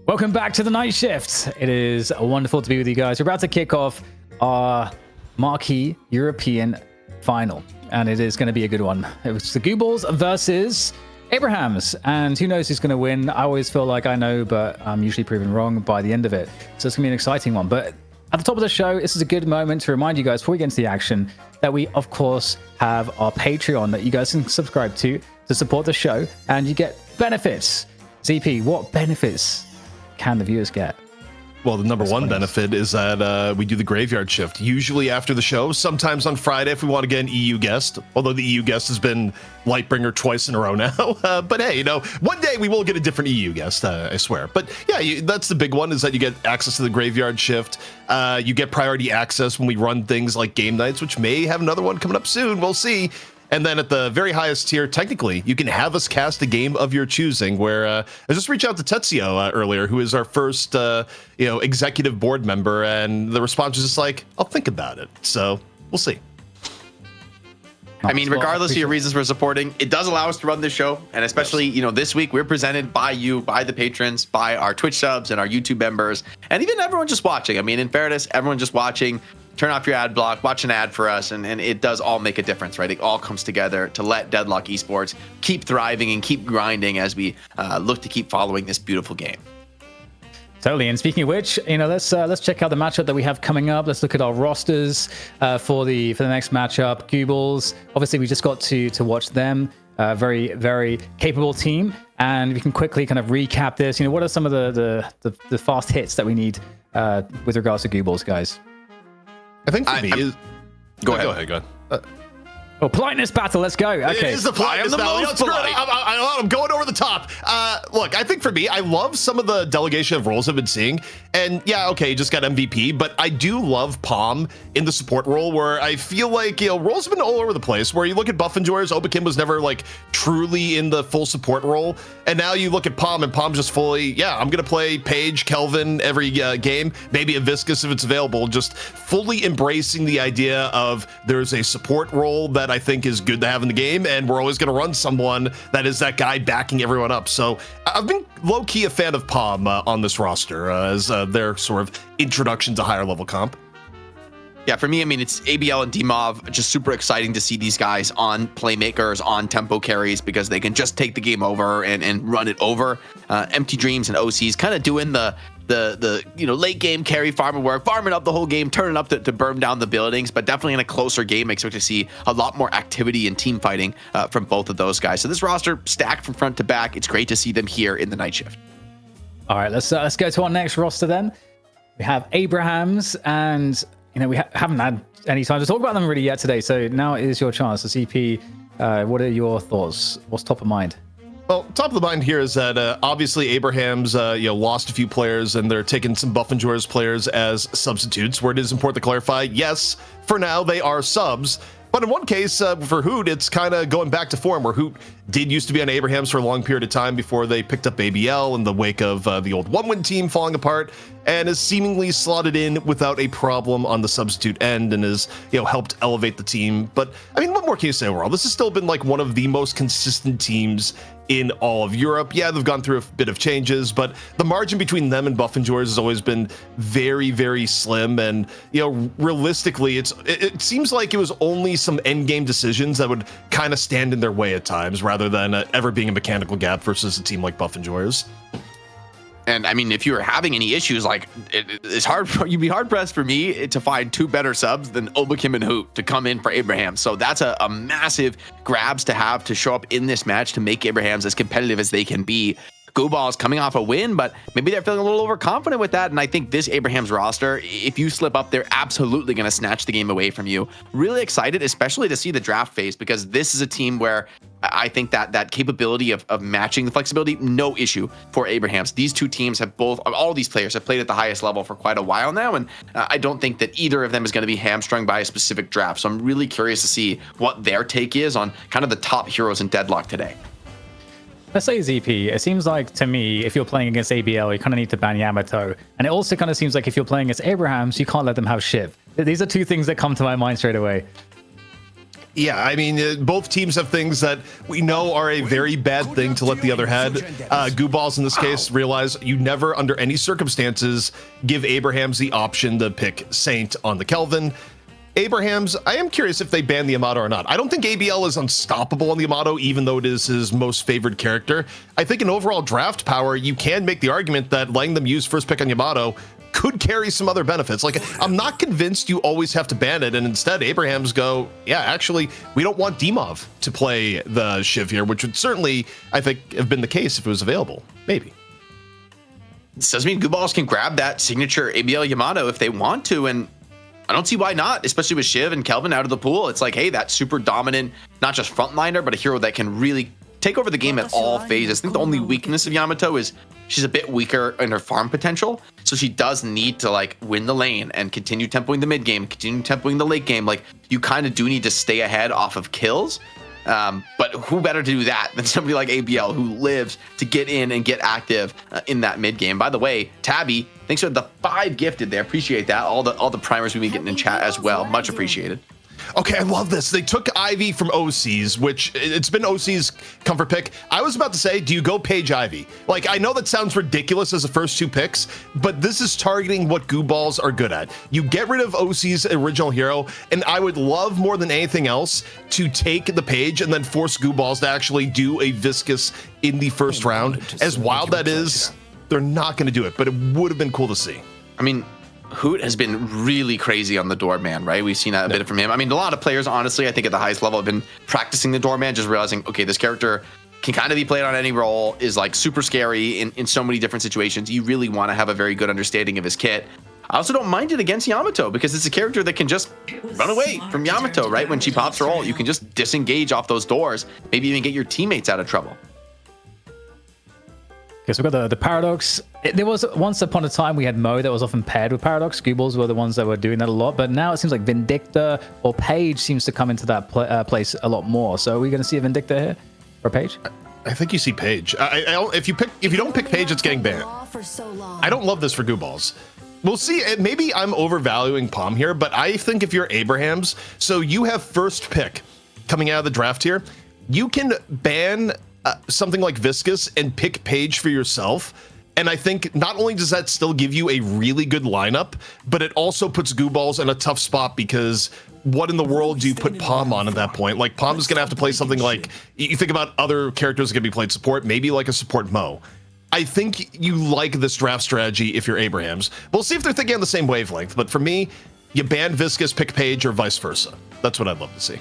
Welcome back to the night shift. It is wonderful to be with you guys. We're about to kick off our marquee European final, and it is going to be a good one. It was the Gooballs versus Abrahams, and who knows who's going to win. I always feel like I know, but I'm usually proven wrong by the end of it. So it's going to be an exciting one. But at the top of the show, this is a good moment to remind you guys before we get into the action that we, of course, have our Patreon that you guys can subscribe to support the show, and you get benefits. ZP, what benefits can the viewers get? Well, the number one benefit is that we do the graveyard shift, usually after the show, sometimes on Friday if we want to get an EU guest, although the EU guest has been Lightbringer twice in a row now. But hey, you know, one day we will get a different EU guest, I swear. But yeah, that's the big one, is that you get access to the graveyard shift. You get priority access when we run things like game nights, which may have another one coming up soon. We'll see. And then at the very highest tier, technically, you can have us cast a game of your choosing, where I just reached out to Tetsuo earlier, who is our first, executive board member, and the response was just like, I'll think about it. So we'll see. I mean, regardless of your reasons for supporting, it does allow us to run this show. And especially, this week, we're presented by you, by the patrons, by our Twitch subs and our YouTube members, and even everyone just watching. I mean, in fairness, everyone just watching, turn off your ad block, watch an ad for us, and it does all make a difference, right? It all comes together to let Deadlock Esports keep thriving and keep grinding as we look to keep following this beautiful game. Totally. And speaking of which, let's check out the matchup that we have coming up. Let's look at our rosters for the next matchup. Gooballs, obviously, we just got to watch them. Very, very capable team, and we can quickly kind of recap this. What are some of the fast hits that we need with regards to Gooballs, guys? I think for me is... Go ahead. Politeness battle, let's go. Okay. It is the politeness battle. I'm going over the top. Look, I think for me, I love some of the delegation of roles I've been seeing. And yeah, okay, just got MVP, but I do love Palm in the support role, where I feel like, roles have been all over the place, where you look at Buff and Joyers, Obakim was never like truly in the full support role. And now you look at Palm, and Palm's just fully, I'm going to play Paige, Kelvin every game, maybe a Viscus if it's available, just fully embracing the idea of there's a support role that I think is good to have in the game, and we're always going to run someone that is that guy backing everyone up. So I've been low-key a fan of Palm on this roster as their sort of introduction to higher level comp. Yeah, for me, I mean, it's ABL and DMOV. Just super exciting to see these guys on playmakers, on tempo carries, because they can just take the game over and run it over. Empty Dreams and OCs kind of doing the late game carry farmer work, farming up the whole game, turning up to burn down the buildings. But definitely in a closer game, I expect to see a lot more activity and team fighting from both of those guys. So this roster stacked from front to back. It's great to see them here in the night shift. All right, let's go to our next roster then. We have Abrahams, and we haven't had any time to talk about them really yet today. So now is your chance. So CP, what are your thoughts? What's top of mind? Well, top of the mind here is that obviously Abrahams lost a few players, and they're taking some Buff and Joyers players as substitutes, where it is important to clarify, yes, for now they are subs. But in one case, for Hoot, it's kind of going back to form, where Hoot did used to be on Abrahams for a long period of time before they picked up ABL in the wake of the old one-win team falling apart, and is seemingly slotted in without a problem on the substitute end, and has helped elevate the team. But I mean, what more can you say overall? This has still been like one of the most consistent teams in all of Europe. Yeah, they've gone through a bit of changes, but the margin between them and Buff and Joyers has always been very, very slim. And realistically, it seems like it was only some end game decisions that would kind of stand in their way at times, rather than ever being a mechanical gap versus a team like Buff and Joyers. And I mean, if you were having any issues, like it's hard, you'd be hard pressed for me to find two better subs than Obakim and Hoot to come in for Abraham. So that's a massive grabs to have to show up in this match to make Abrahams as competitive as they can be. Gooballs coming off a win, but maybe they're feeling a little overconfident with that. And I think this Abraham's roster, if you slip up, they're absolutely going to snatch the game away from you. Really excited, especially to see the draft phase, because this is a team where I think that capability of matching the flexibility, no issue for Abrahams. These two teams have all these players have played at the highest level for quite a while now, and I don't think that either of them is going to be hamstrung by a specific draft. So I'm really curious to see what their take is on kind of the top heroes in Deadlock today. Let's say ZP, it seems like to me, if you're playing against ABL, you kind of need to ban Yamato. And it also kind of seems like if you're playing against Abrahams, you can't let them have Shiv. These are two things that come to my mind straight away. Yeah, I mean, both teams have things that we know are a very bad thing to let the other head. Gooballs, in this case, realize you never, under any circumstances, give Abrahams the option to pick Saint on the Kelvin. Abrahams, I am curious if they ban the Yamato or not. I don't think ABL is unstoppable on the Yamato, even though it is his most favored character. I think in overall draft power, you can make the argument that letting them use first pick on Yamato could carry some other benefits. Like, I'm not convinced you always have to ban it, and instead Abrahams go, yeah, actually, we don't want Dimov to play the Shiv here, which would certainly, I think, have been the case if it was available. Maybe. This doesn't mean Gooballs can grab that signature ABL Yamato if they want to, and I don't see why not, especially with Shiv and Kelvin out of the pool. It's like, hey, that super dominant, not just frontliner, but a hero that can really take over the game at all phases. I think the only weakness of Yamato is she's a bit weaker in her farm potential. So she does need to like win the lane and continue tempoing the mid game, continue tempoing the late game. Like, you kind of do need to stay ahead off of kills. But who better to do that than somebody like ABL, who lives to get in and get active in that mid game. By the way, Tabby, thanks for the 5 gifted there. Appreciate that. All the primers we've been getting in chat as well. Much appreciated. Okay, I love this. They took Ivy from OC's, which it's been OC's comfort pick. I was about to say, do you go Paige Ivy? Like, I know that sounds ridiculous as the first 2 picks, but this is targeting what Gooballs are good at. You get rid of OC's original hero, and I would love more than anything else to take the Paige and then force Gooballs to actually do a Viscous in the first round. As wild that is, they're not going to do it, but it would have been cool to see. I mean, Hoot has been really crazy on the doorman, right? We've seen that a bit from him. I mean, a lot of players, honestly, I think at the highest level have been practicing the doorman, just realizing, okay, this character can kind of be played on any role, is like super scary in so many different situations. You really want to have a very good understanding of his kit. I also don't mind it against Yamato because it's a character that can just run away from Yamato, right? When she pops her ult, you can just disengage off those doors, maybe even get your teammates out of trouble. Okay, so we've got the Paradox. There was once upon a time we had Mo that was often paired with Paradox. Gooballs were the ones that were doing that a lot, but now it seems like Vindicta or Paige seems to come into that place a lot more. So are we going to see a Vindicta here or Paige? I think you see Paige. If you don't pick Paige, it's getting banned. I don't love this for Gooballs. We'll see. Maybe I'm overvaluing Palm here, but I think if you're Abrahams, so you have first pick coming out of the draft here, you can ban something like Viscous and pick Paige for yourself. And I think not only does that still give you a really good lineup, but it also puts Gooballs in a tough spot because what in the world do you put Palm on at that point? Like, Palm is going to have to play something like, you think about other characters that can be played support, maybe like a support Mo. I think you like this draft strategy if you're Abrahams. We'll see if they're thinking on the same wavelength, but for me, you ban Viscous, pick Paige, or vice versa. That's what I'd love to see.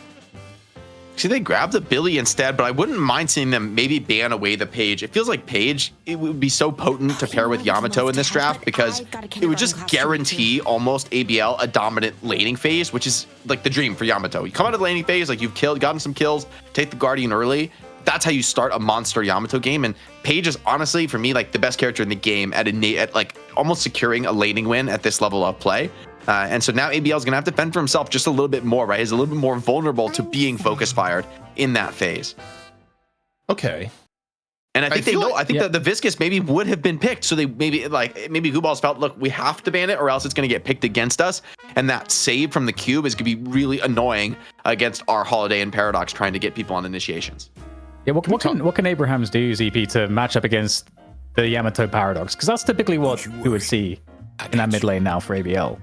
See, they grabbed the Billy instead, but I wouldn't mind seeing them maybe ban away the Paige. It feels like Paige, it would be so potent to pair with Yamato in this draft because it would just guarantee almost ABL a dominant laning phase, which is like the dream for Yamato. You come out of the laning phase, like you've gotten some kills, take the Guardian early. That's how you start a monster Yamato game. And Paige is honestly, for me, like the best character in the game at like almost securing a laning win at this level of play. And so now ABL is going to have to fend for himself just a little bit more, right? He's a little bit more vulnerable to being focus fired in that phase. Okay. And I think that the Viscous maybe would have been picked. So they maybe Gooballs felt, look, we have to ban it or else it's going to get picked against us. And that save from the cube is going to be really annoying against our Holiday and Paradox trying to get people on initiations. Yeah, what can Abrahams do, ZP, to match up against the Yamato Paradox? Because that's typically what we would see in that mid lane now for ABL.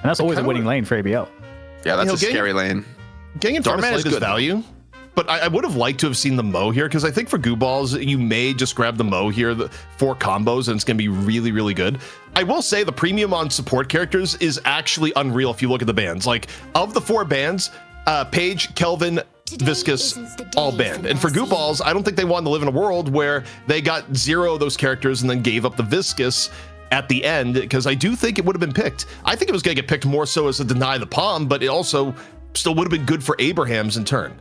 And that's always a winning lane for ABL. Yeah, that's a scary lane. Getting in front of is good value, but I would have liked to have seen the Mo here because I think for Gooballs, you may just grab the Mo here for combos and it's going to be really, really good. I will say the premium on support characters is actually unreal if you look at the bans. Like, of the 4 bans, Paige, Kelvin, Viscous, all banned. And for Gooballs, I don't think they wanted to live in a world where they got 0 of those characters and then gave up the Viscous at the end, because I do think it would have been picked. I think it was going to get picked more so as to deny the Palm, but it also still would have been good for Abrahams in turn.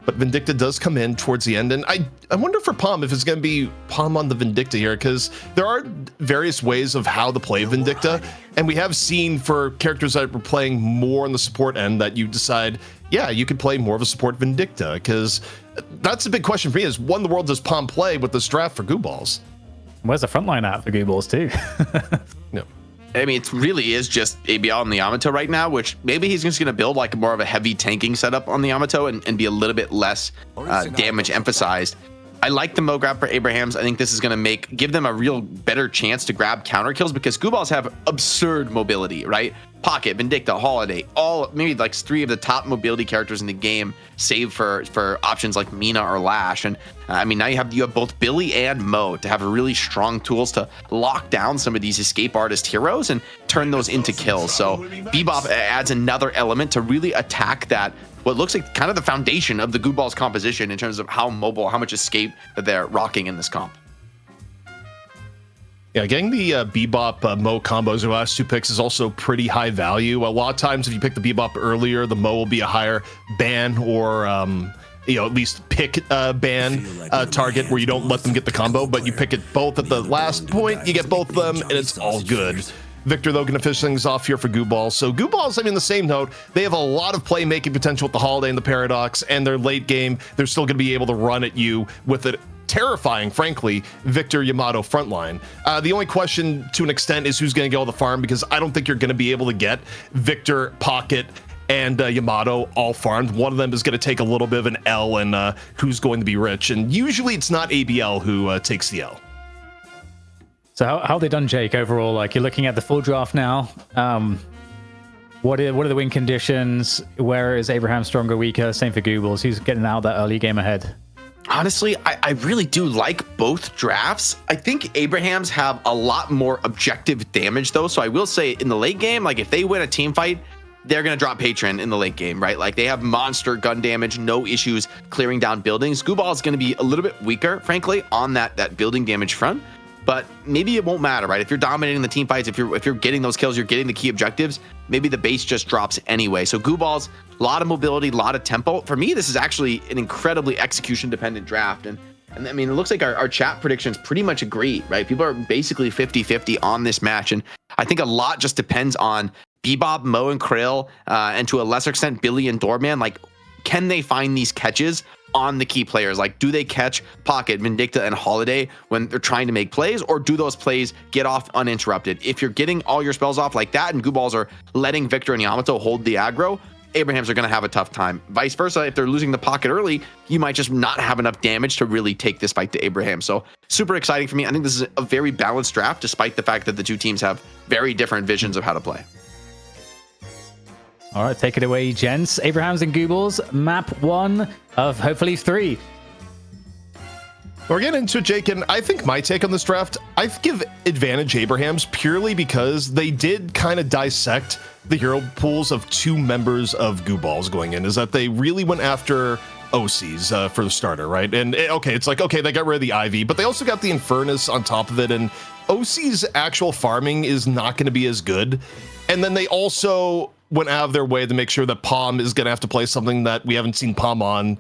But Vindicta does come in towards the end, and I wonder for Palm if it's going to be Palm on the Vindicta here, because there are various ways of how to play Vindicta, and we have seen for characters that were playing more on the support end that you decide, yeah, you could play more of a support Vindicta, because that's a big question for me is, what in the world does Palm play with this draft for Gooballs? Where's the frontline at for Gooballs too? No. I mean, it really is just ABL on the Yamato right now, which maybe he's just going to build like more of a heavy tanking setup on the Yamato and be a little bit less damage emphasized. I like the Mo grab for Abrahams. I think this is going to give them a real better chance to grab counter kills because Gooballs have absurd mobility, right? Pocket, Vindicta, Holiday, all maybe like 3 of the top mobility characters in the game, save for options like Mina or Lash. And I mean, now you have both Billy and Mo to have really strong tools to lock down some of these escape artist heroes and turn those into kills. So Bebop adds another element to really attack that, what looks like kind of the foundation of the Gooballs composition in terms of how mobile, how much escape that they're rocking in this comp. Yeah, getting the Bebop Mo combos in the last 2 picks is also pretty high value. A lot of times, if you pick the Bebop earlier, the Mo will be a higher ban or at least pick ban target where you don't let them get the combo, but you pick it both at the last point, you get both of them, and it's all good. Victor, though, going to finish things off here for Gooballs. So Gooballs, I mean, the same note, they have a lot of playmaking potential with the Holiday and the Paradox, and their late game, they're still going to be able to run at you with a terrifying, frankly, Victor Yamato frontline. The only question, to an extent, is who's going to get all the farm, because I don't think you're going to be able to get Victor, Pocket, and Yamato all farmed. One of them is going to take a little bit of an L, and who's going to be rich. And usually it's not ABL who takes the L. So how have they done, Jake, overall? Like, you're looking at the full draft now. What are the win conditions? Where is Abraham stronger, weaker? Same for Gooballs. Who's getting out that early game ahead? Honestly, I really do like both drafts. I think Abrahams have a lot more objective damage, though. So I will say in the late game, like if they win a team fight, they're going to drop Patron in the late game, right? Like they have monster gun damage, no issues clearing down buildings. Gooball is going to be a little bit weaker, frankly, on that building damage front. But maybe it won't matter, right? If you're dominating the team fights, if you're getting those kills, you're getting the key objectives, maybe the base just drops anyway. So Gooballs, a lot of mobility, a lot of tempo. For me, this is actually an incredibly execution-dependent draft. And I mean, it looks like our chat predictions pretty much agree, right? People are basically 50-50 on this match. And I think a lot just depends on Bebop, Mo, and Krill, and to a lesser extent, Billy and Doorman. Like, can they find these catches on the key players? Like, do they catch Pocket, Vindicta, and Holiday when they're trying to make plays, or do those plays get off uninterrupted? If you're getting all your spells off like that and Gooballs are letting Victor and Yamato hold the aggro, Abrahams are going to have a tough time. Vice versa, if they're losing the Pocket early, you might just not have enough damage to really take this fight to Abraham. So super exciting for me. I think this is a very balanced draft, despite the fact that the two teams have very different visions of how to play. All right, take it away, gents. Abrahams and Gooballs, map 1 of hopefully 3. We're getting into it, Jake, and I think my take on this draft, I give advantage Abrahams purely because they did kind of dissect the hero pools of 2 members of Gooballs going in, is that they really went after OCs for the starter, right? And okay, it's like, okay, they got rid of the Ivy, but they also got the Infernus on top of it, and OC's actual farming is not going to be as good. And then they also went out of their way to make sure that Palm is going to have to play something that we haven't seen Palm on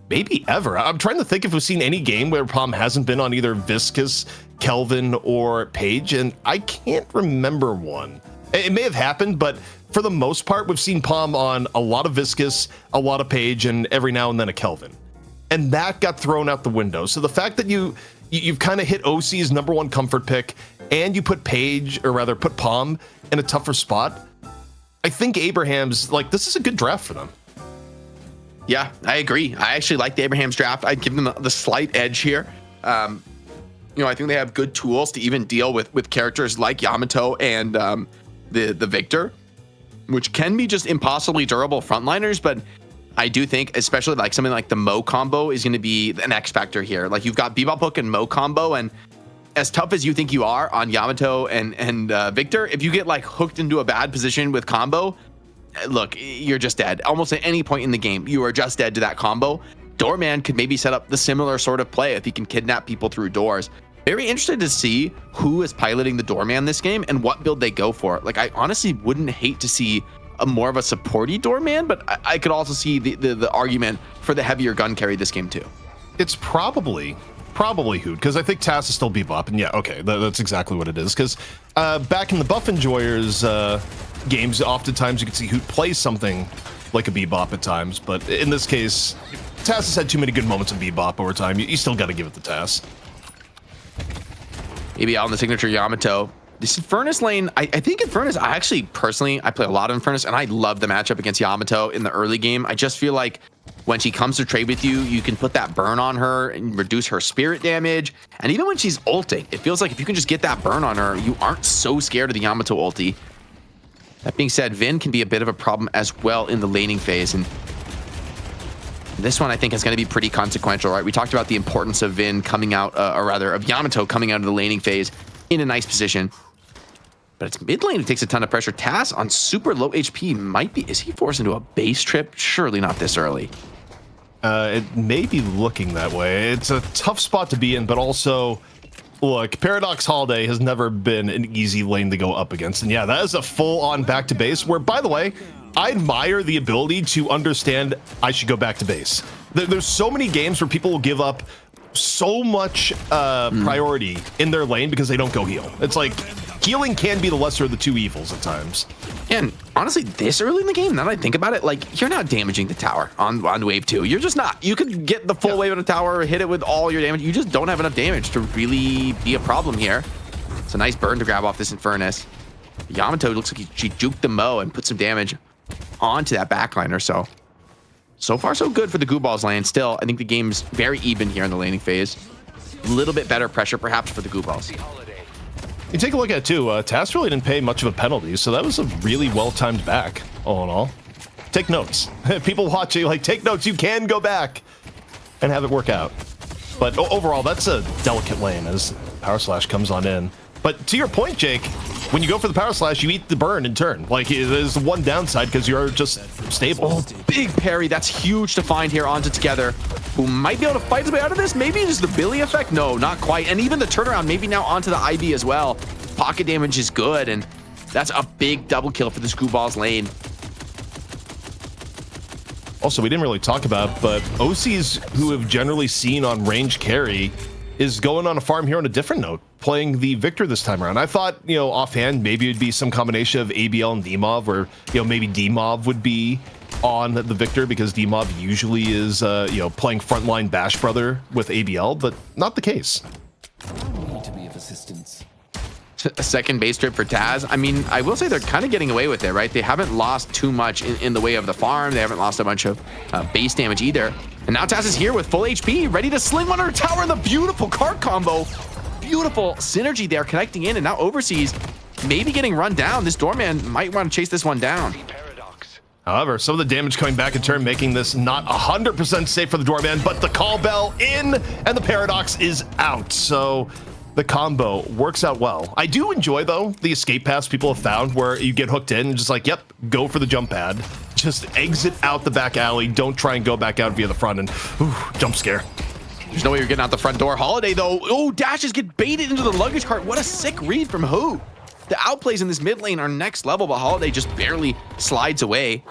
maybe ever. I'm trying to think if we've seen any game where Palm hasn't been on either Viscus, Kelvin, or Paige, and I can't remember one. It may have happened, but for the most part, we've seen Palm on a lot of Viscus, a lot of Paige, and every now and then a Kelvin. And that got thrown out the window. So the fact that you've kind of hit OC's #1 comfort pick, and you put Paige, or rather put Palm in a tougher spot, I think Abrahams, like, this is a good draft for them. Yeah, I agree. I actually like the Abrahams draft. I'd give them the slight edge here. I think they have good tools to even deal with characters like Yamato and the Victor, which can be just impossibly durable frontliners. But I do think, especially like something like the Mo combo is going to be an X factor here. Like, you've got Bebop Hook and Mo combo, and as tough as you think you are on Yamato and Victor, if you get like hooked into a bad position with combo, look, you're just dead. Almost at any point in the game, you are just dead to that combo. Doorman could maybe set up the similar sort of play if he can kidnap people through doors. Very interested to see who is piloting the Doorman this game and what build they go for. Like, I honestly wouldn't hate to see a more of a supporty Doorman, but I could also see the argument for the heavier gun carry this game too. It's probably Hoot, because I think Tass is still Bebop, and yeah, okay, that's exactly what it is. Because back in the Buff Enjoyers games, oftentimes you can see Hoot play something like a Bebop at times, but in this case, Tass has had too many good moments of Bebop over time. You still got to give it to Tass. Maybe on the signature Yamato, This Infernus lane, I think Infernus, I actually personally, I play a lot of Infernus and I love the matchup against Yamato in the early game. I just feel like when she comes to trade with you, you can put that burn on her and reduce her spirit damage. And even when she's ulting, it feels like if you can just get that burn on her, you aren't so scared of the Yamato ulti. That being said, Vin can be a bit of a problem as well in the laning phase. And this one I think is going to be pretty consequential, right? We talked about the importance of Vin coming out, or rather of Yamato coming out of the laning phase in a nice position. But it's mid lane who takes a ton of pressure. Taz on super low HP might be, is he forced into a base trip? Surely not this early. It may be looking that way. It's a tough spot to be in, but also, look, Paradox Holiday has never been an easy lane to go up against. And yeah, that is a full-on back to base, where, by the way, I admire the ability to understand I should go back to base. There's so many games where people will give up so much priority in their lane because they don't go heal. It's like, healing can be the lesser of the two evils at times. And honestly, this early in the game, now that I think about it, like, you're not damaging the tower on wave 2. You're just not. You could get the full wave of the tower, hit it with all your damage. You just don't have enough damage to really be a problem here. It's a nice burn to grab off this Infernus. Yamato looks like she juked the Mo and put some damage onto that backliner. So far, so good for the Gooballs lane. Still, I think the game's very even here in the laning phase. A little bit better pressure, perhaps, for the Gooballs. You take a look at it too, Tass really didn't pay much of a penalty, so that was a really well-timed back, all in all. Take notes. People watching, like, take notes. You can go back and have it work out. But overall, that's a delicate lane as Power Slash comes on in. But to your point, Jake, when you go for the Power Slash, you eat the burn in turn. Like, there's one downside because you're just stable. Oh, big parry. That's huge to find here onto Together, who might be able to fight his way out of this. Maybe it's the Billy effect. No, not quite. And even the turnaround, maybe now onto the IB as well. Pocket damage is good, and that's a big double kill for this Gooballs lane. Also, we didn't really talk about, but OCs who have generally seen on range carry is going on a farm here on a different note, playing the Victor this time around. I thought, you know, offhand, maybe it'd be some combination of ABL and DMOV, or, you know, maybe DMOV would be on the Victor because DMOV usually is, you know, playing frontline Bash Brother with ABL, but not the case. I need to be of assistance. A second base trip for Taz. I mean, I will say they're kind of getting away with it, right? They haven't lost too much in the way of the farm. They haven't lost a bunch of base damage either. And now Taz is here with full HP, ready to sling one on her tower. The beautiful card combo. Beautiful synergy there, connecting in, and now Overseas maybe getting run down. This Doorman might want to chase this one down. However, some of the damage coming back in turn, making this not 100% safe for the Doorman, but the Call Bell in, and the Paradox is out. So the combo works out well. I do enjoy, though, the escape paths people have found where you get hooked in and just like, yep, go for the jump pad. Just exit out the back alley. Don't try and go back out via the front, and jump scare. There's no way you're getting out the front door. Holiday, though. Oh, dashes get baited into the luggage cart. What a sick read from who? The outplays in this mid lane are next level, but Holiday just barely slides away.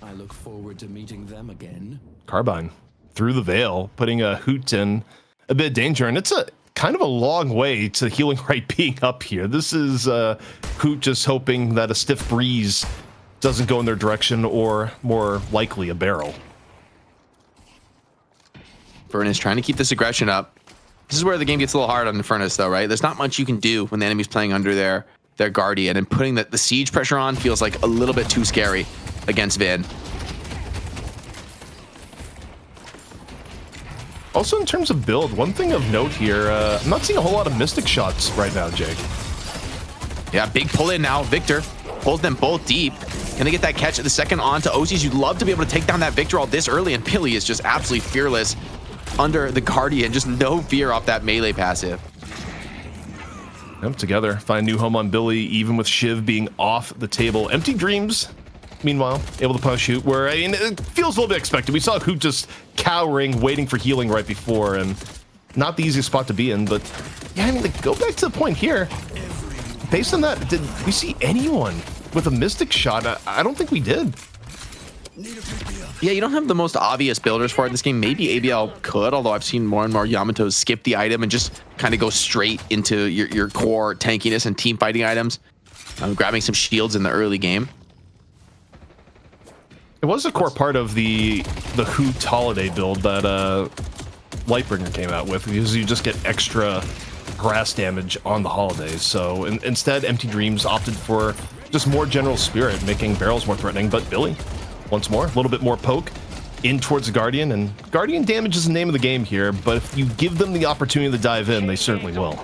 I look forward to meeting them again. Carbine through the veil, putting a Hoot in a bit of danger, and it's a kind of a long way to Healing Right being up here. This is Hoot just hoping that a stiff breeze doesn't go in their direction, or more likely a barrel. Furnace trying to keep this aggression up. This is where the game gets a little hard on the Furnace, though, right? There's not much you can do when the enemy's playing under their Guardian, and putting the siege pressure on feels like a little bit too scary against Vin. Also, in terms of build, one thing of note here, I'm not seeing a whole lot of Mystic shots right now, Jake. Yeah, big pull in now. Victor pulls them both deep. Can they get that catch at the second on to OCs? You'd love to be able to take down that Victor all this early, and Billy is just absolutely fearless under the Guardian. Just no fear off that melee passive. Yep, together, find new home on Billy, even with Shiv being off the table. Empty Dreams, meanwhile, able to punish Hoot, where, I mean, it feels a little bit expected. We saw Hoot just cowering, waiting for healing right before, and not the easiest spot to be in, but yeah, I mean, like, go back to the point here. Based on that, did we see anyone with a Mystic shot? I don't think we did. Yeah, you don't have the most obvious builders for it in this game. Maybe ABL could, although I've seen more and more Yamatos skip the item and just kind of go straight into your core tankiness and team fighting items. Grabbing some shields in the early game. It was a core part of the Hoot holiday build that Lightbringer came out with, because you just get extra harass damage on the holidays. So instead, Empty Dreams opted for just more general spirit, making barrels more threatening. But Billy, once more, a little bit more poke in towards the Guardian, and Guardian damage is the name of the game here, but if you give them the opportunity to dive in, they certainly will.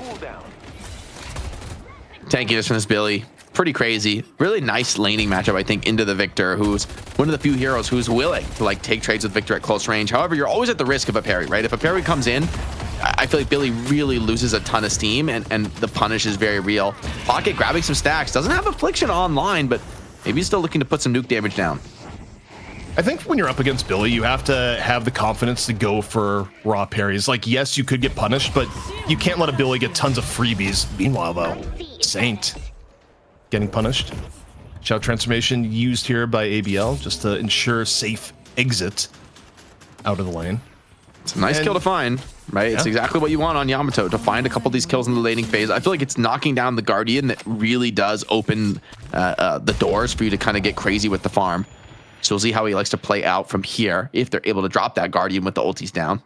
Tankiness from this Billy, pretty crazy. Really nice laning matchup, I think, into the Victor, who's one of the few heroes who's willing to like take trades with Victor at close range. However, you're always at the risk of a parry, right? If a parry comes in, I feel like Billy really loses a ton of steam, and the punish is very real. Pocket grabbing some stacks, doesn't have Affliction online, but maybe he's still looking to put some nuke damage down. I think when you're up against Billy, you have to have the confidence to go for raw parries. Like, yes, you could get punished, but you can't let a Billy get tons of freebies. Meanwhile, though, Saint getting punished. Shout transformation used here by ABL just to ensure safe exit out of the lane. It's a nice kill to find, right? Yeah. It's exactly what you want on Yamato, to find a couple of these kills in the laning phase. I feel like it's knocking down the Guardian that really does open the doors for you to kind of get crazy with the farm. So we'll see how he likes to play out from here if they're able to drop that Guardian with the ultis down.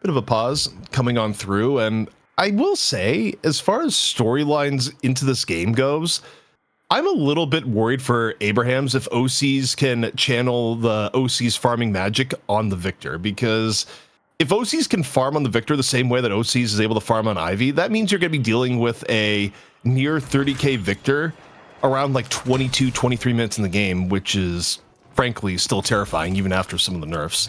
Bit of a pause coming on through, and I will say, as far as storylines into this game goes, I'm a little bit worried for Abrahams if OCs can channel the OCs farming magic on the Victor, because if OCs can farm on the Victor the same way that OCs is able to farm on Ivy, that means you're going to be dealing with a near 30k Victor around like 22, 23 minutes in the game, which is frankly still terrifying even after some of the nerfs.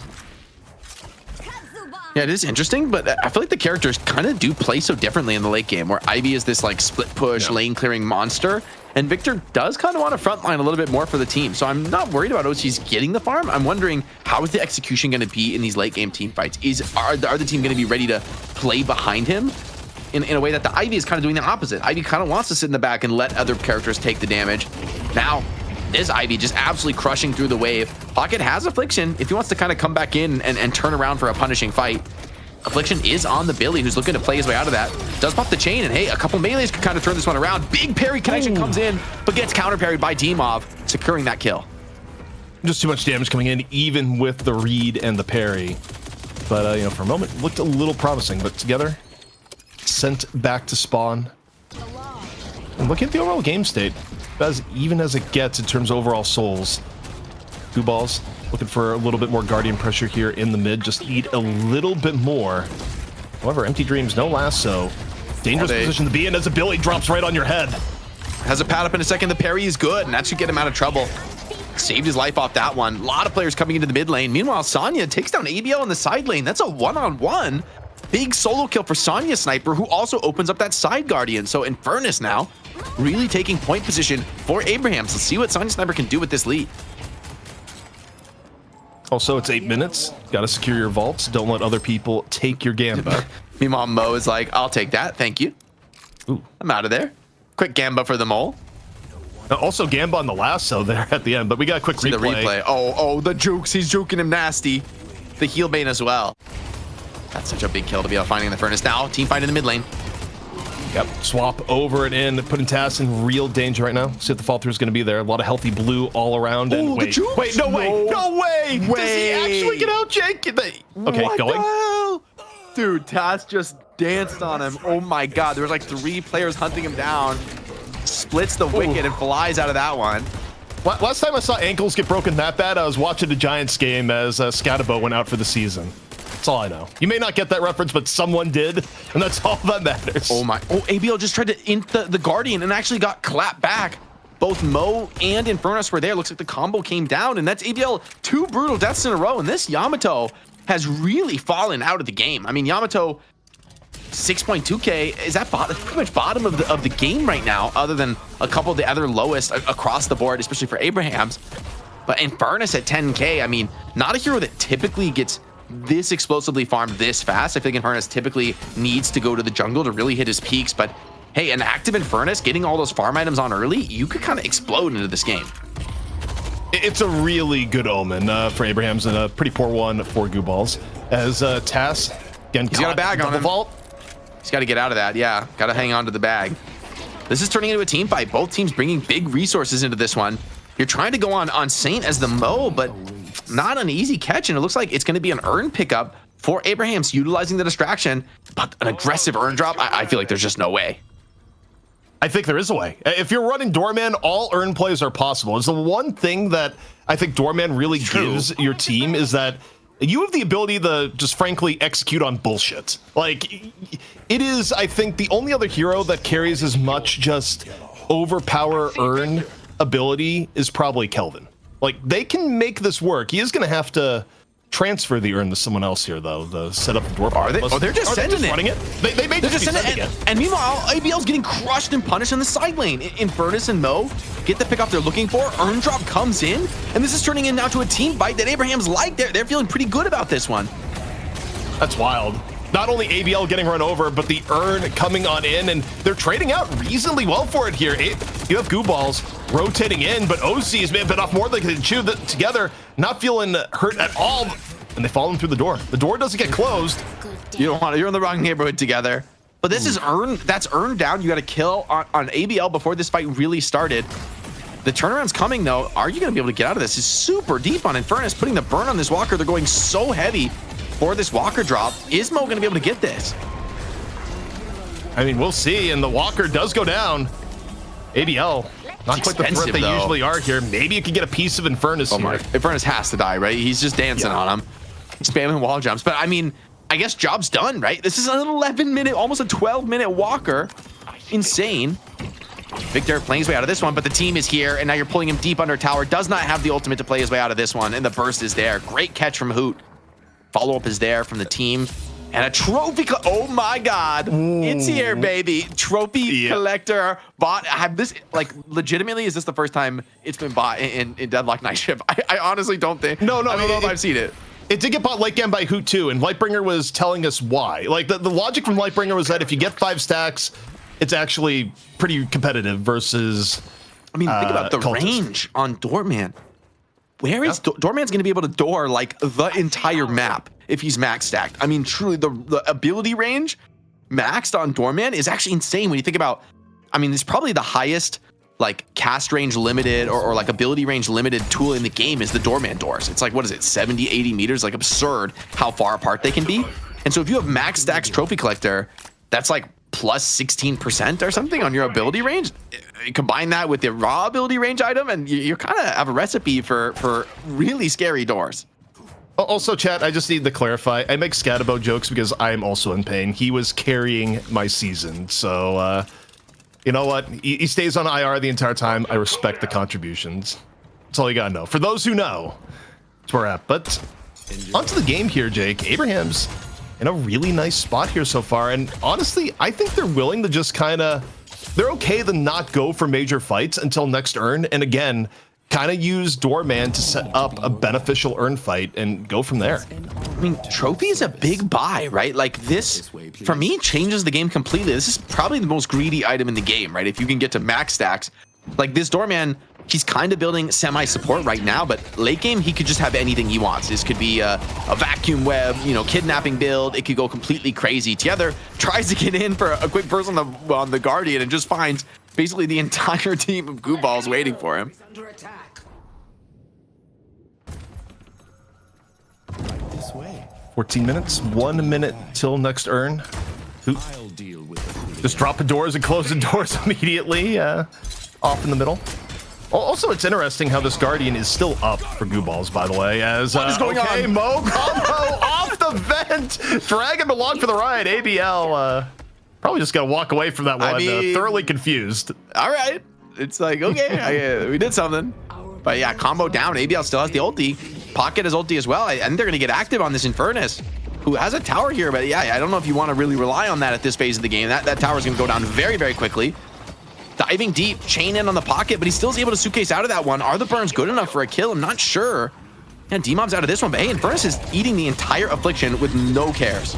Yeah, it is interesting, but I feel like the characters kind of do play so differently in the late game, where Ivy is this like split push, lane clearing monster, and Victor does kind of want to frontline a little bit more for the team. So I'm not worried about OCs getting the farm. I'm wondering, how is the execution going to be in these late game team fights? Are the team going to be ready to play behind him in a way that the Ivy is kind of doing the opposite? Ivy kind of wants to sit in the back and let other characters take the damage. Now, this Ivy just absolutely crushing through the wave. Pocket has Affliction if he wants to kind of come back in and turn around for a punishing fight. Affliction is on the Billy, who's looking to play his way out of that. Does pop the chain, and hey, a couple melees could kind of turn this one around. Big parry connection comes in, but gets counter parried by Dimov, securing that kill. Just too much damage coming in, even with the read and the parry. But, you know, for a moment, looked a little promising, but together, sent back to spawn. And look at the overall game state. As even as it gets in terms of overall souls. Gooballs looking for a little bit more Guardian pressure here in the mid. Just need a little bit more. However, Empty Dreams, no lasso. Dangerous position to be in as a Billy drops right on your head. Has a pad up in a second. The parry is good, and that should get him out of trouble. Saved his life off that one. A lot of players coming into the mid lane. Meanwhile, Sonya takes down ABL in the side lane. That's a one-on-one. Big solo kill for Sonya Sniper, who also opens up that side Guardian. So Infernus now really taking point position for Abrahams. Let's see what Sonya Sniper can do with this lead. Also, it's 8 minutes. Got to secure your vaults. Don't let other people take your Gamba. Meanwhile, Mo is like, I'll take that. Thank you. Ooh. I'm out of there. Quick Gamba for the mole. Also, Gamba on the lasso there at the end, but we got a quick replay. The replay. Oh, the jukes. He's juking him nasty. The heal bane as well. That's such a big kill to be able to find in the furnace. Now, team fight in the mid lane. Yep, swap over and in, putting Tass in real danger right now. See if the fall through is going to be there. A lot of healthy blue all around. And wait, no way! No way! Does he actually get out, Jake? Okay, what going. Dude, Tass just danced on him. Oh my God, there was like 3 players hunting him down. Splits the wicket and flies out of that one. Last time I saw ankles get broken that bad, I was watching the Giants game as Scatabo went out for the season. That's all I know. You may not get that reference, but someone did, and that's all that matters. Oh my! Oh, ABL just tried to int the Guardian and actually got clapped back. Both Mo and Infernus were there. Looks like the combo came down, and that's ABL 2 brutal deaths in a row. And this Yamato has really fallen out of the game. I mean, Yamato 6.2k is that pretty much bottom of the game right now, other than a couple of the other lowest across the board, especially for Abrahams. But Infernus at 10k, I mean, not a hero that typically gets this explosively farmed this fast. I think Infernus typically needs to go to the jungle to really hit his peaks, but hey, an active Infernus getting all those farm items on early, you could kind of explode into this game. It's a really good omen for Abrahams and a pretty poor one for Gooballs. As Tass, again, he's got a bag on him. Vault. He's got to get out of that. Yeah, got to hang on to the bag. This is turning into a team fight. Both teams bringing big resources into this one. You're trying to go on Saint as the Mo, but not an easy catch, and it looks like it's going to be an earn pickup for Abraham's utilizing the distraction, but an aggressive earn drop, I feel like there's just no way. I think there is a way. If you're running Doorman, all earn plays are possible. It's the one thing that I think Doorman really gives your team is that you have the ability to just frankly execute on bullshit. Like, it is, I think, the only other hero that carries as much just overpower earn ability is probably Kelvin. Like, they can make this work. He is going to have to transfer the earn to someone else here, though, to set up the door. Are they? Oh, they're just sending it. Running it. They may just be sending it. And meanwhile, ABL's getting crushed and punished in the side lane. Infernus and Mo get the pick off they're looking for. Earn drop comes in, and this is turning in now to a team fight that Abraham's like. They're feeling pretty good about this one. That's wild. Not only ABL getting run over, but the earn coming on in, and they're trading out reasonably well for it here. You have Gooballs rotating in, but OC has been bit off more than they can chew together, not feeling hurt at all, and they fall in through the door. The door doesn't get closed. You don't want to, you're in the wrong neighborhood together. But this is earn, that's earned down. You got to kill on ABL before this fight really started. The turnaround's coming though. Are you going to be able to get out of this? It's super deep on Infernus, putting the burn on this Walker. They're going so heavy for this Walker drop. Is Mo going to be able to get this? I mean, we'll see, and the Walker does go down. ABL, not quite the threat they usually are here. Maybe you could get a piece of Infernus here. Infernus has to die, right? He's just dancing on him, spamming wall jumps. But I mean, I guess job's done, right? This is an 11-minute, almost a 12-minute Walker. Insane. Victor playing his way out of this one, but the team is here, and now you're pulling him deep under tower. Does not have the ultimate to play his way out of this one, and the burst is there. Great catch from Hoot. Follow-up is there from the team. And a trophy, oh my God, it's here, baby. Trophy collector bot. Have this, like, legitimately, is this the first time it's been bought in Deadlock Night Shift? I honestly don't think. No, I don't know if I've seen it. It did get bought late game by Hoot too, and Lightbringer was telling us why. Like, the logic from Lightbringer was that if you get 5 stacks, it's actually pretty competitive versus. I mean, think about the range on Doorman. Where is Doorman's going to be able to door like the entire map if he's max stacked? I mean, truly, the ability range maxed on Doorman is actually insane when you think about. I mean, it's probably the highest like cast range limited or like ability range limited tool in the game is the Doorman doors. It's like, what is it, 70, 80 meters? Like absurd how far apart they can be. And so if you have max stacks trophy collector, that's like plus 16% or something on your ability range. You combine that with the raw ability range item, and you kind of have a recipe for really scary doors. Also, chat, I just need to clarify. I make Scatabo jokes because I am also in pain. He was carrying my season, so you know what? He stays on IR the entire time. I respect the contributions. That's all you gotta know. For those who know, that's where we're at. But onto the game here, Jake. Abraham's in a really nice spot here so far, and honestly, I think they're willing to just kind of. They're okay to not go for major fights until next earn, and again, kind of use Doorman to set up a beneficial earn fight and go from there. I mean, trophy is a big buy, right? Like this, for me, changes the game completely. This is probably the most greedy item in the game, right? If you can get to max stacks, like this Doorman, he's kind of building semi-support right now, but late game, he could just have anything he wants. This could be a vacuum web, you know, kidnapping build. It could go completely crazy. Tether tries to get in for a quick burst on the Guardian and just finds basically the entire team of Gooballs waiting for him. 14 minutes, 1 minute till next earn. Just drop the doors and close the doors immediately, off in the middle. Also, it's interesting how this Guardian is still up for Gooballs, by the way, as what is going on? Mo combo off the vent, drag him along for the ride. ABL probably just gonna walk away from that one, thoroughly confused. All right, it's like, okay, we did something. But yeah, combo down. ABL still has the ulti. Pocket has ulti as well. I think they're going to get active on this Infernus, who has a tower here. But yeah, I don't know if you want to really rely on that at this phase of the game. That tower is going to go down very, very quickly. Diving deep, chain in on the Pocket, but he still is able to suitcase out of that one. Are the burns good enough for a kill? I'm not sure. And D-Mob's out of this one, but hey, Infernus is eating the entire Affliction with no cares.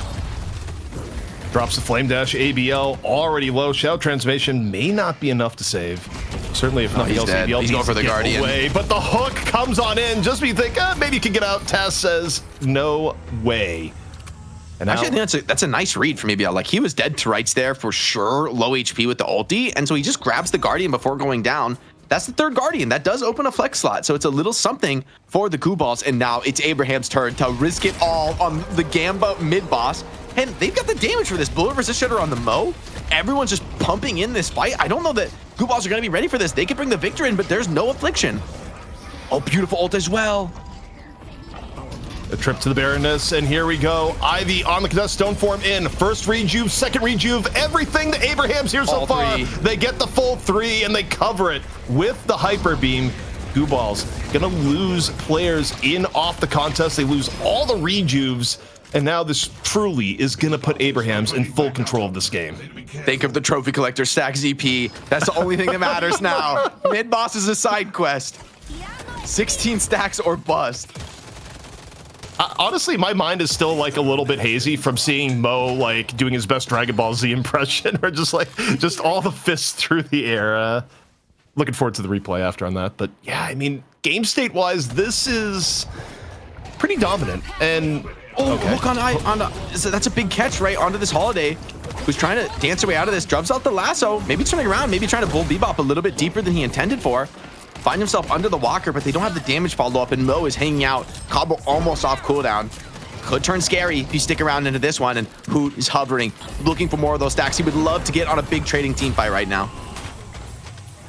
Drops the Flame Dash. ABL already low. Shout Transformation may not be enough to save. Certainly, if nothing else, ABL he's going for the Guardian. Away, but the hook comes on in. Just when you think, maybe you can get out, Taz says, no way. And actually, I think that's a nice read from ABL. Like, he was dead to rights there for sure. Low HP with the ulti, and so he just grabs the Guardian before going down. that's the third Guardian. That does open a flex slot. So it's a little something for the Gooballs. And now it's Abraham's turn to risk it all on the Gamba mid-boss. And they've got the damage for this. Bullet resist shutter on the Mo. Everyone's just pumping in this fight. I don't know that Gooballs are going to be ready for this. They can bring the victor in, but there's no affliction. Oh, beautiful ult as well. A trip to the Baroness, and here we go. Ivy on the contest, stone form in. First rejuve, second rejuve, everything that Abraham's here so far. They get the full 3 and they cover it with the hyper beam. Gooballs gonna lose players in off the contest. They lose all the rejuves, and now this truly is gonna put Abraham's in full control of this game. Think of the trophy collector stack ZP. That's the only thing that matters now. Mid boss is a side quest. 16 stacks or bust. Honestly, my mind is still like a little bit hazy from seeing Mo like doing his best Dragon Ball Z impression, or just all the fists through the air. Looking forward to the replay after on that. But yeah, I mean, game state wise, this is pretty dominant. And look on so that's a big catch right onto this Holiday, who's trying to dance her way out of this. Drops out the lasso, maybe turning around, maybe trying to bull Bebop a little bit deeper than he intended for. Find himself under the walker, but they don't have the damage follow-up, and Mo is hanging out. Combo almost off cooldown. Could turn scary if you stick around into this one, and Hoot is hovering, looking for more of those stacks. He would love to get on a big trading team fight right now.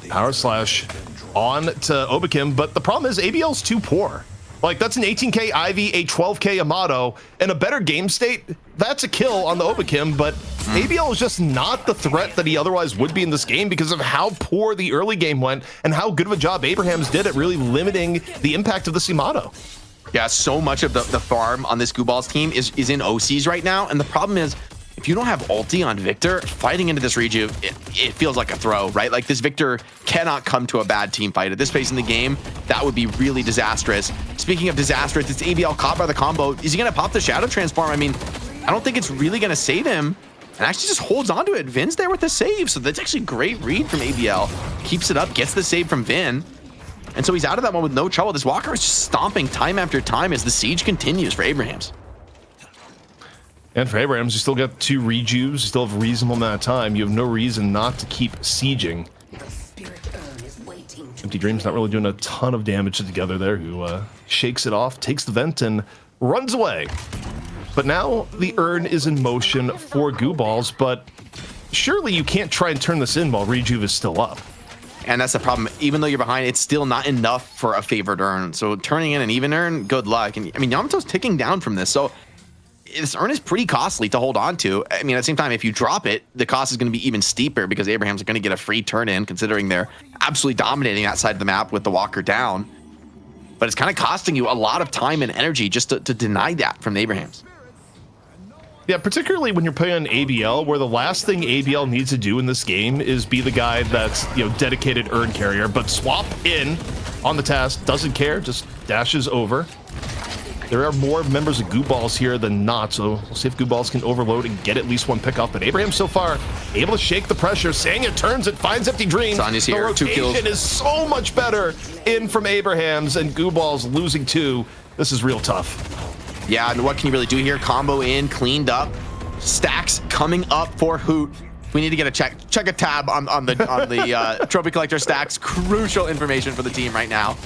Power slash on to Obakim, but the problem is ABL's too poor. Like, that's an 18k Ivy, a 12k Amato, and a better game state. That's a kill on the Obakim, but ABL is just not the threat that he otherwise would be in this game because of how poor the early game went and how good of a job Abrahams did at really limiting the impact of this Amato. Yeah, so much of the farm on this Gooballs team is in OCs right now, and the problem is, if you don't have ulti on Victor, fighting into this rejuve, it feels like a throw, right? Like, this Victor cannot come to a bad team fight. At this phase in the game, that would be really disastrous. Speaking of disastrous, it's ABL caught by the combo. Is he going to pop the Shadow Transform? I mean, I don't think it's really going to save him. And actually just holds on to it. Vin's there with the save, so that's actually a great read from ABL. Keeps it up, gets the save from Vin. And so he's out of that one with no trouble. This Walker is just stomping time after time as the siege continues for Abrahams. And for Abrahams, you still got 2 rejuves, you still have a reasonable amount of time. You have no reason not to keep sieging. Empty Dream's not really doing a ton of damage together there, who shakes it off, takes the vent, and runs away. But now the urn is in motion for Gooballs, but surely you can't try and turn this in while rejuve is still up. And that's the problem. Even though you're behind, it's still not enough for a favored urn. So turning in an even urn, good luck. And I mean, Yamato's ticking down from this, so this urn is pretty costly to hold on to. I mean, at the same time, if you drop it, the cost is going to be even steeper because Abraham's going to get a free turn in, considering they're absolutely dominating that side of the map with the Walker down. But it's kind of costing you a lot of time and energy just to deny that from the Abrahams. Yeah, particularly when you're playing on ABL, where the last thing ABL needs to do in this game is be the guy that's, you know, dedicated urn carrier, but swap in on the task, doesn't care, just dashes over. There are more members of Gooballs here than not, so we'll see if Gooballs can overload and get at least one pick up. But Abraham so far able to shake the pressure. Sanya turns it, finds Empty Dreams. Sonya's here, the 2 kills. rotation is so much better in from Abrahams, and Gooballs losing 2. This is real tough. Yeah, and what can you really do here? Combo in, cleaned up. Stacks coming up for Hoot. We need to get a check a tab on the trophy collector stacks. Crucial information for the team right now.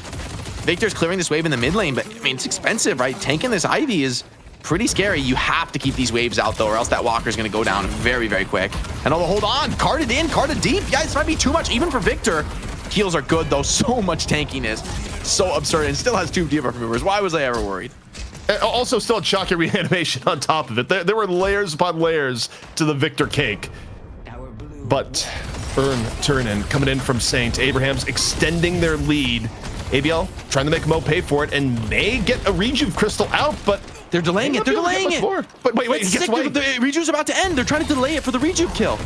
Victor's clearing this wave in the mid lane, but I mean, it's expensive, right? Tanking this Ivy is pretty scary. You have to keep these waves out though, or else that Walker's gonna go down very, very quick. And hold on, carded in, carded deep. Yeah, this might be too much even for Victor. Heals are good though, so much tankiness. So absurd, and still has 2 debuff removers. Why was I ever worried? Also still a shocking reanimation on top of it. There were layers upon layers to the Victor cake. But Urn turn-in coming in from Saint. Abrahams extending their lead. ABL trying to make Mo pay for it and may get a rejuve crystal out, but they're delaying it. They're delaying it. But wait, he gets away. The rejuve's about to end. They're trying to delay it for the rejuve kill.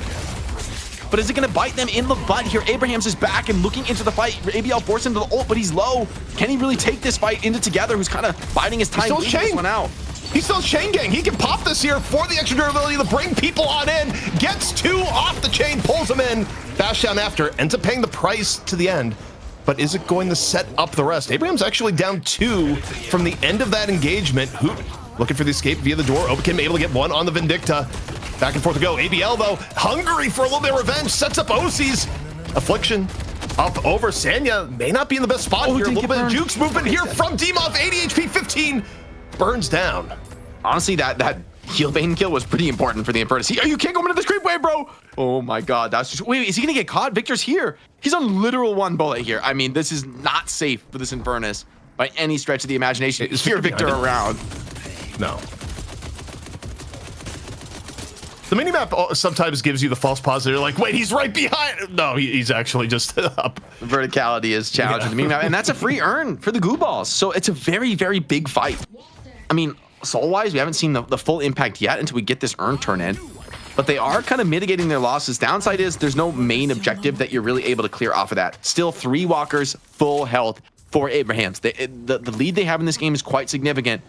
But is it going to bite them in the butt here? Abrahams is back and looking into the fight. ABL forced into the ult, but he's low. Can he really take this fight into Together, who's kind of biding his time, leaving this one out? He's still chain gang. He can pop this here for the extra durability to bring people on in. Gets 2 off the chain, pulls them in. Bash down after, ends up paying the price to the end. But is it going to set up the rest? Abraham's actually down 2 from the end of that engagement. Hoot looking for the escape via the door. Obakim able to get 1 on the Vindicta. Back and forth to go. ABL, though, hungry for a little bit of revenge, sets up OCs. Affliction Up over Sanya, may not be in the best spot here. A didn't little get bit of burned. jukes movement here from Dimov. 80 HP, 15 burns down. Honestly, that heal bane kill was pretty important for the Infernus. You can't go into this creep wave, bro. Oh my god, that's just, wait, is he gonna get caught? Victor's here. He's on literal one bullet here. I mean, this is not safe for this Infernus by any stretch of the imagination. Is Here, Victor Victor around. No. The minimap sometimes gives you the false positive. Like, wait, he's right behind. No, he's actually just up. Verticality is challenging the minimap, and that's a free earn for the Gooballs. So it's a very, very big fight. I mean, soul-wise, we haven't seen the full impact yet until we get this earn turn in. But they are kind of mitigating their losses. Downside is there's no main objective that you're really able to clear off of that. Still 3 walkers, full health for Abrahams. The lead they have in this game is quite significant,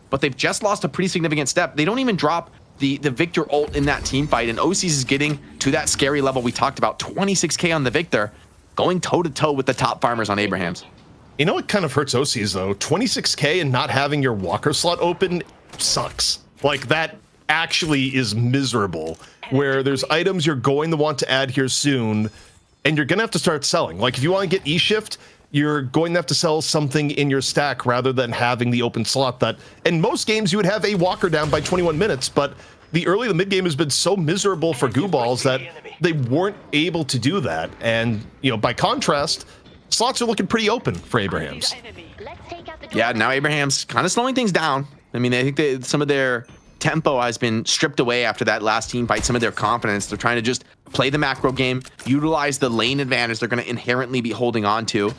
but they've just lost a pretty significant step. They don't even drop the Victor ult in that team fight, and OCs is getting to that scary level we talked about. 26k on the Victor, going toe-to-toe with the top farmers on Abrahams. You know what kind of hurts OCs though? 26k and not having your walker slot open sucks. Like, that actually is miserable, where there's items you're going to want to add here soon, and you're gonna have to start selling. Like, if you want to get E-Shift, you're going to have to sell something in your stack rather than having the open slot that, in most games, you would have a walker down by 21 minutes, but the early to mid game has been so miserable for Gooballs that they weren't able to do that. And, you know, by contrast, slots are looking pretty open for Abrahams. Yeah, now Abraham's kind of slowing things down. I mean, I think some of their tempo has been stripped away after that last team fight, some of their confidence. They're trying to just play the macro game, utilize the lane advantage they're going to inherently be holding on to,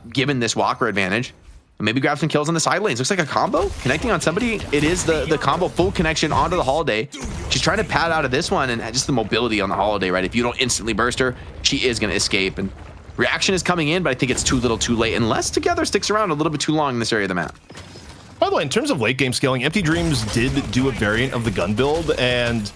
given this walker advantage. And maybe grab some kills on the side lanes. Looks like a combo connecting on somebody. It is the combo full connection onto the Holiday. She's trying to pad out of this one, and just the mobility on the Holiday, right? If you don't instantly burst her, she is going to escape. And reaction is coming in, but I think it's too little too late, unless Together sticks around a little bit too long in this area of the map. By the way, in terms of late game scaling, Empty Dreams did do a variant of the gun build and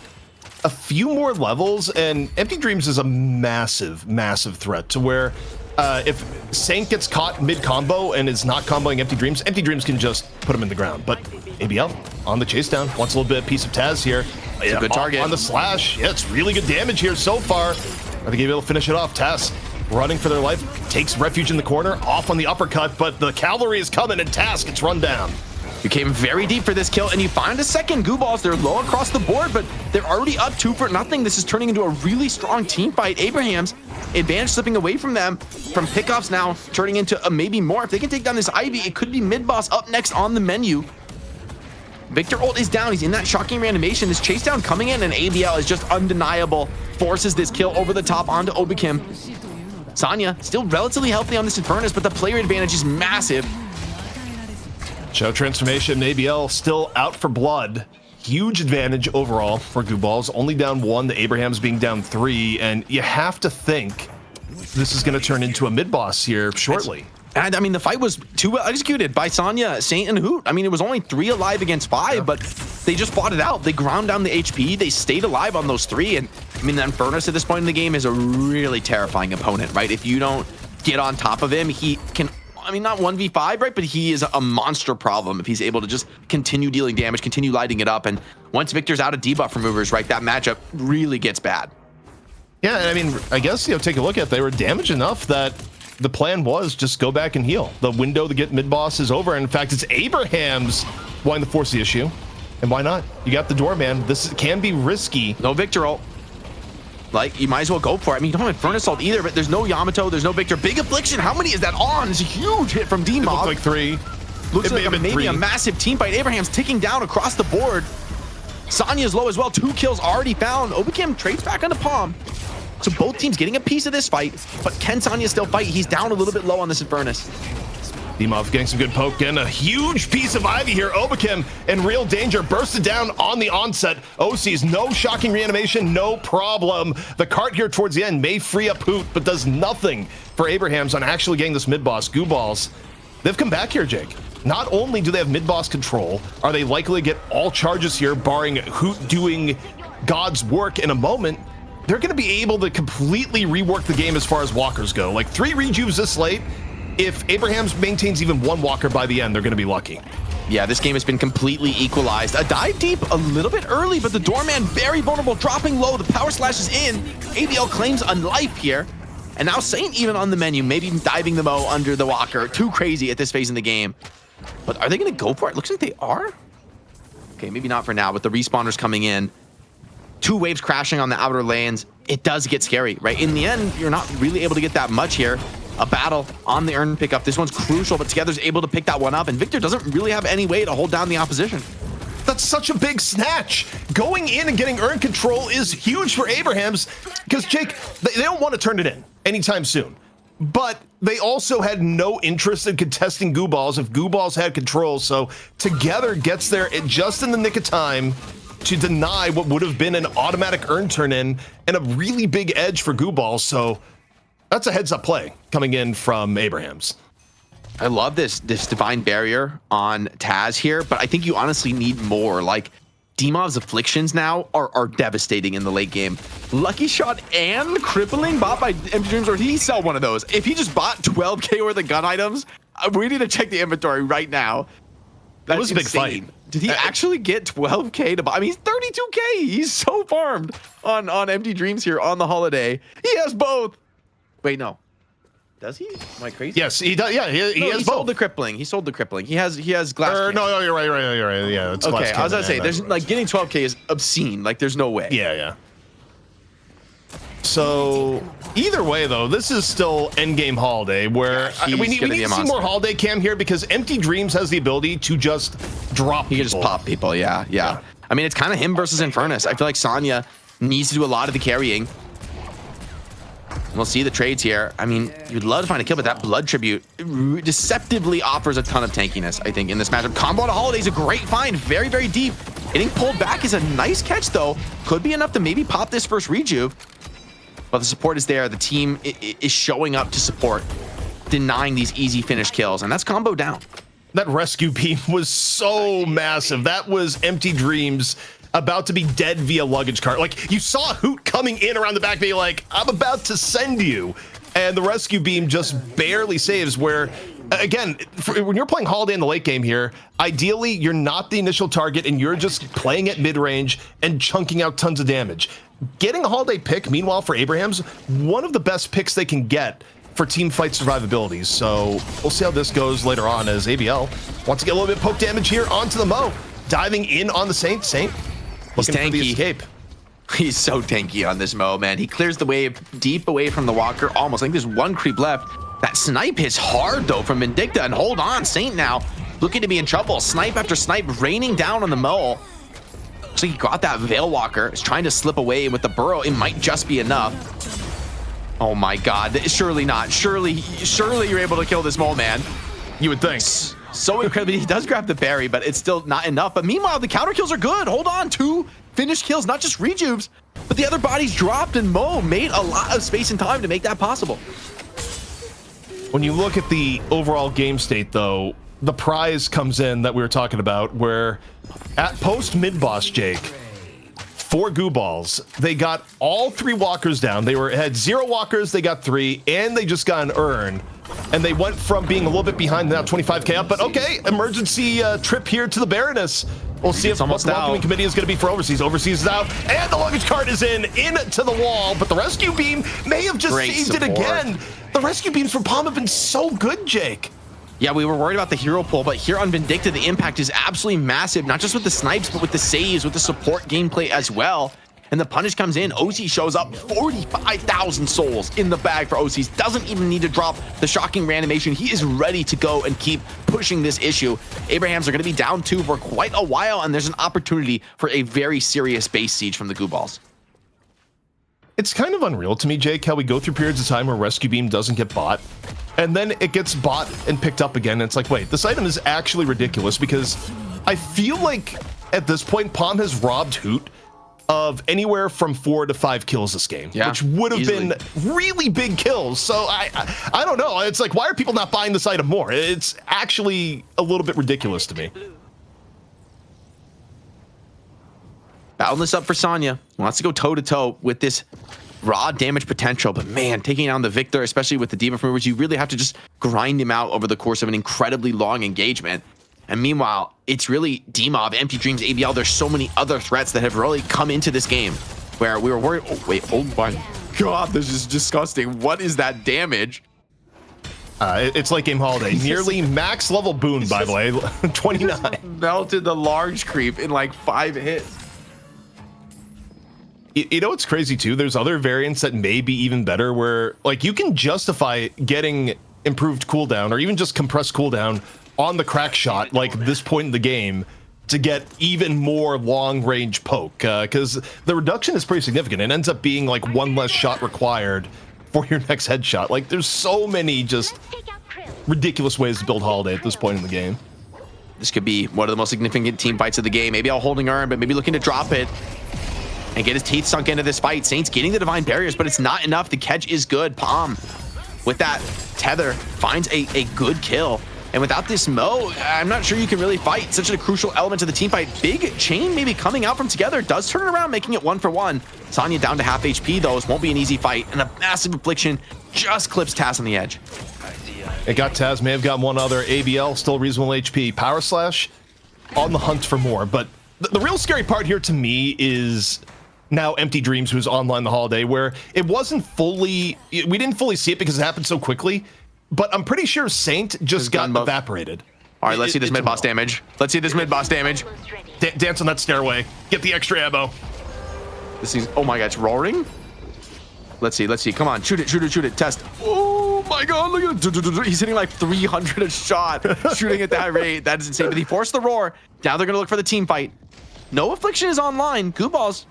a few more levels, and Empty Dreams is a massive, massive threat to where if Saint gets caught mid-combo and is not comboing Empty Dreams can just put him in the ground. But ABL on the chase down, wants a little bit of piece of Taz here. It's a good target. On the slash. Yeah, it's really good damage here so far. I think able to finish it off. Taz running for their life, takes refuge in the corner, off on the uppercut, but the cavalry is coming and Taz gets run down. You came very deep for this kill, and you find a second. Gooballs, they're low across the board, but they're already up 2-0. This is turning into a really strong team fight. Abraham's advantage slipping away from them, from pickoffs now turning into maybe more. If they can take down this Ivy, it could be mid-boss up next on the menu. Victor ult is down. He's in that shocking reanimation. This chase down coming in, and ABL is just undeniable. Forces this kill over the top onto Obikim. Sanya still relatively healthy on this Infernus, but the player advantage is massive. Show transformation, ABL still out for blood. Huge advantage overall for Gooballs. Only down 1, the Abrahams being down 3, and you have to think this is going to turn into a mid-boss here shortly. And I mean, the fight was too well executed by Sanya, Saint, and Hoot. I mean, it was only 3 alive against 5, but they just fought it out. They ground down the HP. They stayed alive on those 3. And I mean, the Infernus at this point in the game is a really terrifying opponent, right? If you don't get on top of him, he can, I mean, not 1v5, right? But he is a monster problem if he's able to just continue dealing damage, continue lighting it up. And once Victor's out of debuff removers, right, that matchup really gets bad. Yeah, and I mean, I guess, you know, take a look at it. They were damaged enough that the plan was just go back and heal. The window to get mid-boss is over. And in fact, it's Abraham's wanting to force the issue. And why not? You got the door, man. This can be risky. No Victor ult. Like, you might as well go for it. I mean, you don't have Infernus ult either, but there's no Yamato, there's no Victor. Big Affliction, how many is that on? It's a huge hit from D-Mob. It looks like 3. Looks like maybe a massive team fight. Abraham's ticking down across the board. Sanya's low as well. 2 kills already found. Obikim trades back on the Palm. So both teams getting a piece of this fight, but can Sanya still fight? He's down a little bit low on this Infernus. D-Mob getting some good poke, and a huge piece of Ivy here. Obikim in real danger, bursted down on the onset. OC's no shocking reanimation, no problem. The cart here towards the end may free up Hoot, but does nothing for Abrahams on actually getting this mid-boss. Gooballs, they've come back here, Jake. Not only do they have mid-boss control, are they likely to get all charges here, barring Hoot doing God's work in a moment. They're going to be able to completely rework the game as far as walkers go. Like 3 rejuves this late. If Abrahams maintains even 1 walker by the end, they're going to be lucky. Yeah, this game has been completely equalized. A dive deep a little bit early, but the Doorman very vulnerable, dropping low. The power slash is in. ABL claims a life here. And now Saint even on the menu, maybe diving the Mo under the walker. Too crazy at this phase in the game. But are they going to go for it? Looks like they are. Okay, maybe not for now, but the respawners coming in. 2 waves crashing on the outer lanes. It does get scary, right? In the end, you're not really able to get that much here. A battle on the earn pickup. This one's crucial, but Together's able to pick that one up, and Victor doesn't really have any way to hold down the opposition. That's such a big snatch. Going in and getting earn control is huge for Abrahams because, Jake, they don't want to turn it in anytime soon. But they also had no interest in contesting Gooballs if Gooballs had control. So Together gets there just in the nick of time to deny what would have been an automatic earn turn in and a really big edge for Gooballs. So that's a heads up play coming in from Abrahams. I love this divine barrier on Taz here, but I think you honestly need more. Like, Demov's afflictions now are devastating in the late game. Lucky shot and crippling bought by Empty Dreams, or did he sell one of those? If he just bought 12k worth of gun items, we need to check the inventory right now. That was a big fight. Did he actually get 12k to buy? I mean, he's 32k. He's so farmed on Empty Dreams here on the holiday. He has both. Wait, no. Does he? Am I crazy? Yes, he does. Yeah, he has both. Sold the crippling. He sold the crippling. He has glass. No, you're right. Yeah, it's okay. glass I was gonna say, cannon, there's like getting 12k is obscene. Like, there's no way. Yeah. So either way, though, this is still endgame Holiday, where we need to see more Holiday cam here because Empty Dreams has the ability to just drop. He can just pop people. Yeah. I mean, it's kind of him versus Infernus. I feel like Sonya needs to do a lot of the carrying. We'll see the trades here. I mean, you'd love to find a kill, but that blood tribute deceptively offers a ton of tankiness, I think, in this matchup. Combo to Holiday is a great find. Very, very deep. Getting pulled back is a nice catch, though. Could be enough to maybe pop this first rejuve. But the support is there. The team is showing up to support, denying these easy finish kills, and that's combo down. That rescue beam was so massive. That was Empty Dreams about to be dead via luggage cart. Like, you saw Hoot coming in around the back being like, I'm about to send you. And the rescue beam just barely saves, where, again, when you're playing Holiday in the late game here, ideally, you're not the initial target and you're just playing at mid-range and chunking out tons of damage. Getting a Holiday pick, meanwhile, for Abrahams, one of the best picks they can get for team fight survivability. So we'll see how this goes later on as ABL wants to get a little bit of poke damage here onto the Mo. Diving in on the Saint. He's looking tanky. for the escape. He's so tanky on this Mo, man. He clears the wave deep away from the walker. Almost. I think there's one creep left. That snipe hits hard, though, from Vindicta. And hold on, Saint now looking to be in trouble. Snipe after snipe raining down on the Mo. Looks like he got that Veil Walker. Is trying to slip away with the burrow. It might just be enough. Oh my God. Surely not. Surely you're able to kill this Mo, man. You would think. So incredible. He does grab the berry, but it's still not enough. But meanwhile, the counter kills are good. Hold on. 2 finished kills, not just rejuves, but the other bodies dropped, and Mo made a lot of space and time to make that possible. When you look at the overall game state, though, the prize comes in that we were talking about, where at post mid-boss, Jake, for Gooballs, they got all 3 walkers down. They had 0 walkers, they got 3, and they just got an urn. And they went from being a little bit behind, now 25k up, but okay, emergency trip here to the Baroness. We'll see if what the welcoming committee is going to be for Overseas. Overseas is out, and the luggage cart is into the wall, but the rescue beam may have just saved it again. The rescue beams from Palm have been so good, Jake. Yeah, we were worried about the hero pull, but here on Vindicta, the impact is absolutely massive, not just with the snipes, but with the saves, with the support gameplay as well. And the punish comes in. OC shows up. 45,000 souls in the bag for OCs. Doesn't even need to drop the shocking reanimation. He is ready to go and keep pushing this issue. Abrahams are going to be down 2 for quite a while, and there's an opportunity for a very serious base siege from the Gooballs. It's kind of unreal to me, Jake, how we go through periods of time where Rescue Beam doesn't get bought, and then it gets bought and picked up again. And it's like, wait, this item is actually ridiculous, because I feel like at this point, Palm has robbed Hoot of anywhere from 4 to 5 kills this game, which would have been really big kills. So I don't know. It's like, why are people not buying this item more? It's actually a little bit ridiculous to me. Battling this up for Sonya. Wants to go toe-to-toe with this raw damage potential. But man, taking down the Victor, especially with the debuff removers, you really have to just grind him out over the course of an incredibly long engagement. And meanwhile, it's really Demov, Empty Dreams, ABL. There's so many other threats that have really come into this game where we were worried. Oh, wait, oh my God, this is disgusting. What is that damage? It's late game Holiday. Nearly max level boon, by the way. 29. Melted the large creep in like 5 hits. You know what's crazy too? There's other variants that may be even better where like you can justify getting improved cooldown or even just compressed cooldown on the crack shot like this point in the game to get even more long range poke because the reduction is pretty significant. It ends up being like 1 less shot required for your next headshot. Like there's so many just ridiculous ways to build Holiday at this point in the game. This could be one of the most significant team fights of the game. Maybe I'll holding Urn, but maybe looking to drop it and get his teeth sunk into this fight. Saints getting the divine barriers, but it's not enough. The catch is good. Palm with that tether finds a good kill. And without this Mo, I'm not sure you can really fight. Such a crucial element to the team fight. Big chain maybe coming out from Together. Does turn it around, making it 1-for-1. Sonya down to half HP though. This won't be an easy fight. And a massive affliction just clips Taz on the edge. It got Taz, may have gotten one other. ABL, still reasonable HP. Power Slash, on the hunt for more. But the real scary part here to me is now Empty Dreams, who's online the Holiday, where it wasn't fully, we didn't fully see it because it happened so quickly. But I'm pretty sure Saint just got evaporated. All right, let's see this mid-boss damage. Let's see this mid-boss damage. Dance on that stairway. Get the extra ammo. This is, oh my God, it's roaring. Let's see. Come on, shoot it. Test. Oh my God, look at it. He's hitting like 300 a shot, shooting at that rate. That is insane. But he forced the roar. Now they're gonna look for the team fight. No Affliction is online. Gooballs,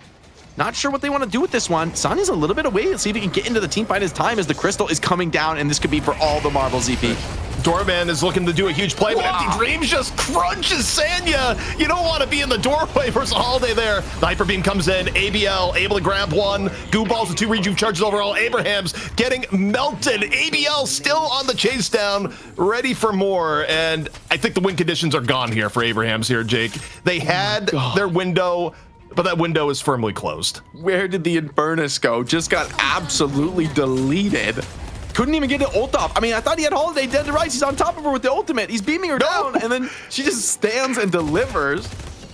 not sure what they want to do with this one. Sonya's a little bit away. Let's see if he can get into the team fight as time as the crystal is coming down, and this could be for all the marbles, ZP. Doorman is looking to do a huge play, but Empty Dreams just crunches Sanya. You don't want to be in the doorway versus Holiday there. The Hyper Beam comes in. ABL able to grab one. Gooballs with 2 rejuve charges overall. Abraham's getting melted. ABL still on the chase down, ready for more. And I think the win conditions are gone here for Abraham's here, Jake. They had their window, but that window is firmly closed. Where did the Infernus go? Just got absolutely deleted. Couldn't even get the ult off. I mean, I thought he had Holiday dead to rights. He's on top of her with the ultimate. He's beaming her down, and then she just stands and delivers.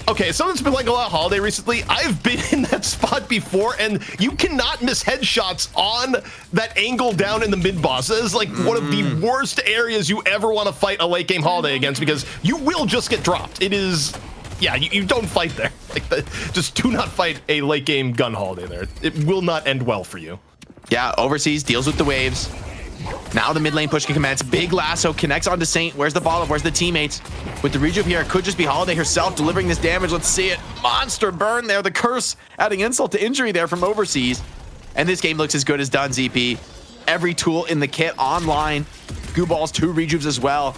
Okay, something's been like a lot of Holiday recently. I've been in that spot before, and you cannot miss headshots on that angle down in the mid-boss. That is like one of the worst areas you ever want to fight a late game Holiday against because you will just get dropped. It is, yeah, you don't fight there. Like just do not fight a late game gun Holiday there. It will not end well for you. Yeah, overseas, deals with the waves. Now the mid lane push can commence. Big lasso connects onto Saint. Where's the follow-up? Where's the teammates? With the rejuve here, it could just be Holiday herself delivering this damage. Let's see it. Monster burn there. The curse adding insult to injury there from overseas. And this game looks as good as done, ZP. Every tool in the kit online. Gooballs, 2 rejuves as well.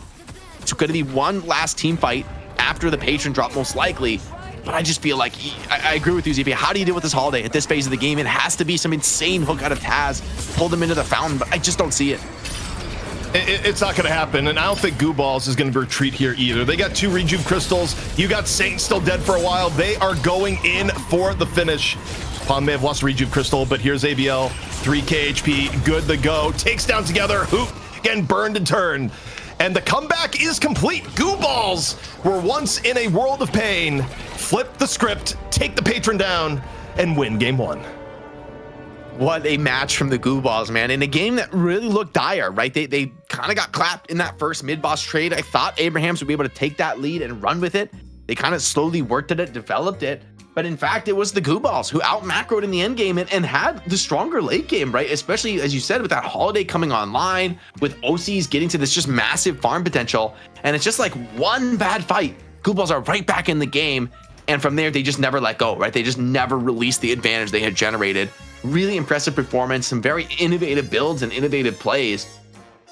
It's going to be one last team fight after the patron drop, most likely. But I just feel like, I agree with you, ZP. How do you deal with this Holiday at this phase of the game? It has to be some insane hook out of Taz. Pulled him into the fountain, but I just don't see it. It's not going to happen, and I don't think Gooballs is going to retreat here either. They got 2 rejuve crystals. You got Saint still dead for a while. They are going in for the finish. Pond may have lost a rejuve crystal, but here's ABL. 3k HP, good to go. Takes down Together. Hoop, getting burned in turn. And the comeback is complete. Gooballs were once in a world of pain. Flip the script, take the patron down, and win game 1. What a match from the Gooballs, man. In a game that really looked dire, right? They kind of got clapped in that first mid-boss trade. I thought Abrahams would be able to take that lead and run with it. They kind of slowly worked at it, developed it. But in fact, it was the Gooballs who out-macroed in the end game and had the stronger late game, right? Especially, as you said, with that Holiday coming online, with OCs getting to this just massive farm potential. And it's just like one bad fight. Gooballs are right back in the game. And from there, they just never let go, right? They just never released the advantage they had generated. Really impressive performance, some very innovative builds and innovative plays.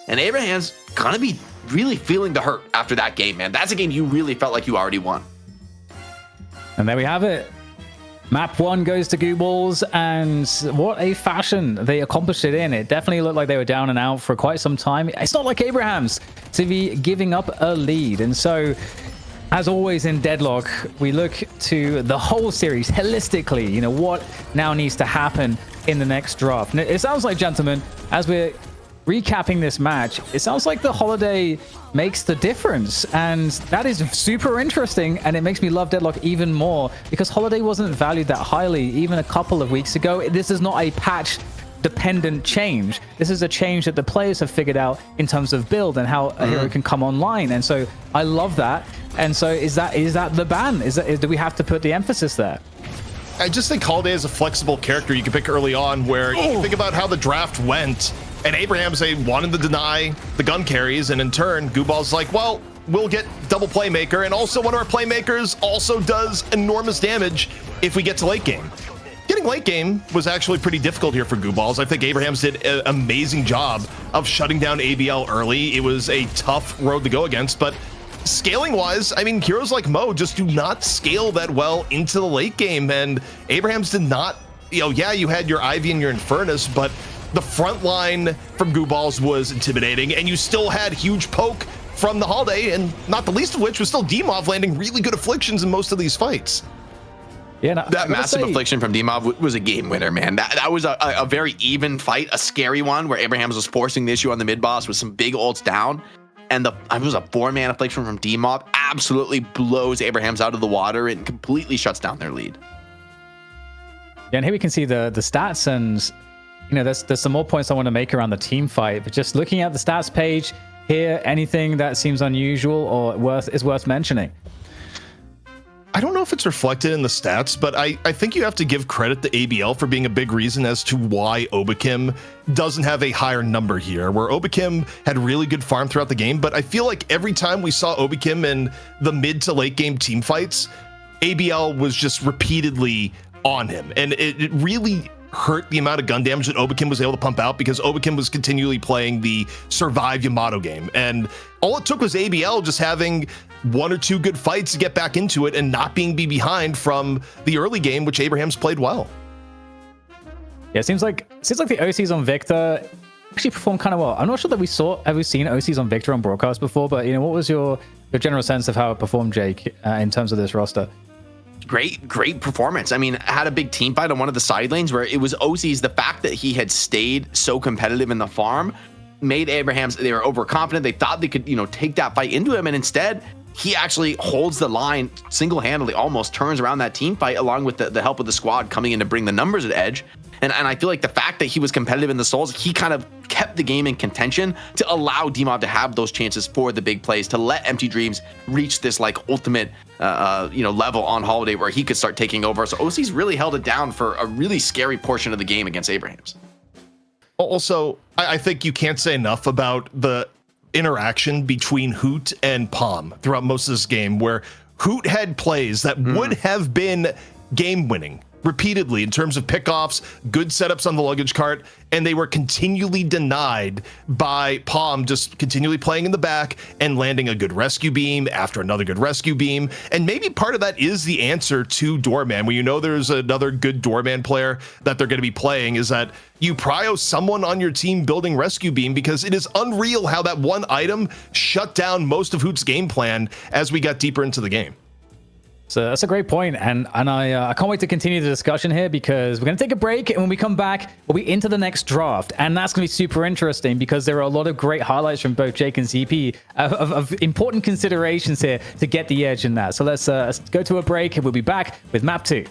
And Abraham's gonna be really feeling the hurt after that game, man. That's a game you really felt like you already won. And there we have it. Map 1 goes to Gooballs, and what a fashion they accomplished it in. It definitely looked like they were down and out for quite some time. It's not like Abraham's to be giving up a lead. And so, as always in Deadlock, we look to the whole series holistically. You know, what now needs to happen in the next draft. And it sounds like, gentlemen, as we're recapping this match, it sounds like the Holiday makes the difference, and that is super interesting, and it makes me love Deadlock even more because Holiday wasn't valued that highly even a couple of weeks ago. This is not a patch dependent change. This is a change that the players have figured out in terms of build and how a hero can come online. And so I love that. And so is that the ban? Do we have to put the emphasis there? I just think Holiday is a flexible character you can pick early on, where you think about how the draft went, and Abraham's, they wanted to deny the gun carries, and in turn, Gooballs like, well, we'll get double playmaker, and also one of our playmakers also does enormous damage if we get to late game. Getting late game was actually pretty difficult here for Gooballs. I think Abrahams did an amazing job of shutting down ABL early. It was a tough road to go against, but scaling wise, I mean, heroes like Mo just do not scale that well into the late game, and Abrahams did not, yeah, you had your Ivy and your Infernus, but the front line from Gooballs was intimidating, and you still had huge poke from the Holiday, and not the least of which was still Demov landing really good afflictions in most of these fights. Yeah, no, that massive affliction from Demov was a game winner, man. That was a very even fight, a scary one where Abrahams was forcing the issue on the mid boss with some big ults down. And it was a 4-man affliction from D-Mob, absolutely blows Abrahams out of the water and completely shuts down their lead. Yeah, and here we can see the stats, and there's some more points I want to make around the team fight. But just looking at the stats page here, anything that seems unusual or is worth mentioning? I don't know if it's reflected in the stats, but I think you have to give credit to ABL for being a big reason as to why Obakim doesn't have a higher number here, where Obakim had really good farm throughout the game, but I feel like every time we saw Obakim in the mid to late game team fights, ABL was just repeatedly on him, and it really hurt the amount of gun damage that Obakim was able to pump out, because Obakim was continually playing the survive Yamato game, and all it took was ABL just having one or two good fights to get back into it and not being behind from the early game, which Abrahams played well. Yeah, it seems like the OCs on Victor actually performed kind of well. I'm not sure that we've seen OCs on Victor on broadcast before, but what was your general sense of how it performed, Jake, in terms of this roster? Great performance. I mean, had a big team fight on one of the side lanes where it was OCs. The fact that he had stayed so competitive in the farm made Abrahams, they were overconfident. They thought they could, take that fight into him. And instead, he actually holds the line single-handedly, almost turns around that team fight along with the help of the squad coming in to bring the numbers at edge. And I feel like the fact that he was competitive in the souls, he kind of kept the game in contention to allow Demov to have those chances for the big plays, to let Empty Dreams reach this ultimate level on Holiday where he could start taking over. So OC's really held it down for a really scary portion of the game against Abrahams. Also, I think you can't say enough about the interaction between Hoot and Palm throughout most of this game, where Hoot had plays that would have been game winning repeatedly in terms of pickoffs, good setups on the luggage cart, and they were continually denied by Palm just continually playing in the back and landing a good rescue beam after another good rescue beam. And maybe part of that is the answer to Doorman. When there's another good Doorman player that they're going to be playing, is that you prio someone on your team building rescue beam, because it is unreal how that one item shut down most of Hoot's game plan as we got deeper into the game. So that's a great point, and I can't wait to continue the discussion here, because we're going to take a break, and when we come back, we'll be into the next draft, and that's going to be super interesting because there are a lot of great highlights from both Jake and ZP of important considerations here to get the edge in that. So let's go to a break, and we'll be back with Map 2.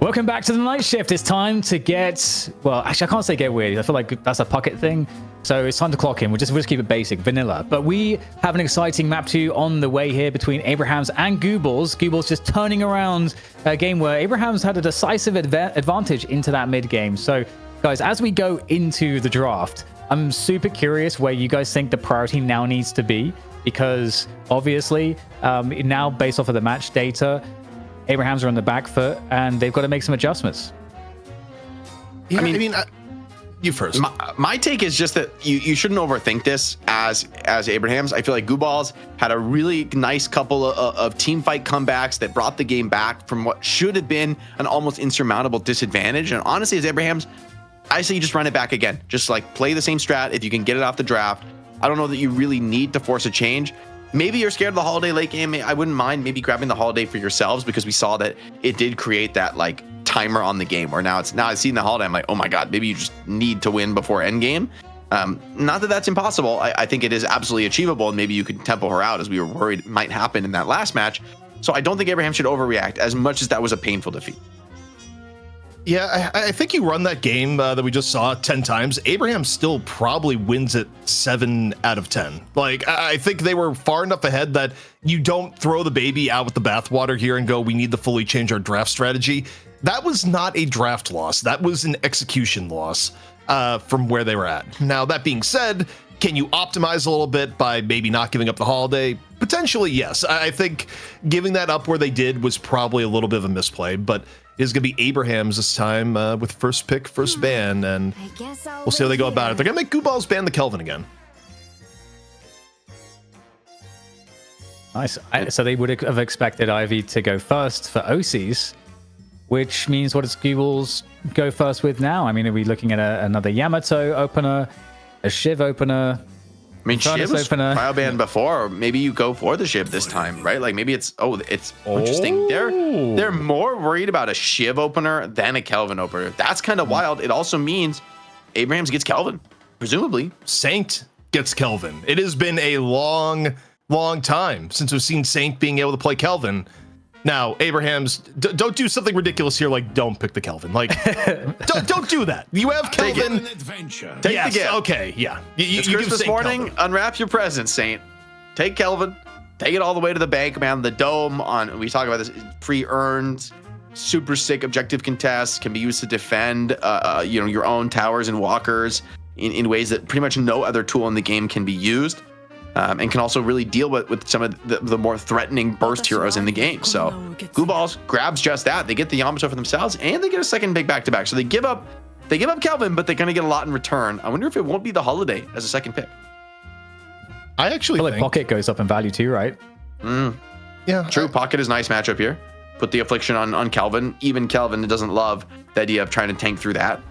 Welcome back to the night shift. It's time to actually I can't say get weird. I feel like that's a Puckett thing. So it's time to clock in. We'll just keep it basic, vanilla. But we have an exciting map 2 on the way here between Abrahams and Gooballs. Gooballs just turning around a game where Abrahams had a decisive advantage into that mid game. So guys, as we go into the draft, I'm super curious where you guys think the priority now needs to be, because obviously now based off of the match data, Abrahams are on the back foot and they've got to make some adjustments. Yeah, I mean, you first. My take is just that you shouldn't overthink this as Abrahams. I feel like Gooballs had a really nice couple of team fight comebacks that brought the game back from what should have been an almost insurmountable disadvantage. And honestly, as Abrahams, I say you just run it back again. Just play the same strat if you can get it off the draft. I don't know that you really need to force a change. Maybe you're scared of the Holiday late game. I wouldn't mind maybe grabbing the Holiday for yourselves, because we saw that it did create that timer on the game where now I've seen the Holiday, I'm like, oh my God, maybe you just need to win before end game. Not that that's impossible. I think it is absolutely achievable, and maybe you could tempo her out, as we were worried might happen in that last match. So I don't think Abraham should overreact as much as that was a painful defeat. Yeah, I think you run that game that we just saw 10 times. Abraham still probably wins it 7 out of 10. Like, I think they were far enough ahead that you don't throw the baby out with the bathwater here and go, we need to fully change our draft strategy. That was not a draft loss. That was an execution loss from where they were at. Now, that being said, can you optimize a little bit by maybe not giving up the holiday? Potentially, yes. I think giving that up where they did was probably a little bit of a misplay, but it is going to be Abraham's this time with first pick, first ban, and we'll see how they go about it. They're going to make Gooballs ban the Kelvin again. Nice. So they would have expected Ivy to go first for OCs, which means what does Gooballs go first with now? I mean, are we looking at another Yamato opener, a Shiv opener? I mean, Shiv was opener. trial banned before. Maybe you go for the Shiv this time, right? Like maybe it's interesting. They're more worried about a Shiv opener than a Kelvin opener. That's kind of wild. It also means Abrahams gets Kelvin, presumably. Saint gets Kelvin. It has been a long time since we've seen Saint being able to play Kelvin. Now, Abrahams, don't do something ridiculous here, like don't pick the Kelvin. Like, don't do that. You have Kelvin. Take yes, the gift. Okay, yeah. It's Christmas morning. Kelvin. Unwrap your present, Saint. Take Kelvin. Take it all the way to the bank, man. The dome on. We talk about this. Pre-earned, super sick objective contests can be used to defend, your own towers and walkers in ways that pretty much no other tool in the game can be used. And can also really deal with some of the more threatening burst heroes in the game. So Gooballs grabs just that. They get the Yamato for themselves, and they get a second big back-to-back. So they give up Kelvin, but they're going to get a lot in return. I wonder if it won't be the holiday as a second pick. I actually feel think like Pocket goes up in value too, right? Yeah, true. Pocket is a nice matchup here. Put the affliction on Kelvin. Even Kelvin doesn't love the idea of trying to tank through that.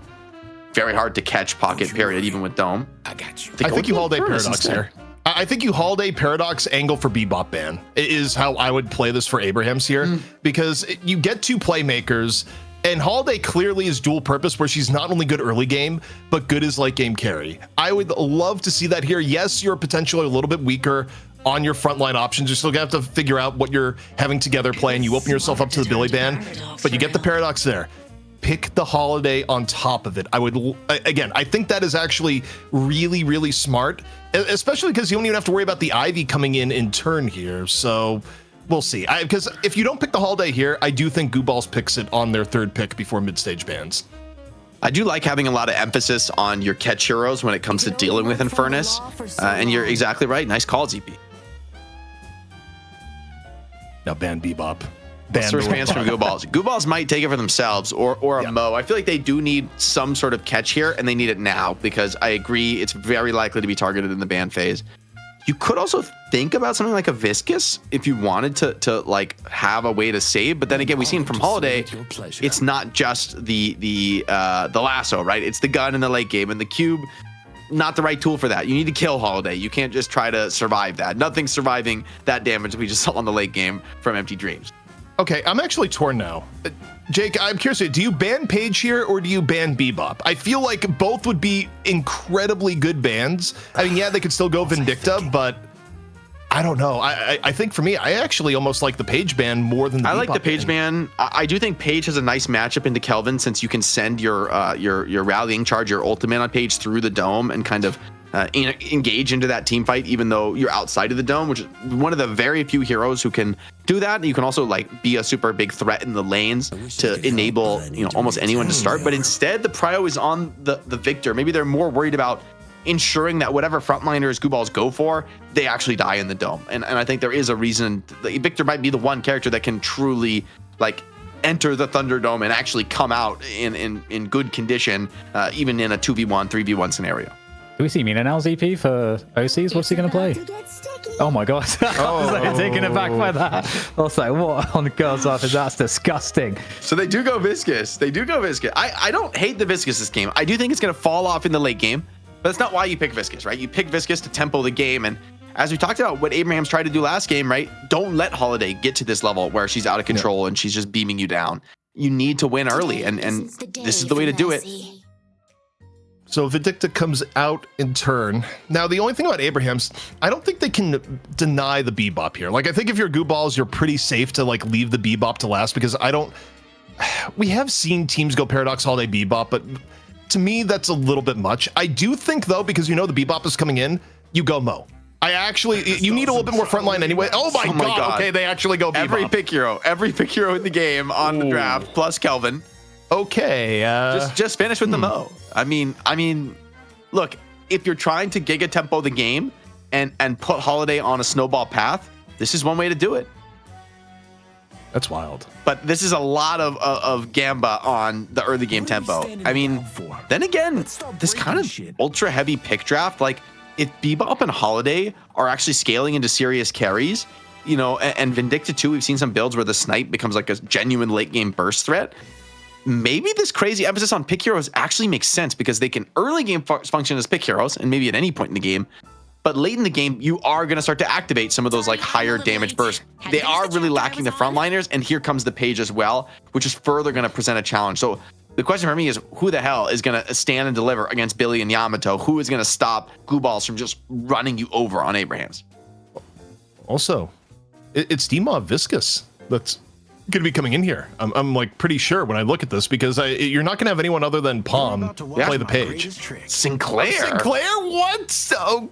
Very hard to catch Pocket, period, even with Dome. I got you. I think you holiday Paradox here. I think you holiday Paradox angle for Bebop ban is how I would play this for Abrahams here, because you get 2 playmakers, and Holiday clearly is dual purpose, where she's not only good early game, but good as late game carry. I would love to see that here. Yes, you're potentially a little bit weaker on your frontline options. You're still gonna have to figure out what you're having together play, and you open yourself up to the Billy ban, but you get the Paradox there. Pick the holiday on top of it. I think that is actually really, really smart, especially because you don't even have to worry about the Ivy coming in turn here. So we'll see. Because if you don't pick the holiday here, I do think Gooballs picks it on their third pick before mid-stage bans. I do like having a lot of emphasis on your catch heroes when it comes to dealing with Infernus. And you're exactly right. Nice call, ZP. Now ban Bebop. First bans from Gooballs. Gooballs might take it for themselves or a Mo. I feel like they do need some sort of catch here, and they need it now, because I agree it's very likely to be targeted in the ban phase. You could also think about something like a Viscous if you wanted to like have a way to save, but then again, we've seen from Holiday, it's not just the lasso, right? It's the gun in the late game, and the cube, not the right tool for that. You need to kill Holiday. You can't just try to survive that. Nothing's surviving that damage we just saw in the late game from Empty Dreams. Okay, I'm actually torn now. Jake, I'm curious, do you ban Paige here or do you ban Bebop? I feel like both would be incredibly good bans. I mean, yeah, they could still go Vindicta, but I don't know. I think for me, I actually almost like the Paige ban more than the Bebop. I like the Paige ban. I do think Paige has a nice matchup into Kelvin, since you can send your rallying charge, your ultimate on Paige through the dome and kind of engage into that team fight, even though you're outside of the dome, which is one of the very few heroes who can do that. You can also like be a super big threat in the lanes to enable almost anyone to start. But instead, the prio is on the Victor. Maybe they're more worried about ensuring that whatever frontliners Gooballs go for, they actually die in the dome. And I think there is a reason Victor might be the one character that can truly like enter the Thunderdome and actually come out in good condition, even in a 2v1, 3v1 scenario. Do we see Mina now, ZP, for OCs? What's he going to play? Oh my god. I was like taken aback by that. I was like, what on the girls' office? That's disgusting. So they do go Viscous. I don't hate the Viscous this game. I do think it's going to fall off in the late game, but that's not why you pick Viscous, right? You pick Viscous to tempo the game. And as we talked about, what Abrahams tried to do last game, right? Don't let Holiday get to this level where she's out of control and she's just beaming you down. You need to win early, and this is the way to do it. So Vindicta comes out in turn. Now, the only thing about Abrahams, I don't think they can deny the Bebop here. Like, I think if you're Gooballs, you're pretty safe to like leave the Bebop to last, because I don't we have seen teams go Paradox Holiday Bebop, but to me, that's a little bit much. I do think, though, because you know the Bebop is coming in, you go Mo. I actually, you need a little bit more frontline anyway. Oh my god! Okay, they actually go Bebop. Every pick hero in the game on the draft, plus Kelvin. Okay, just finish with the Mo. I mean, look, if you're trying to Giga Tempo the game and put Holiday on a snowball path, this is one way to do it. That's wild. But this is a lot of Gamba on the early game tempo. I mean, then again, this kind of ultra heavy pick draft, like if Bebop and Holiday are actually scaling into serious carries, you know, and Vindicta too, we've seen some builds where the snipe becomes like a genuine late game burst threat. Maybe this crazy emphasis on pick heroes actually makes sense because they can early game function as pick heroes and maybe at any point in the game. But late in the game, you are going to start to activate some of those like higher damage bursts. They are really lacking the frontliners, and here comes the Page as well, which is further going to present a challenge. So the question for me is, who the hell is going to stand and deliver against Billy and Yamato? Who is going to stop Gooballs from just running you over on Abrahams? Also, it's Dima Viscous that's going to be coming in here. I'm like pretty sure when I look at this because you're not going to have anyone other than Palm play the Page. Sinclair? Sinclair? What? So.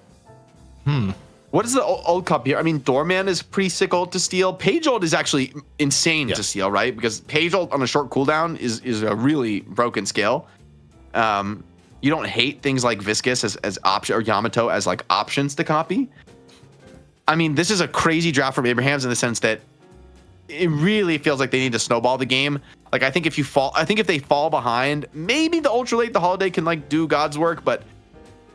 What is the old cup here? I mean, Doorman is pretty sick ult to steal. Page ult is actually insane to steal, right? Because Page ult on a short cooldown is a really broken skill. You don't hate things like Viscous as option or Yamato as like options to copy. I mean, this is a crazy draft from Abrahams in the sense that it really feels like they need to snowball the game. Like I think if they fall behind, maybe the ultra late the Holiday can like do God's work, but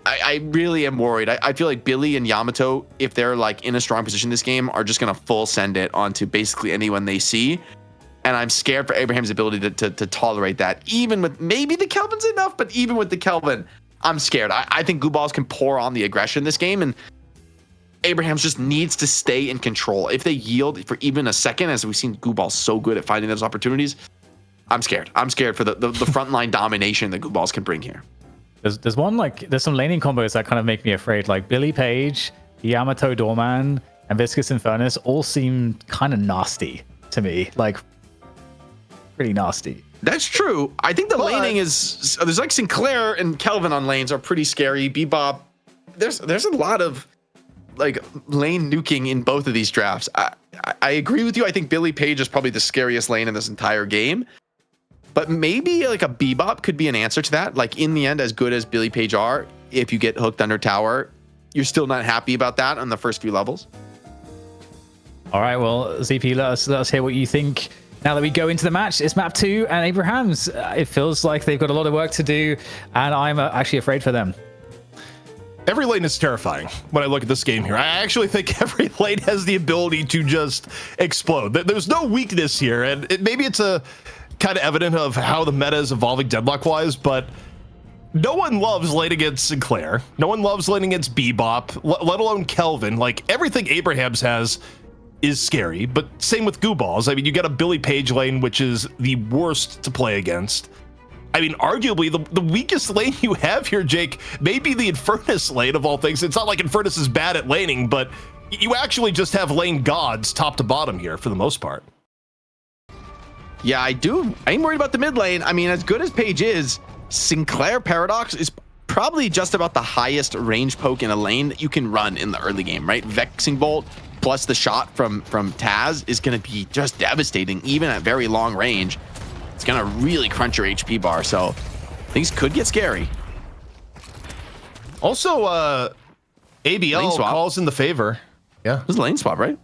I really am worried. I feel like Billy and Yamato, if they're like in a strong position this game, are just gonna full send it onto basically anyone they see. And I'm scared for Abraham's ability to tolerate that. Even with maybe the Kelvin's enough, but even with the Kelvin, I'm scared. I think Gooballs can pour on the aggression this game, and Abrahams just needs to stay in control. If they yield for even a second, as we've seen Gooballs so good at finding those opportunities, I'm scared. I'm scared for the frontline domination that Gooballs can bring here. There's some laning combos that kind of make me afraid. Like Billy Page, Yamato Doorman, and Viscous Infernus all seem kind of nasty to me. Like pretty nasty. That's true. I think the laning is there's like Sinclair and Kelvin on lanes are pretty scary. Bebop, there's a lot of like lane nuking in both of these drafts. I agree with you. I think Billy Page is probably the scariest lane in this entire game. But maybe like a Bebop could be an answer to that. Like in the end, as good as Billy Page are, if you get hooked under tower, you're still not happy about that on the first few levels. All right, well, ZP, let us hear what you think. Now that we go into the match, it's map 2 and Abrahams. It feels like they've got a lot of work to do, and I'm actually afraid for them. Every lane is terrifying when I look at this game here. I actually think every lane has the ability to just explode. There's no weakness here, and maybe it's a kind of evident of how the meta is evolving Deadlock wise, but no one loves lane against Sinclair. No one loves lane against Bebop, let alone Kelvin. Like everything Abrahams has is scary, but same with Gooballs. I mean, you got a Billy Page lane, which is the worst to play against. I mean, arguably the weakest lane you have here, Jake, may be the Infernus lane of all things. It's not like Infernus is bad at laning, but you actually just have lane gods top to bottom here for the most part. Yeah, I do. I ain't worried about the mid lane. I mean, as good as Page is, Sinclair Paradox is probably just about the highest range poke in a lane that you can run in the early game, right? Vexing Bolt plus the shot from Taz is going to be just devastating, even at very long range. It's going to really crunch your HP bar, so things could get scary. Also, ABL calls in the favor. Yeah. This is a lane swap, right?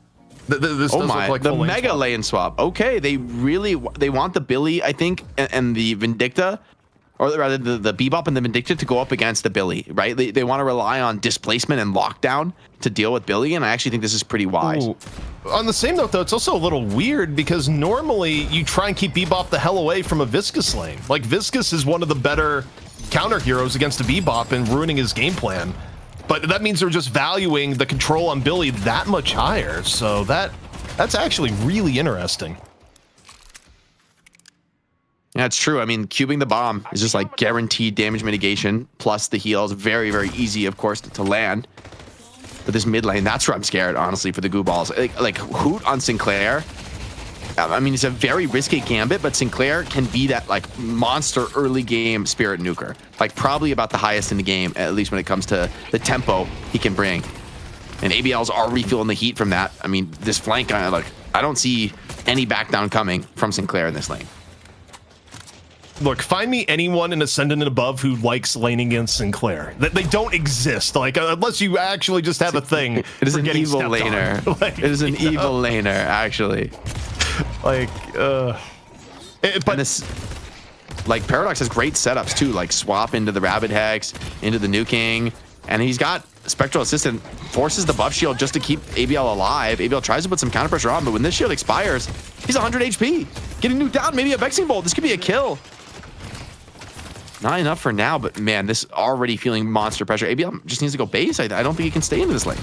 This oh my, like the mega lane swap. Okay, they want the Billy, I think, and the Vindicta, or rather the Bebop and the Vindicta to go up against the Billy, right? They want to rely on displacement and lockdown to deal with Billy, and I actually think this is pretty wise. Ooh. On the same note, though, it's also a little weird because normally you try and keep Bebop the hell away from a Viscous lane. Like, Viscous is one of the better counter heroes against a Bebop and ruining his game plan. But that means they're just valuing the control on Billy that much higher. So that's actually really interesting. Yeah, it's true. I mean, cubing the bomb is just like guaranteed damage mitigation, plus the heal is very, very easy, of course, to land. But this mid lane, that's where I'm scared, honestly, for the Gooballs. Like Hoot on Sinclair I mean, it's a very risky gambit, but Sinclair can be that like monster early game spirit nuker, like probably about the highest in the game, at least when it comes to the tempo he can bring. And ABL's already feeling the heat from that. I mean, this flank, like, I don't see any back down coming from Sinclair in this lane. Look, find me anyone in Ascendant and above who likes laning against Sinclair. They don't exist. Like, unless you actually just have a thing. It is an evil laner. Like, it is an evil laner, actually. Like, but this, like, Paradox has great setups too. Like, swap into the Rabbit Hex, into the nuking, and he's got Spectral Assistant, forces the buff shield just to keep ABL alive. ABL tries to put some counter pressure on, but when this shield expires, he's 100 HP. Getting nuked down, maybe a Vexing Bolt. This could be a kill. Not enough for now, but man, this already feeling monster pressure. ABL just needs to go base. I don't think he can stay into this lane.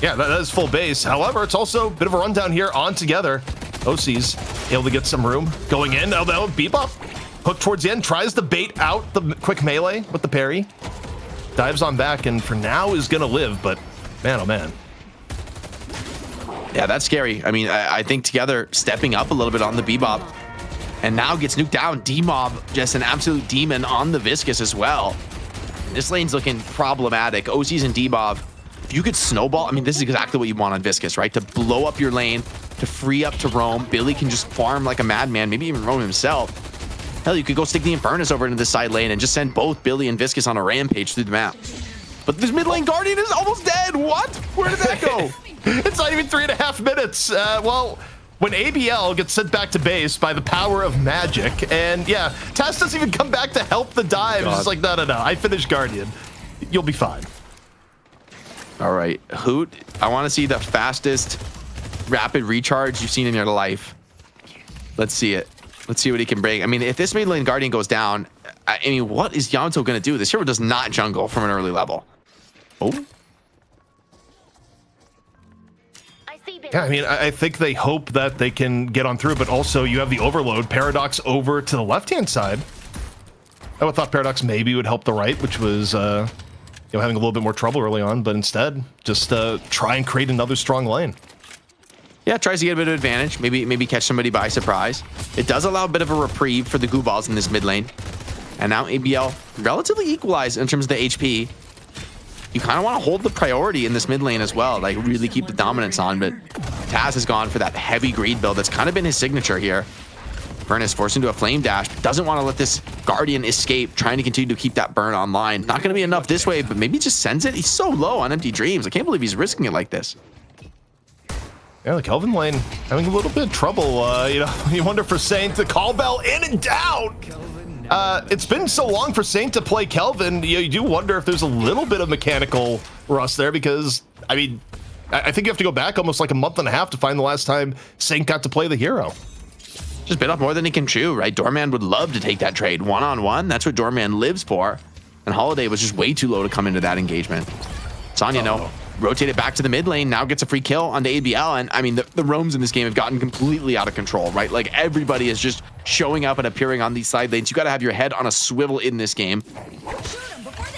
Yeah, that is full base. However, it's also a bit of a rundown here on together. OC's able to get some room going in. Now, Bebop hook towards the end, tries to bait out the quick melee with the parry. Dives on back, and for now is gonna live, but man, oh man. Yeah, that's scary. I mean, I think together stepping up a little bit on the Bebop, and now gets nuked down. D-Mob, just an absolute demon on the Viscous as well. This lane's looking problematic. OC's and D-Mob, if you could snowball, I mean, this is exactly what you want on Viscous, right? To blow up your lane, to free up to roam. Billy can just farm like a madman, maybe even roam himself. Hell, you could go stick the Infernus over into the side lane and just send both Billy and Viscous on a rampage through the map. But this mid lane Guardian is almost dead. What? Where did that go? It's not even 3.5 minutes. Well, when ABL gets sent back to base by the power of magic, and yeah, Taz doesn't even come back to help the dive. It's just like, no, I finished Guardian. You'll be fine. All right, Hoot, I want to see the fastest rapid recharge you've seen in your life. Let's see it. Let's see what he can bring. I mean, if this mid lane Guardian goes down, I mean, what is Yamato going to do? This hero does not jungle from an early level. Oh. Yeah, I mean, I think they hope that they can get on through, but also you have the overload. Paradox over to the left-hand side. I would thought Paradox maybe would help the right, which was having a little bit more trouble early on, but instead, just try and create another strong lane. Yeah, tries to get a bit of advantage, maybe catch somebody by surprise. It does allow a bit of a reprieve for the Gooballs in this mid lane. And now ABL relatively equalized in terms of the HP. You kind of want to hold the priority in this mid lane as well, like really keep the dominance on, but Taz has gone for that heavy greed build that's kind of been his signature here. Furnace forced into a flame dash, doesn't want to let this Guardian escape, trying to continue to keep that burn online. Not going to be enough this way, but maybe just sends it. He's so low on Empty Dreams. I can't believe he's risking it like this. Yeah, the Kelvin lane having a little bit of trouble. You wonder for Saint to call bell in and down. It's been so long for Saint to play Kelvin. You do wonder if there's a little bit of mechanical rust there, because I mean, I think you have to go back almost like a month and a half to find the last time Saint got to play the hero. Just bit off more than he can chew, right? Doorman would love to take that trade one-on-one. That's what Doorman lives for. And Holiday was just way too low to come into that engagement. Sonya, no. Rotated back to the mid lane, now gets a free kill onto ABL, and I mean, the roams in this game have gotten completely out of control, right? Like, everybody is just showing up and appearing on these side lanes. You got to have your head on a swivel in this game.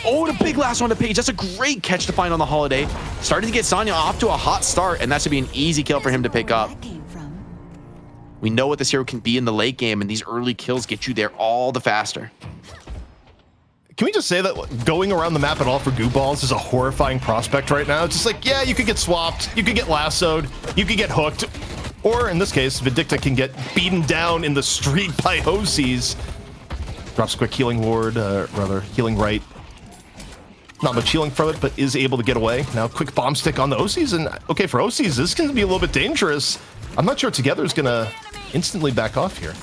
Oh, and a big last one to Page. That's a great catch to find on the Holiday. Starting to get Sonya off to a hot start, and that should be an easy kill for him to pick up. We know what this hero can be in the late game, and these early kills get you there all the faster. Can we just say that going around the map at all for Gooballs is a horrifying prospect right now? It's just like, yeah, you could get swapped, you could get lassoed, you could get hooked, or in this case, Vindicta can get beaten down in the street by OCs. Drops a quick healing ward, rather healing right. Not much healing from it, but is able to get away. Now, quick bomb stick on the OCs, and okay, for OCs, this can be a little bit dangerous. I'm not sure Together is gonna instantly back off here.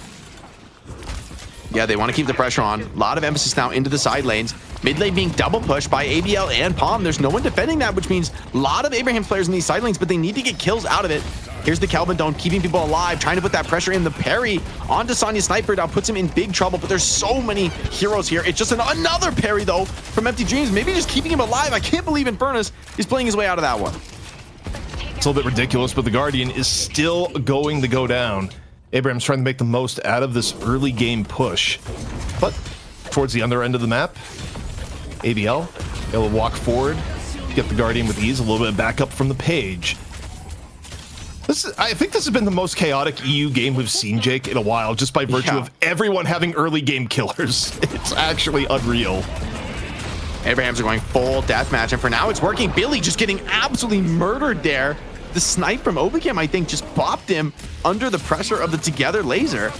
Yeah, they want to keep the pressure on. A lot of emphasis now into the side lanes. Mid lane being double pushed by ABL and Palm. There's no one defending that, which means a lot of Abraham's players in these side lanes, but they need to get kills out of it. Here's the Kelvin Dome, keeping people alive, trying to put that pressure in. The parry onto Sonya Sniper now puts him in big trouble, but there's so many heroes here. It's just another parry, though, from Empty Dreams. Maybe just keeping him alive. I can't believe Infernus is playing his way out of that one. It's a little bit ridiculous, but the Guardian is still going to go down. Abraham's trying to make the most out of this early game push. But towards the other end of the map, ABL, able to walk forward, get the Guardian with ease, a little bit of backup from the Page. I think this has been the most chaotic EU game we've seen, Jake, in a while, just by virtue of everyone having early game killers. It's actually unreal. Abrahams are going full deathmatch, and for now it's working. Billy just getting absolutely murdered there. The snipe from Obicam, I think, just popped him under the pressure of the Together laser.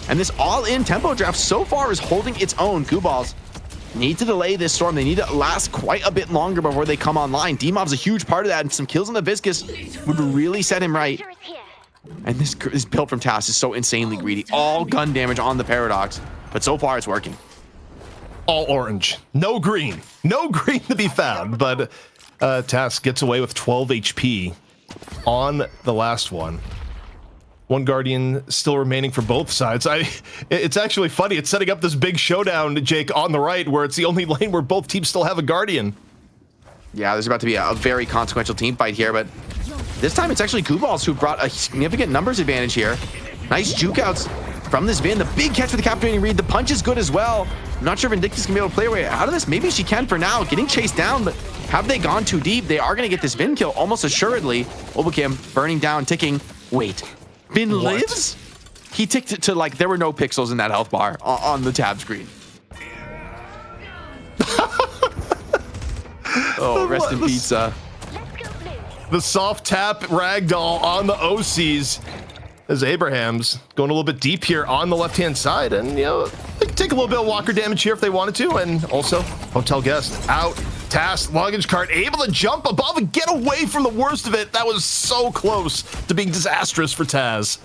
And this all-in tempo draft so far is holding its own. Gooballs need to delay this storm. They need to last quite a bit longer before they come online. D-Mob's a huge part of that, and some kills on the Viscous would really set him right. And this build from TAS is so insanely greedy. All gun damage on the Paradox, but so far it's working. All orange, no green. No green to be found, but TAS gets away with 12 HP on the last one. One Guardian still remaining for both sides. It's actually funny. It's setting up this big showdown, Jake, on the right, where it's the only lane where both teams still have a Guardian. Yeah, there's about to be a very consequential team fight here, but this time it's actually Gooballs who brought a significant numbers advantage here. Nice juke outs from this Vin. The big catch for the captivating read. The punch is good as well. I'm not sure if Invictus can be able to play her way out of this. Maybe she can for now. Getting chased down, but have they gone too deep? They are going to get this Vin kill almost assuredly. Obicam burning down, ticking. Wait. Vin lives? He ticked it to like there were no pixels in that health bar on the tab screen. Oh, rest in pizza. The soft tap ragdoll on the OCs as Abrahams going a little bit deep here on the left-hand side, and you know they can take a little bit of walker damage here if they wanted to, and also hotel guest out. TAS luggage cart able to jump above and get away from the worst of it. That was so close to being disastrous for TAS.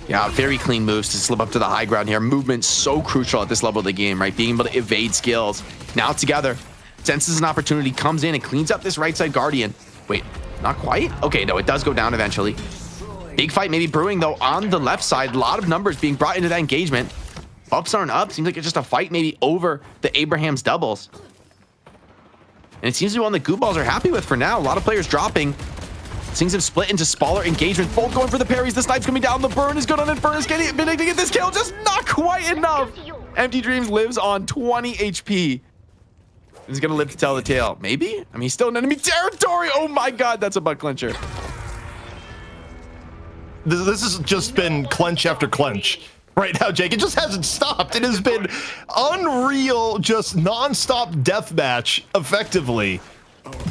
Yeah, very clean moves to slip up to the high ground here. Movement so crucial at this level of the game, right? Being able to evade skills. Now Together senses an opportunity, comes in and cleans up this right side Guardian. Wait, not quite? Okay, no, it does go down eventually. Big fight maybe brewing though on the left side. A lot of numbers being brought into that engagement. Ups aren't up. Seems like it's just a fight maybe over the Abrahams doubles. And it seems to be one that Gooballs are happy with for now. A lot of players dropping. Things have split into smaller engagement. Both going for the parries. The snipe's coming down. The burn is good on Infernus. Getting to get this kill. Just not quite enough. Empty Dreams lives on 20 HP. He's going to live to tell the tale. Maybe? I mean, he's still in enemy territory. Oh my God, that's a butt clencher. This has just been clench after clench. Right now, Jake, it just hasn't stopped. It has been unreal, just non-stop deathmatch, effectively.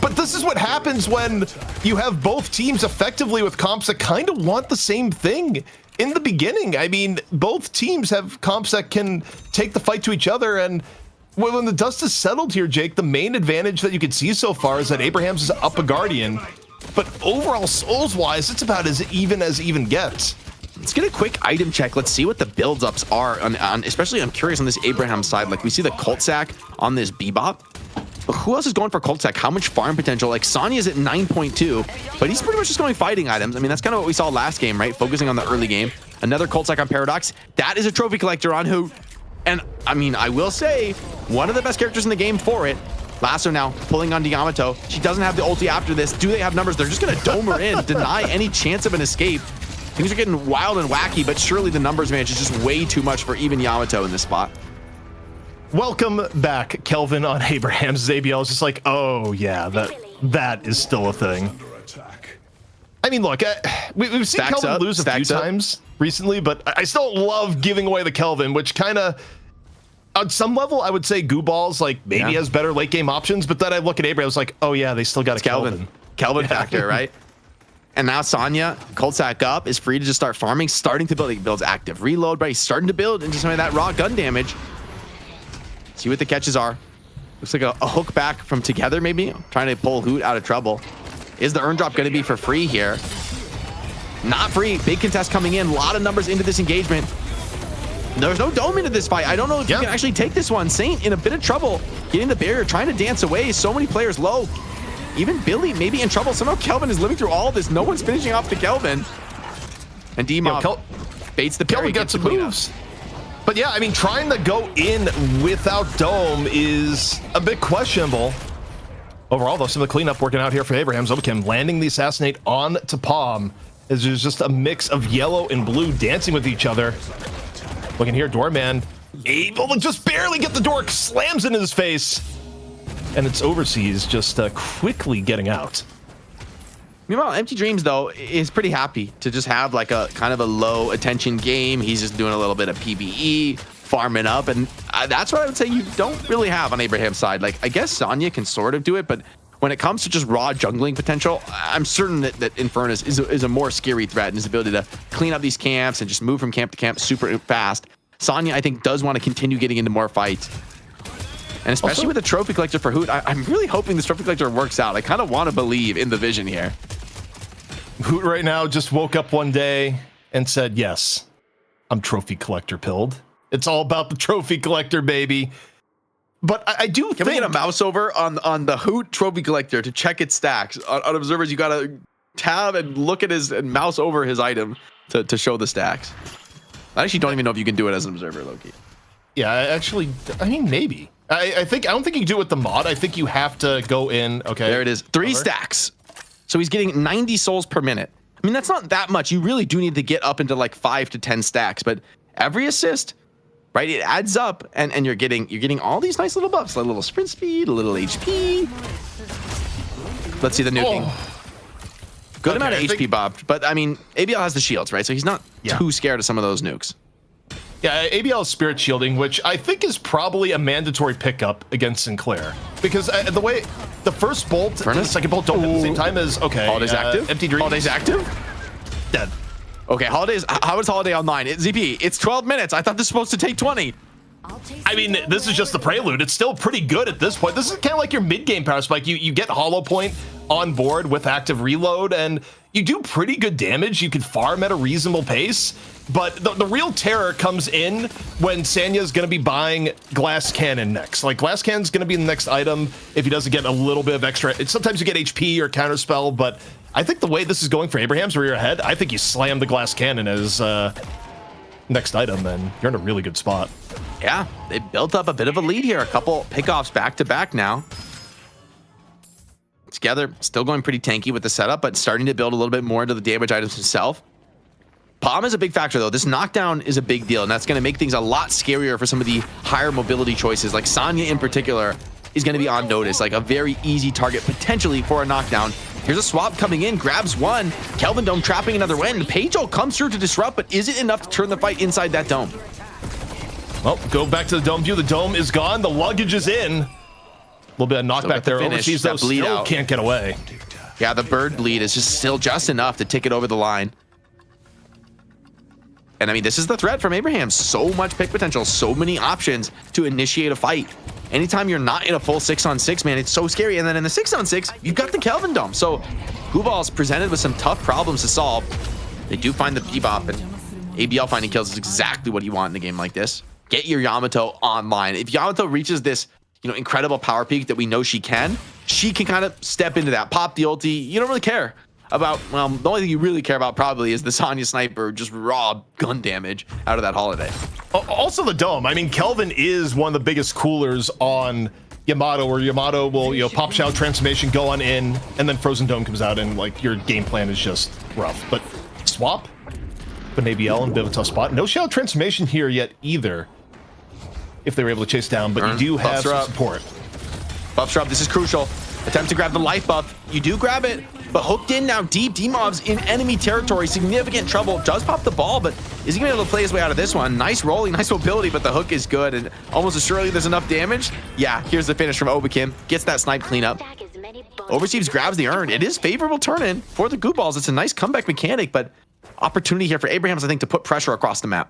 But this is what happens when you have both teams effectively with comps that kind of want the same thing in the beginning. I mean, both teams have comps that can take the fight to each other, and when the dust is settled here, Jake, the main advantage that you can see so far is that Abrahams is up a Guardian, but overall souls-wise, it's about as even gets. Let's get a quick item check. Let's see what the build-ups are, especially I'm curious on this Abraham side. Like, we see the Cult Sack on this Bebop. But who else is going for Cult Sack? How much farm potential? Like, Sonya's at 9.2, but he's pretty much just going fighting items. I mean, that's kind of what we saw last game, right? Focusing on the early game. Another Cult Sack on Paradox. That is a trophy collector on who, and I mean, I will say, one of the best characters in the game for it. Lasso now pulling on Diamato. She doesn't have the ulti after this. Do they have numbers? They're just going to dome her in, deny any chance of an escape. Things are getting wild and wacky, but surely the numbers advantage is just way too much for even Yamato in this spot. Welcome back, Kelvin on Abraham's. ABL is just like, oh yeah, that is still a thing. I mean, look, we've seen Kelvin lose a few times recently, but I still love giving away the Kelvin, which kind of, on some level, I would say Gooballs like maybe has better late game options, but then I look at Abraham's like, oh yeah, they still got a Kelvin. Kelvin factor, right? And now Sonya, Cult Sack up, is free to just start farming, starting to build. He builds active reload, but he's starting to build into some of that raw gun damage. See what the catches are. Looks like a hook back from Together, maybe. Trying to pull Hoot out of trouble. Is the earn drop going to be for free here? Not free. Big contest coming in. A lot of numbers into this engagement. There's no dome into this fight. I don't know if you can actually take this one. Saint in a bit of trouble. Getting the barrier, trying to dance away. So many players low. Even Billy maybe in trouble. Somehow Kelvin is living through all of this. No one's finishing off the Kelvin. And D-Mob baits the parry. Kelvin got some moves. But yeah, I mean, trying to go in without dome is a bit questionable. Overall, though, some of the cleanup working out here for Abrahams. Obicam landing the assassinate on to Palm. As there's just a mix of yellow and blue dancing with each other. Looking here, Doorman able to just barely get the door, slams into his face. And it's Overseas just quickly getting out. Meanwhile, Empty Dreams, though, is pretty happy to just have like a kind of a low attention game. He's just doing a little bit of PvE, farming up. And that's what I would say you don't really have on Abraham's side. Like, I guess Sonya can sort of do it, but when it comes to just raw jungling potential, I'm certain that Infernus is a more scary threat in his ability to clean up these camps and just move from camp to camp super fast. Sonya, I think, does want to continue getting into more fights. And especially Also, with the trophy collector for Hoot, I'm really hoping this trophy collector works out. I kind of want to believe in the vision here. Hoot right now just woke up one day and said, yes, I'm trophy collector pilled. It's all about the trophy collector, baby. But I do Can we get a mouse over on the Hoot trophy collector to check its stacks? On observers, you got to tab and look at his and mouse over his item to show the stacks. I actually don't even know if you can do it as an observer, Loki. Yeah, I mean, maybe. I don't think you can do it with the mod. I think you have to go in. Okay, There it is. 3 stacks. So he's getting 90 souls per minute. I mean, that's not that much. You really do need to get up into like 5 to 10 stacks, but every assist, right, it adds up, and you're getting all these nice little buffs, like a little sprint speed, a little HP. Let's see the nuking. Good amount of HP buffed, but I mean, ABL has the shields, right? So he's not too scared of some of those nukes. Yeah, ABL is spirit shielding, which I think is probably a mandatory pickup against Sinclair, because the way the first bolt and the second bolt don't hit at the same time is okay. Holiday's active. Empty Dreams. Holiday's active. Dead. Okay, Holiday's. How is Holiday online? ZP. It's 12 minutes. I thought this was supposed to take 20. I mean, this is just the prelude. It's still pretty good at this point. This is kind of like your mid-game power spike. You get Hollow Point on board with active reload, and you do pretty good damage. You can farm at a reasonable pace, but the real terror comes in when Sanya's going to be buying Glass Cannon next. Like, Glass Cannon's going to be the next item if he doesn't get a little bit of extra. Sometimes you get HP or Counterspell, but I think the way this is going for Abraham's where you're ahead, I think you slam the Glass Cannon as next item, and you're in a really good spot. Yeah, they built up a bit of a lead here. A couple pickoffs back to back now. Together, still going pretty tanky with the setup, but starting to build a little bit more into the damage items himself. Palm is a big factor, though. This knockdown is a big deal, and that's going to make things a lot scarier for some of the higher mobility choices. Like Sonya in particular is going to be on notice, like a very easy target potentially for a knockdown. Here's a swap coming in, grabs one. Kelvin Dome trapping another win. Pagel comes through to disrupt, but is it enough to turn the fight inside that dome? Well, go back to the dome view. The dome is gone. The luggage is in. A little bit of knockback there. Overseas, though, still can't get away. Yeah, the bird bleed is just still just enough to take it over the line. And I mean, this is the threat from Abraham. So much pick potential, so many options to initiate a fight. Anytime you're not in a full 6-on-6, man, it's so scary. And then in the 6-on-6, you've got the Kelvin Dome. So Gooballs presented with some tough problems to solve. They do find the bebop, and ABL finding kills is exactly what you want in a game like this. Get your Yamato online. If Yamato reaches this, incredible power peak that we know she can kind of step into that, pop the ulti. You don't really care about, well, the only thing you really care about probably is the Sonya sniper, just raw gun damage out of that Holiday. Also the dome. I mean, Kelvin is one of the biggest coolers on Yamato, where Yamato will, pop shout transformation, go on in, and then Frozen Dome comes out, and like your game plan is just rough. But swap, but an ABL in a bit of a tough spot. No shout transformation here yet either, if they were able to chase down, but you do have some support. Buffs are up. This is crucial. Attempt to grab the life buff. You do grab it, but hooked in now deep. D-Mob's in enemy territory. Significant trouble. Does pop the ball, but is he going to be able to play his way out of this one? Nice rolling, nice mobility, but the hook is good, and almost assuredly there's enough damage. Yeah, here's the finish from Obakim. Gets that snipe cleanup. Overseas grabs the urn. It is favorable turn-in for the Gooballs. It's a nice comeback mechanic, but opportunity here for Abrahams, I think, to put pressure across the map.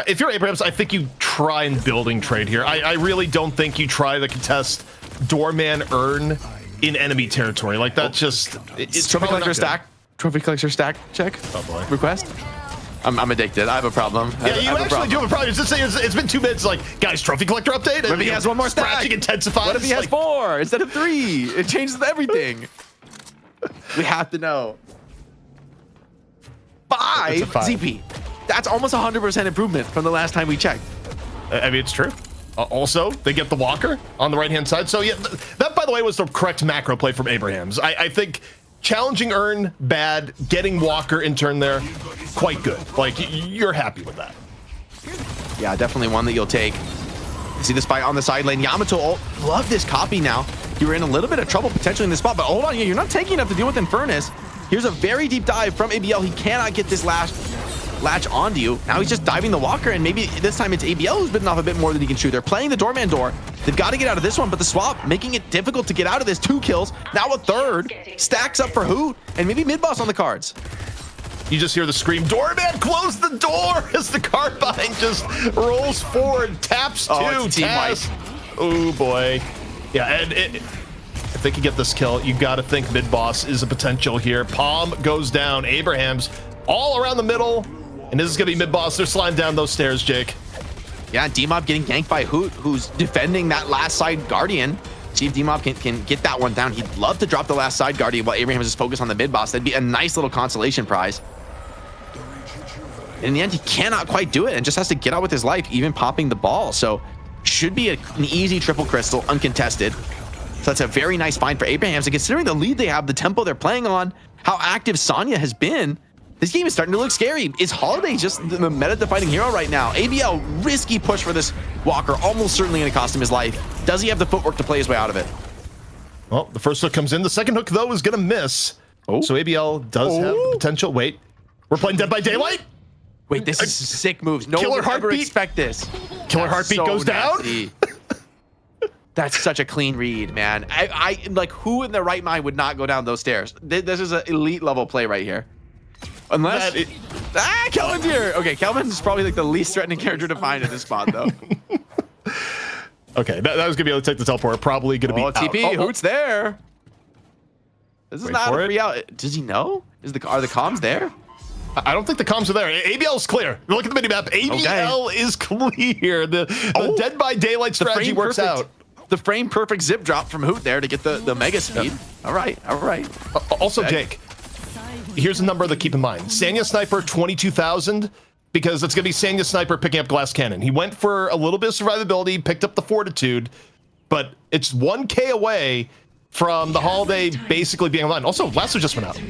If you're Abrahams, I think you try and building trade here. I really don't think you try to contest Doorman urn in enemy territory. Like, that just... It's Trophy collector stack. Trophy collector stack check. Oh boy. Request. I'm addicted. I have a problem. Yeah, you actually do have a problem. Just saying, it's been 2 minutes. Like, guys, trophy collector update. What if he has one more stack? Scratching intensifies. What if he has 4 instead of 3? It changes everything. We have to know. 5 ZP. That's almost 100% improvement from the last time we checked. I mean, it's true. Also, they get the walker on the right-hand side. So, yeah, that, by the way, was the correct macro play from Abrahams. I think challenging urn, bad. Getting walker in turn there, quite good. Like, you're happy with that. Yeah, definitely one that you'll take. See this fight on the side lane. Yamato, love this copy now. you were in a little bit of trouble potentially in this spot. But hold on, you're not taking enough to deal with Infernus. Here's a very deep dive from ABL. He cannot get this latch onto you. Now he's just diving the walker, and maybe this time it's ABL who's bitten off a bit more than he can shoot. They're playing the doorman door. They've got to get out of this one, but the swap making it difficult to get out of this. 2 kills, now a third. Stacks up for Hoot, and maybe mid-boss on the cards. You just hear the scream, doorman, close the door, as the Carbine just rolls forward, taps 2, Taz. Oh boy. Yeah, and if they can get this kill, you got to think mid-boss is a potential here. Palm goes down, Abraham's all around the middle, and this is gonna be mid-boss. They're sliding down those stairs, Jake. Yeah, D-Mob getting ganked by Hoot, who's defending that last side Guardian. See if D-Mob can get that one down. He'd love to drop the last side Guardian while Abraham is focused on the mid-boss. That'd be a nice little consolation prize. In the end, he cannot quite do it and just has to get out with his life, even popping the ball. So should be an easy triple crystal, uncontested. So that's a very nice find for Abrahams. And considering the lead they have, the tempo they're playing on, how active Sonya has been, this game is starting to look scary. Is Holiday just the meta-defining hero right now? ABL, risky push for this Walker, almost certainly going to cost him his life. Does he have the footwork to play his way out of it? Well, the first hook comes in. The second hook, though, is going to miss. Oh. So ABL does have the potential. Wait, we're playing Dead by Daylight? Wait, this is sick moves. No one would ever expect this. Killer Heartbeat goes down? That's such a clean read, man. I like, who in their right mind would not go down those stairs? This is an elite level play right here. Unless Kelvin's here. Okay, Kelvin's probably like the least threatening character to find in this spot, though. Okay, that was gonna be able to take the teleport. Probably gonna be TP. Hoot's there. This is not a free out. Does he know? Are the comms there? I don't think the comms are there. ABL is clear. Look at the minimap. ABL is clear. The Dead by Daylight strategy works out. The frame perfect zip drop from Hoot there to get the mega speed. All right, all right. Also, Jake, here's a number to keep in mind. Sanya Sniper 22,000, because it's going to be Sanya Sniper picking up Glass Cannon. He went for a little bit of survivability, picked up the Fortitude, but it's 1K away from the Holiday basically being online. Also, Lasso just went out.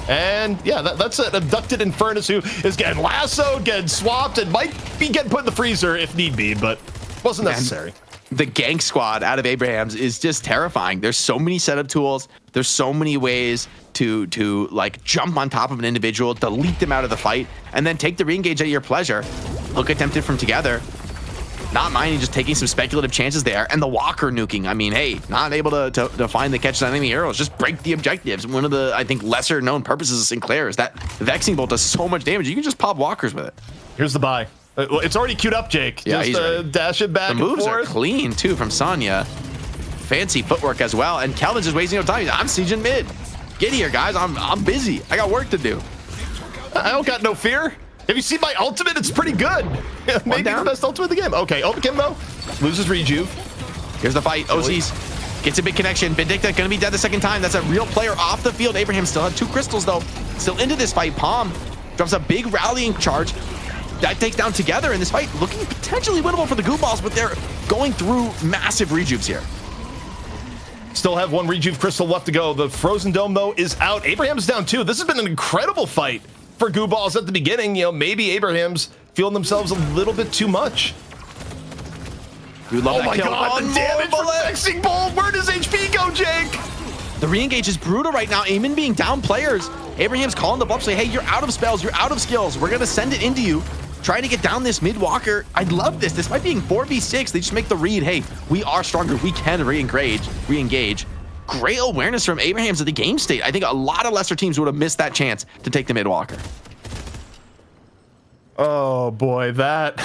And yeah, that's an abducted Infernus who is getting lassoed, getting swapped, and might be getting put in the freezer if need be, but wasn't necessary. The gank squad out of Abrahams is just terrifying. There's so many setup tools. There's so many ways to like jump on top of an individual, delete them out of the fight, and then take the re-engage at your pleasure. Hook attempted from together. Not minding just taking some speculative chances there. And the Walker nuking. I mean, hey, not able to find the catches on enemy arrows. Just break the objectives. One of the, I think, lesser known purposes of Sinclair is that Vexing Bolt does so much damage. You can just pop Walkers with it. Here's the buy. It's already queued up, Jake. Yeah, just dash it back and forth. The moves are clean, too, from Sonya. Fancy footwork as well. And Kelvin's just wasting no time. I'm sieging mid. Get here, guys. I'm busy. I got work to do. I don't got no fear. Have you seen my ultimate? It's pretty good. Maybe the best ultimate in the game. Okay, Obakim though loses rejuve. Here's the fight. OCs gets a big connection. Vindicta gonna be dead the second time. That's a real player off the field. Abraham still had 2 crystals though. Still into this fight. Palm drops a big rallying charge. That takes down together in this fight. Looking potentially winnable for the Gooballs, but they're going through massive rejuves here. Still have 1 rejuve crystal left to go. The Frozen Dome though is out. Abraham's down 2. This has been an incredible fight for Gooballs at the beginning. You know, maybe Abraham's feeling themselves a little bit too much. You love that kill. God, the damage from Vexing Bolt. Where does HP go, Jake? The re-engage is brutal right now. Eamon being down players. Abraham's calling the buff, say, hey, you're out of spells, you're out of skills. We're gonna send it into you. Trying to get down this mid walker. I love this. Despite being 4v6, they just make the read. Hey, we are stronger. We can re-engage. Great awareness from Abrahams of the game state. I think a lot of lesser teams would have missed that chance to take the mid walker. Oh boy, that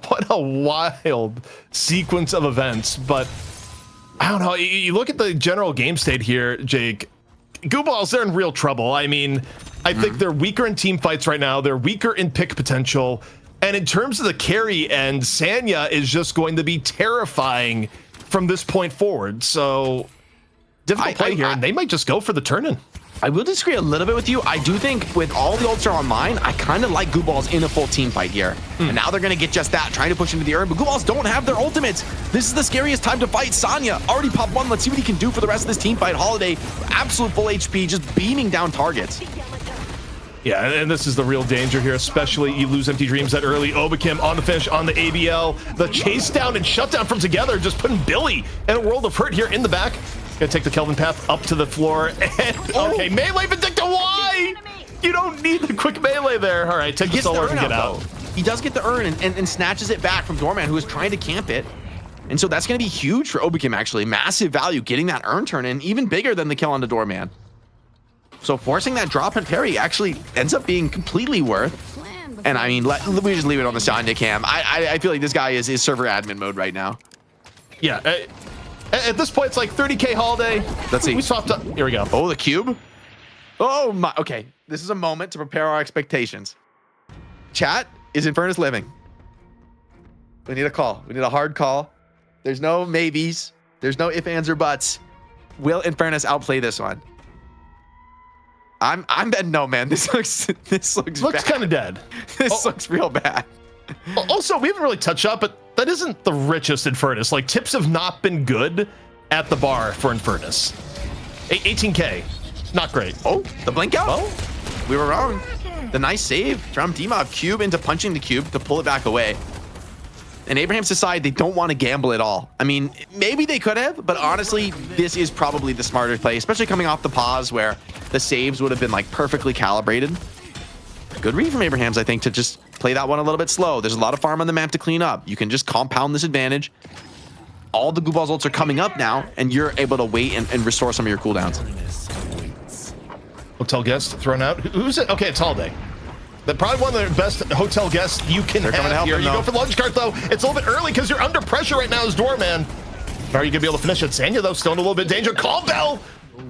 what a wild sequence of events. But I don't know. You look at the general game state here, Jake. Gooballs, they're in real trouble. I mean, I think they're weaker in team fights right now. They're weaker in pick potential. And in terms of the carry end, Sanya is just going to be terrifying from this point forward. So difficult play here, and they might just go for the turn-in. I will disagree a little bit with you. I do think with all the ults are online, I kind of like Gooballs in a full team fight here. And now they're going to get just that, trying to push into the urn, but Gooballs don't have their ultimates. This is the scariest time to fight. Sonya already popped 1. Let's see what he can do for the rest of this team fight. Holiday, absolute full HP, just beaming down targets. Yeah, and this is the real danger here, especially you lose Empty Dreams that early. Obakim on the finish on the ABL. The chase down and shutdown from Together, just putting Billy in a world of hurt here in the back. Gonna take the Kelvin path up to the floor. And, okay, melee Vindicta, why? You don't need the quick melee there. All right, take the solar and get out. He does get the urn and snatches it back from Doorman, who is trying to camp it. And so that's going to be huge for Obakim, actually. Massive value getting that urn turn in, even bigger than the kill on the Doorman. So forcing that drop and parry actually ends up being completely worth. And I mean, we just leave it on the Sonya cam. I feel like this guy is server admin mode right now. Yeah. At this point, it's like 30K holiday. Let's see. We swapped up. Here we go. Oh, the cube. Oh my. Okay. This is a moment to prepare our expectations. Chat, is Infernus living? We need a call. We need a hard call. There's no maybes. There's no ifs, ands, or buts. Will Infernus outplay this one? I'm betting no, man. This looks kind of dead. This looks real bad. Also, we haven't really touched up, but that isn't the richest Infernus. Like, tips have not been good at the bar for Infernus. 18K, not great. Oh, the blink out. Oh, we were wrong. The nice save from D-Mob. Cube into punching the cube to pull it back away. And Abraham's decide they don't want to gamble at all. I mean, maybe they could have, but honestly, this is probably the smarter play, especially coming off the pause where the saves would have been like perfectly calibrated. Good read from Abraham's, I think, to just play that one a little bit slow. There's a lot of farm on the map to clean up. You can just compound this advantage. All the Gooballs ults are coming up now, and you're able to wait and restore some of your cooldowns. Hotel guest thrown out. Who's it? Okay, it's Holiday. But probably one of the best hotel guests you can have here. You go for the lunch cart, though. It's a little bit early because you're under pressure right now as Doorman. Are you going to be able to finish it? Sanya, though, still in a little bit of danger. Call Bell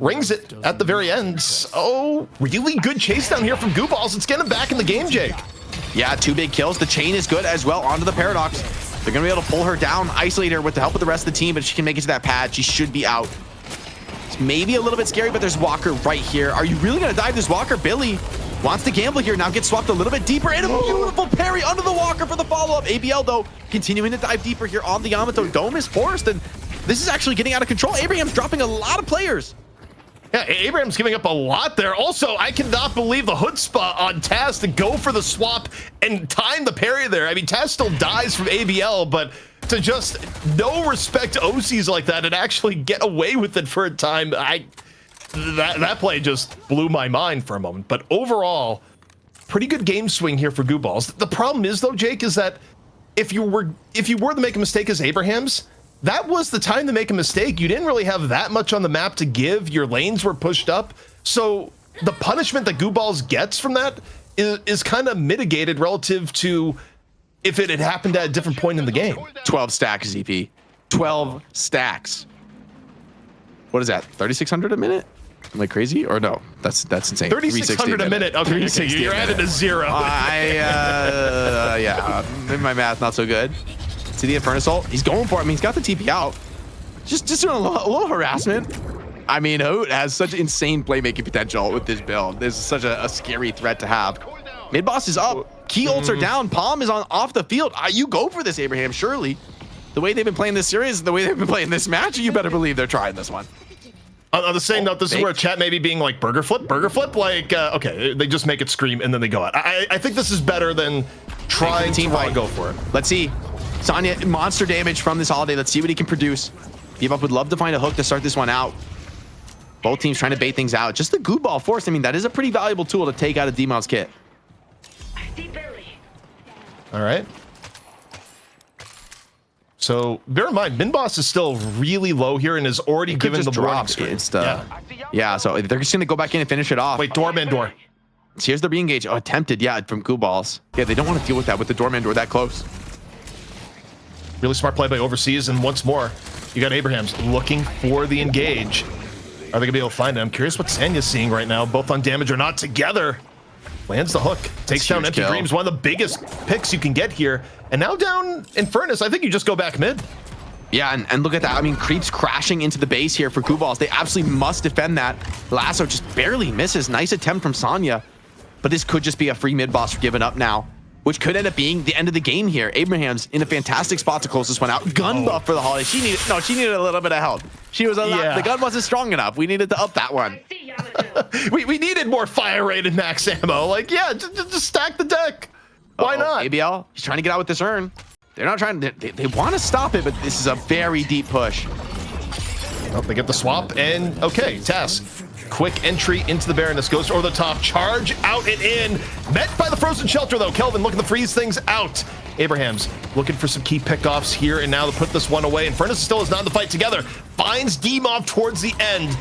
rings it at the very end. Oh, really good chase down here from Gooballs. It's getting him back in the game, Jake. Yeah, 2 big kills. The chain is good as well onto the Paradox. They're going to be able to pull her down, isolate her with the help of the rest of the team, but if she can make it to that pad, she should be out. It's maybe a little bit scary, but there's Walker right here. Are you really going to dive this Walker? Billy wants to gamble here, now gets swapped a little bit deeper, and a beautiful parry under the Walker for the follow-up. ABL, though, continuing to dive deeper here on the Yamato. Dome is forced, and this is actually getting out of control. Abraham's dropping a lot of players. Yeah, Abraham's giving up a lot there. Also, I cannot believe the hood spot on Taz to go for the swap and time the parry there. I mean, Taz still dies from ABL, but to just no respect to OCs like that and actually get away with it for a time, that play just blew my mind for a moment. But overall, pretty good game swing here for Gooballs. The problem is, though, Jake, is that if you were to make a mistake as Abraham's, that was the time to make a mistake. You didn't really have that much on the map to give. Your lanes were pushed up. So the punishment that Gooballs gets from that is kind of mitigated relative to if it had happened at a different point in the game. 12 stacks, ZP. 12 stacks. What is that? 3,600 a minute? Am I crazy? Or no? That's insane. 3,600 a minute. Okay, you're added to 0. Yeah, maybe my math not so good. See the Infernus ult? He's going for it. I mean, he's got the TP out. Just doing a little harassment. I mean, Hoot has such insane playmaking potential with this build. This is such a scary threat to have. Mid boss is up. Key ults are down. Palm is off the field. You go for this, Abraham, surely. The way they've been playing this series, the way they've been playing this match, you better believe they're trying this one. On the same note, this is where chat may be being like burger flip, like, okay, they just make it scream and then they go out. I think this is better than trying to go for it. Let's see. Sonya, monster damage from this Holiday. Let's see what he can produce. Give Up would love to find a hook to start this one out. Both teams trying to bait things out. Just the Gooball force. I mean, that is a pretty valuable tool to take out of D-Mob's kit. All right. So bear in mind, Minboss is still really low here and is already given the warning screen. Yeah, so they're just gonna go back in and finish it off. Wait, Doorman door. So here's the re-engage. Oh, attempted, yeah, from Gooballs. Yeah, they don't want to deal with that with the Doorman door that close. Really smart play by Overseas, and once more, you got Abraham's looking for the engage. Are they gonna be able to find it? I'm curious what Sanya's seeing right now, both on damage or not together. Lands the hook, takes down Empty Dreams, one of the biggest picks you can get here. And now down Infernus, I think you just go back mid. Yeah, and look at that. I mean, creeps crashing into the base here for Gooballs. They absolutely must defend that. Lasso just barely misses. Nice attempt from Sonya. But this could just be a free mid boss for giving up now, which could end up being the end of the game here. Abraham's in a fantastic spot to close this one out. Gun buff for the Holiday. She needed a little bit of help. She was the gun wasn't strong enough. We needed to up that one. we needed more fire rate and max ammo. Like, yeah, just stack the deck. Why not? ABL, he's trying to get out with this urn. They're not trying to, they want to stop it, but this is a very deep push. Well, they get the swap, and okay, Tass. Quick entry into the Baroness, goes over the top, charge out and in. Met by the frozen shelter though. Kelvin looking to freeze things out. Abraham's looking for some key pickoffs here and now to put this one away. And Furnace still is not in the fight together. Finds D-Mob towards the end.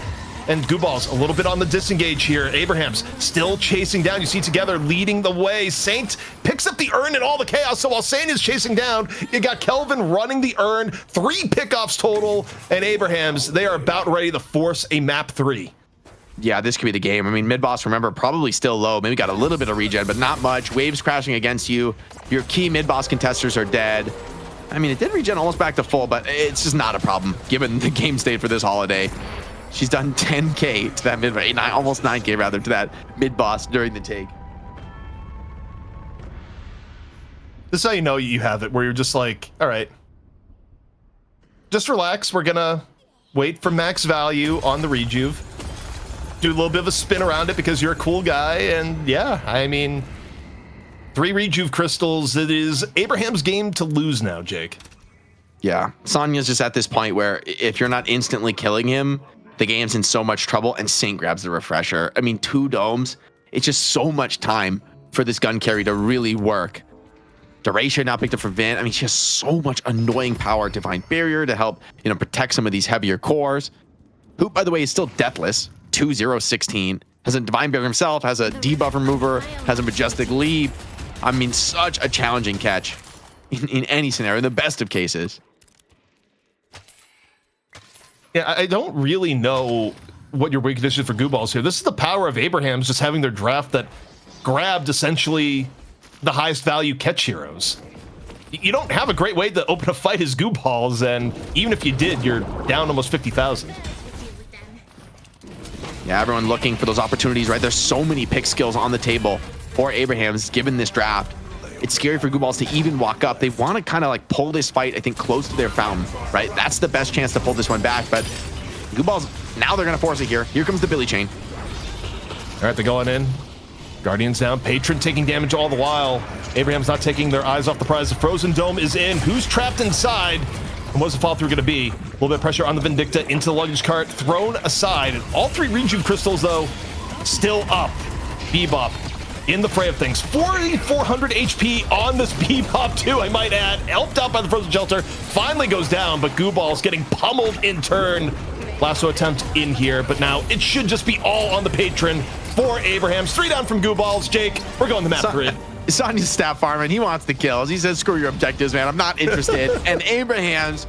And Gooballs a little bit on the disengage here. Abraham's still chasing down. You see together leading the way. Saint picks up the urn and all the chaos. So while Saint is chasing down, you got Kelvin running the urn. 3 pickoffs total. And Abraham's, they are about ready to force a map 3. Yeah, this could be the game. I mean, mid-boss, remember, probably still low. Maybe got a little bit of regen, but not much. Waves crashing against you. Your key mid-boss contesters are dead. I mean, it did regen almost back to full, but it's just not a problem given the game state for this holiday. She's done 10K to that mid-boss, almost 9K rather, to that mid-boss during the take. This is how you know you have it, where you're just like, all right, just relax. We're gonna wait for max value on the rejuve. Do a little bit of a spin around it because you're a cool guy. And yeah, I mean, 3 rejuve crystals. It is Abraham's game to lose now, Jake. Yeah, Sonya's just at this point where if you're not instantly killing him, the game's in so much trouble, and Saint grabs the refresher. I mean, 2 domes. It's just so much time for this gun carry to really work. Duration now picked up for Vin. I mean, she has so much annoying power to find barrier to help, protect some of these heavier cores. Hoop, by the way, is still deathless. 2-0-16, has a divine barrier himself, has a debuff remover, has a majestic leap. I mean, such a challenging catch in any scenario, in the best of cases. Yeah, I don't really know what your win condition for Gooballs here. This is the power of Abraham's just having their draft that grabbed essentially the highest value catch heroes. You don't have a great way to open a fight as Gooballs, and even if you did, you're down almost 50,000. Yeah, everyone looking for those opportunities, right? There's so many pick skills on the table for Abraham's given this draft. It's scary for Gooballs to even walk up. They want to kind of like pull this fight, I think, close to their fountain, right? That's the best chance to pull this one back. But Gooballs, now they're going to force it here. Here comes the Billy chain. All right, they're going in. Guardians down. Patron taking damage all the while. Abraham's not taking their eyes off the prize. The Frozen Dome is in. Who's trapped inside? And what's the fall through going to be? A little bit of pressure on the Vindicta into the luggage cart, thrown aside. And all 3 rejuve crystals, though, still up. Bebop in the fray of things. 4,400 HP on this Bebop, too, I might add. Helped out by the frozen shelter. Finally goes down, but Gooballs getting pummeled in turn. Lasso attempt in here, but now it should just be all on the Patron for Abraham's. 3 down from Gooballs. Jake, we're going to map 3. Sonya's stat farming. He wants the kills. He says, screw your objectives, man. I'm not interested. And Abraham's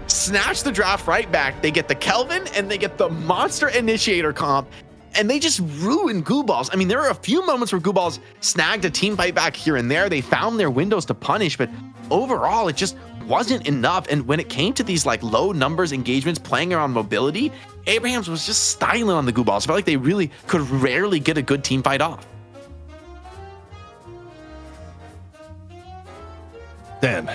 snatch the draft right back. They get the Kelvin and they get the Monster Initiator comp, and they just ruin Gooballs. I mean, there are a few moments where Gooballs snagged a team fight back here and there. They found their windows to punish, but overall, it just wasn't enough. And when it came to these like low numbers engagements playing around mobility, Abraham's was just styling on the Gooballs. I felt like they really could rarely get a good team fight off. Dan,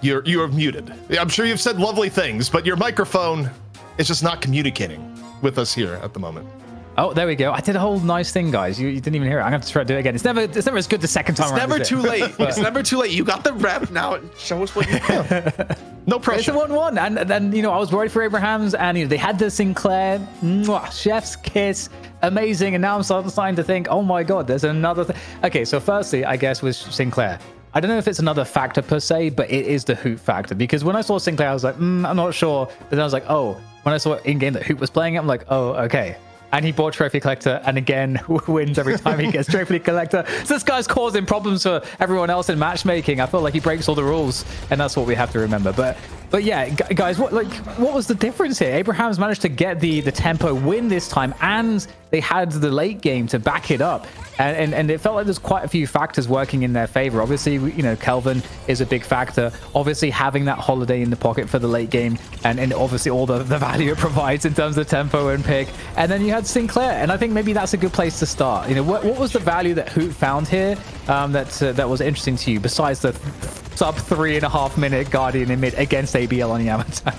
you're muted. I'm sure you've said lovely things, but your microphone is just not communicating with us here at the moment. Oh, there we go. I did a whole nice thing, guys. You didn't even hear it. I'm going to try to do it again. It's never as good the second time around. It's never too late. It's never too late. You got the rep. Now show us what you got. No pressure. It's a 1-1. And then, I was worried for Abraham's, and they had the Sinclair. Mwah, chef's kiss. Amazing. And now I'm starting to think, oh my God, there's another thing. Okay, so firstly, I guess with Sinclair, I don't know if it's another factor per se, but it is the hoop factor. Because when I saw Sinclair, I was like, I'm not sure. But then I was like, oh, when I saw in-game that Hoop was playing it, I'm like, oh, okay. And he bought Trophy Collector, and again, wins every time he gets Trophy Collector. So this guy's causing problems for everyone else in matchmaking. I feel like he breaks all the rules, and that's what we have to remember. But yeah, guys, what was the difference here? Abraham's managed to get the tempo win this time, and they had the late game to back it up. And it felt like there's quite a few factors working in their favor. Obviously, Kelvin is a big factor. Obviously, having that holiday in the pocket for the late game, and obviously all the value it provides in terms of tempo and pick. And then you had Sinclair, and I think maybe that's a good place to start. What was the value that Hoot found here that was interesting to you, besides the sub 3.5 minute Guardian in mid against ABL on Yamato?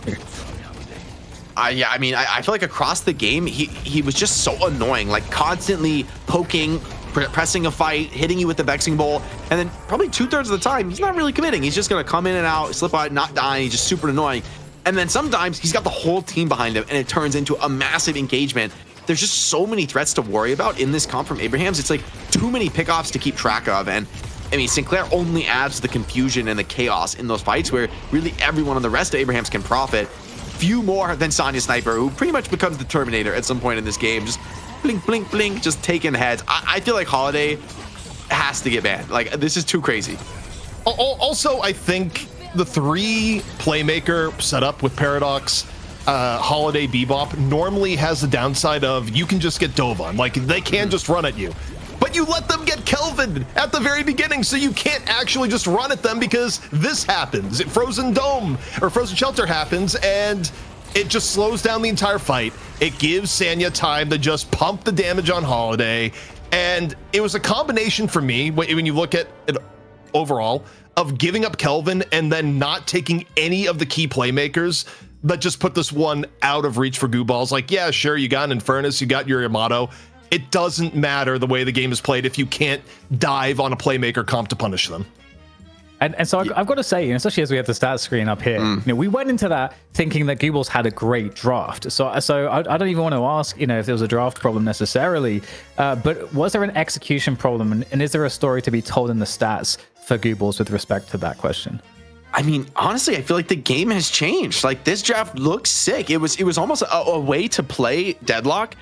Yeah, I mean, I feel like across the game, he was just so annoying, like constantly poking, pressing a fight, hitting you with the vexing bolt, and then probably 2/3 of the time, he's not really committing. He's just gonna come in and out, slip out, not dying. He's just super annoying. And then sometimes he's got the whole team behind him, and it turns into a massive engagement. There's just so many threats to worry about in this comp from Abrahams. It's like too many pickoffs to keep track of, and I mean, Sinclair only adds to the confusion and the chaos in those fights where really everyone on the rest of Abrahams can profit. Few more than Sonya Sniper, who pretty much becomes the Terminator at some point in this game. Just blink, blink, blink, just taking heads. I feel like Holiday has to get banned. Like, this is too crazy. Also, I think the 3 playmaker setup with Paradox, Holiday, Bebop normally has the downside of you can just get dove on. Like, they can just run at you. But you let them get Kelvin at the very beginning, so you can't actually just run at them because this happens. Frozen Dome or Frozen Shelter happens, and it just slows down the entire fight. It gives Sanya time to just pump the damage on Holiday, and it was a combination for me when you look at it overall of giving up Kelvin and then not taking any of the key playmakers that just put this one out of reach for Gooballs. Like, yeah, sure, you got an Infernus, you got your Yamato. It doesn't matter the way the game is played if you can't dive on a playmaker comp to punish them. And so I've got to say, especially as we have the stats screen up here, we went into that thinking that Gooballs had a great draft. So I don't even want to ask, if there was a draft problem necessarily, but was there an execution problem? And is there a story to be told in the stats for Gooballs with respect to that question? I mean, honestly, I feel like the game has changed. Like, this draft looks sick. It was almost a way to play Deadlock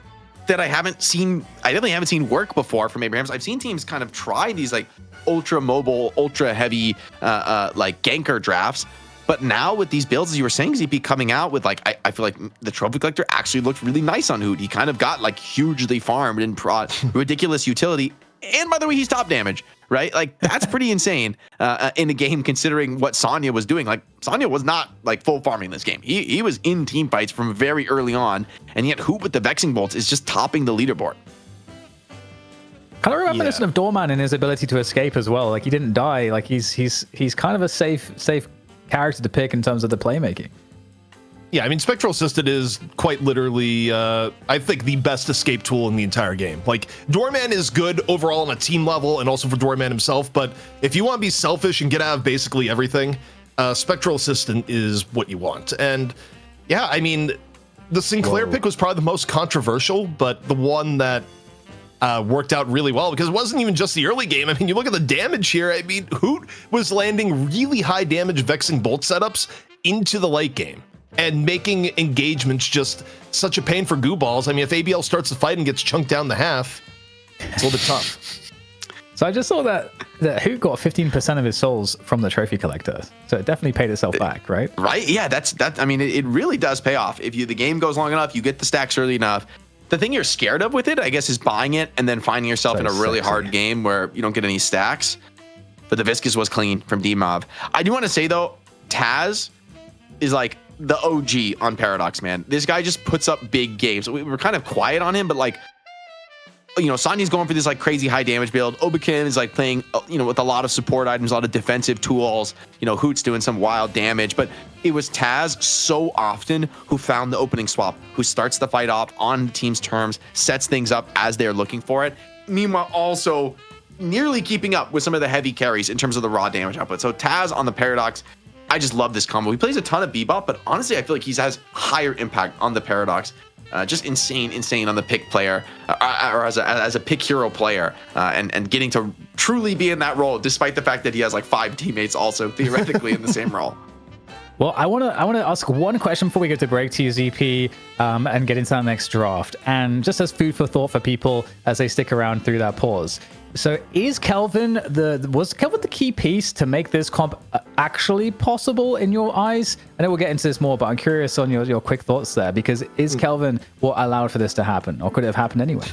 that I definitely haven't seen work before from Abrahams. I've seen teams kind of try these like ultra mobile, ultra heavy, like ganker drafts. But now with these builds, as you were saying, ZP coming out with like, I feel like the Trophy Collector actually looked really nice on Hoot. He kind of got like hugely farmed and ridiculous utility. And by the way, he's top damage, right? Like, that's pretty insane in a game considering what Sonya was doing. Like, Sonya was not like full farming this game. He was in team fights from very early on, and yet Hoot with the Vexing Bolts is just topping the leaderboard. Kind of reminiscent of Doorman in his ability to escape as well. Like, he didn't die. Like, he's kind of a safe character to pick in terms of the playmaking. Yeah, I mean, Spectral Assisted is quite literally, I think, the best escape tool in the entire game. Like, Doorman is good overall on a team level and also for Doorman himself, but if you want to be selfish and get out of basically everything, Spectral Assistant is what you want. And yeah, I mean, the Sinclair pick was probably the most controversial, but the one that worked out really well because it wasn't even just the early game. I mean, you look at the damage here. I mean, Hoot was landing really high damage Vexing Bolt setups into the late game and making engagements just such a pain for Gooballs. I mean, if ABL starts the fight and gets chunked down the half, it's a little bit tough. So I just saw that Hoot got 15% of his souls from the Trophy Collector. So it definitely paid itself back, right? Right? Yeah, I mean, it really does pay off. If the game goes long enough, you get the stacks early enough. The thing you're scared of with it, I guess, is buying it and then finding yourself in a really hard game where you don't get any stacks. But the Viscous was clean from D-Mob. I do want to say, though, Taz is like the OG on Paradox, man. This guy just puts up big games. We were kind of quiet on him, but like, Sanya's going for this like crazy high damage build. Obakim is like playing, with a lot of support items, a lot of defensive tools. Hoot's doing some wild damage, but it was Taz so often who found the opening swap, who starts the fight off on the team's terms, sets things up as they're looking for it. Meanwhile, also nearly keeping up with some of the heavy carries in terms of the raw damage output. So Taz on the Paradox, I just love this combo. He plays a ton of Bebop, but honestly, I feel like he has higher impact on the Paradox. Just insane on the pick player, or as a pick hero player, and getting to truly be in that role, despite the fact that he has like 5 teammates also theoretically in the same role. Well, I want to ask one question before we go to break to you, ZP, and get into that next draft. And just as food for thought for people as they stick around through that pause. So was Kelvin the key piece to make this comp actually possible in your eyes? I know we'll get into this more, but I'm curious on your quick thoughts there, because is Kelvin what allowed for this to happen, or could it have happened anyway?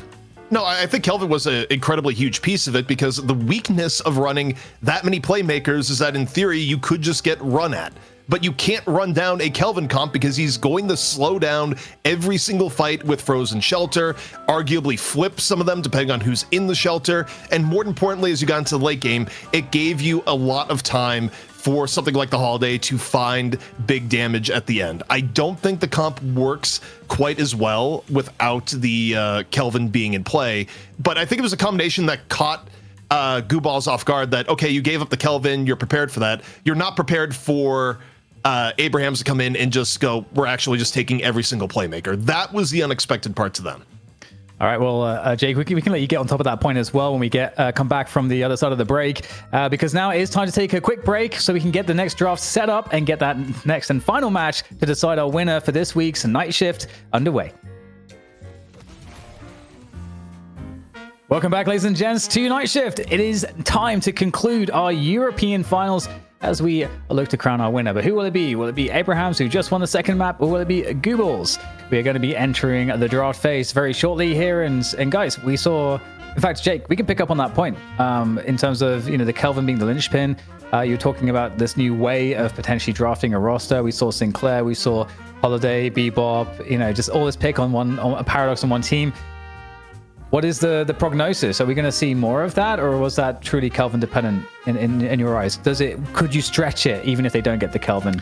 No, I think Kelvin was an incredibly huge piece of it, because the weakness of running that many playmakers is that in theory you could just get run at. But you can't run down a Kelvin comp because he's going to slow down every single fight with Frozen Shelter, arguably flip some of them depending on who's in the shelter. And more importantly, as you got into the late game, it gave you a lot of time for something like the Holiday to find big damage at the end. I don't think the comp works quite as well without the Kelvin being in play, but I think it was a combination that caught Gooballs off guard that, okay, you gave up the Kelvin, you're prepared for that. You're not prepared for Abrahams to come in and just go, we're actually just taking every single playmaker. That was the unexpected part to them. All right, well, Jake, we can let you get on top of that point as well when we come back from the other side of the break, because now it is time to take a quick break so we can get the next draft set up and get that next and final match to decide our winner for this week's Night Shift underway. Welcome back, ladies and gents, to Night Shift. It is time to conclude our European finals as we look to crown our winner. But who will it be? Will it be Abrahams, who just won the second map, or will it be Gooballs? We are going to be entering the draft phase very shortly here. And guys, we saw, in fact, Jake, we can pick up on that point in terms of, the Kelvin being the linchpin. You're talking about this new way of potentially drafting a roster. We saw Sinclair, we saw Holiday, Bebop, just all this pick on a Paradox on one team. What is the prognosis? Are we going to see more of that, or was that truly Kelvin dependent in your eyes? Could you stretch it even if they don't get the Kelvin?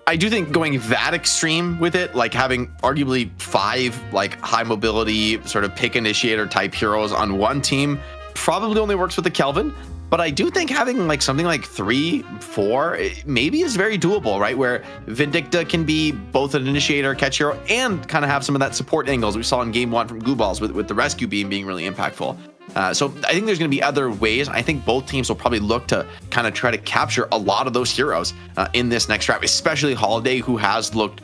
I do think going that extreme with it, like having arguably 5 like high mobility sort of pick initiator type heroes on one team, probably only works with the Kelvin. But I do think having like something like 3, 4 maybe is very doable, right? Where Vindicta can be both an initiator, catch hero, and kind of have some of that support angles we saw in game 1 from Gooballs with the rescue beam being really impactful. So I think there's going to be other ways. I think both teams will probably look to kind of try to capture a lot of those heroes in this next draft, especially Holiday, who has looked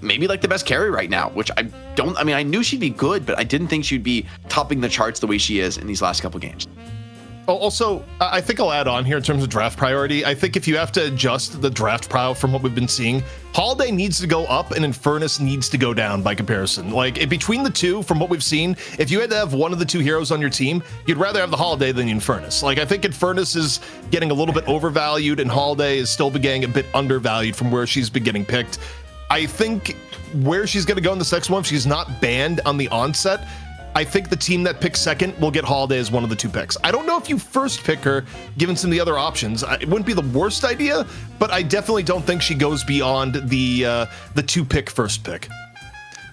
maybe like the best carry right now, which I knew she'd be good, but I didn't think she'd be topping the charts the way she is in these last couple games. Also, I think I'll add on here in terms of draft priority. I think if you have to adjust the draft pile from what we've been seeing, Holiday needs to go up and Infernus needs to go down by comparison. Like, between the two, from what we've seen, if you had to have one of the two heroes on your team, you'd rather have the Holiday than the Infernus. Like, I think Infernus is getting a little bit overvalued and Holiday is still getting a bit undervalued from where she's been getting picked. I think where she's going to go in this next one, if she's not banned on the onset, I think the team that picks second will get Holiday as one of the 2 picks. I don't know if you first pick her, given some of the other options. It wouldn't be the worst idea, but I definitely don't think she goes beyond the 2-pick first pick.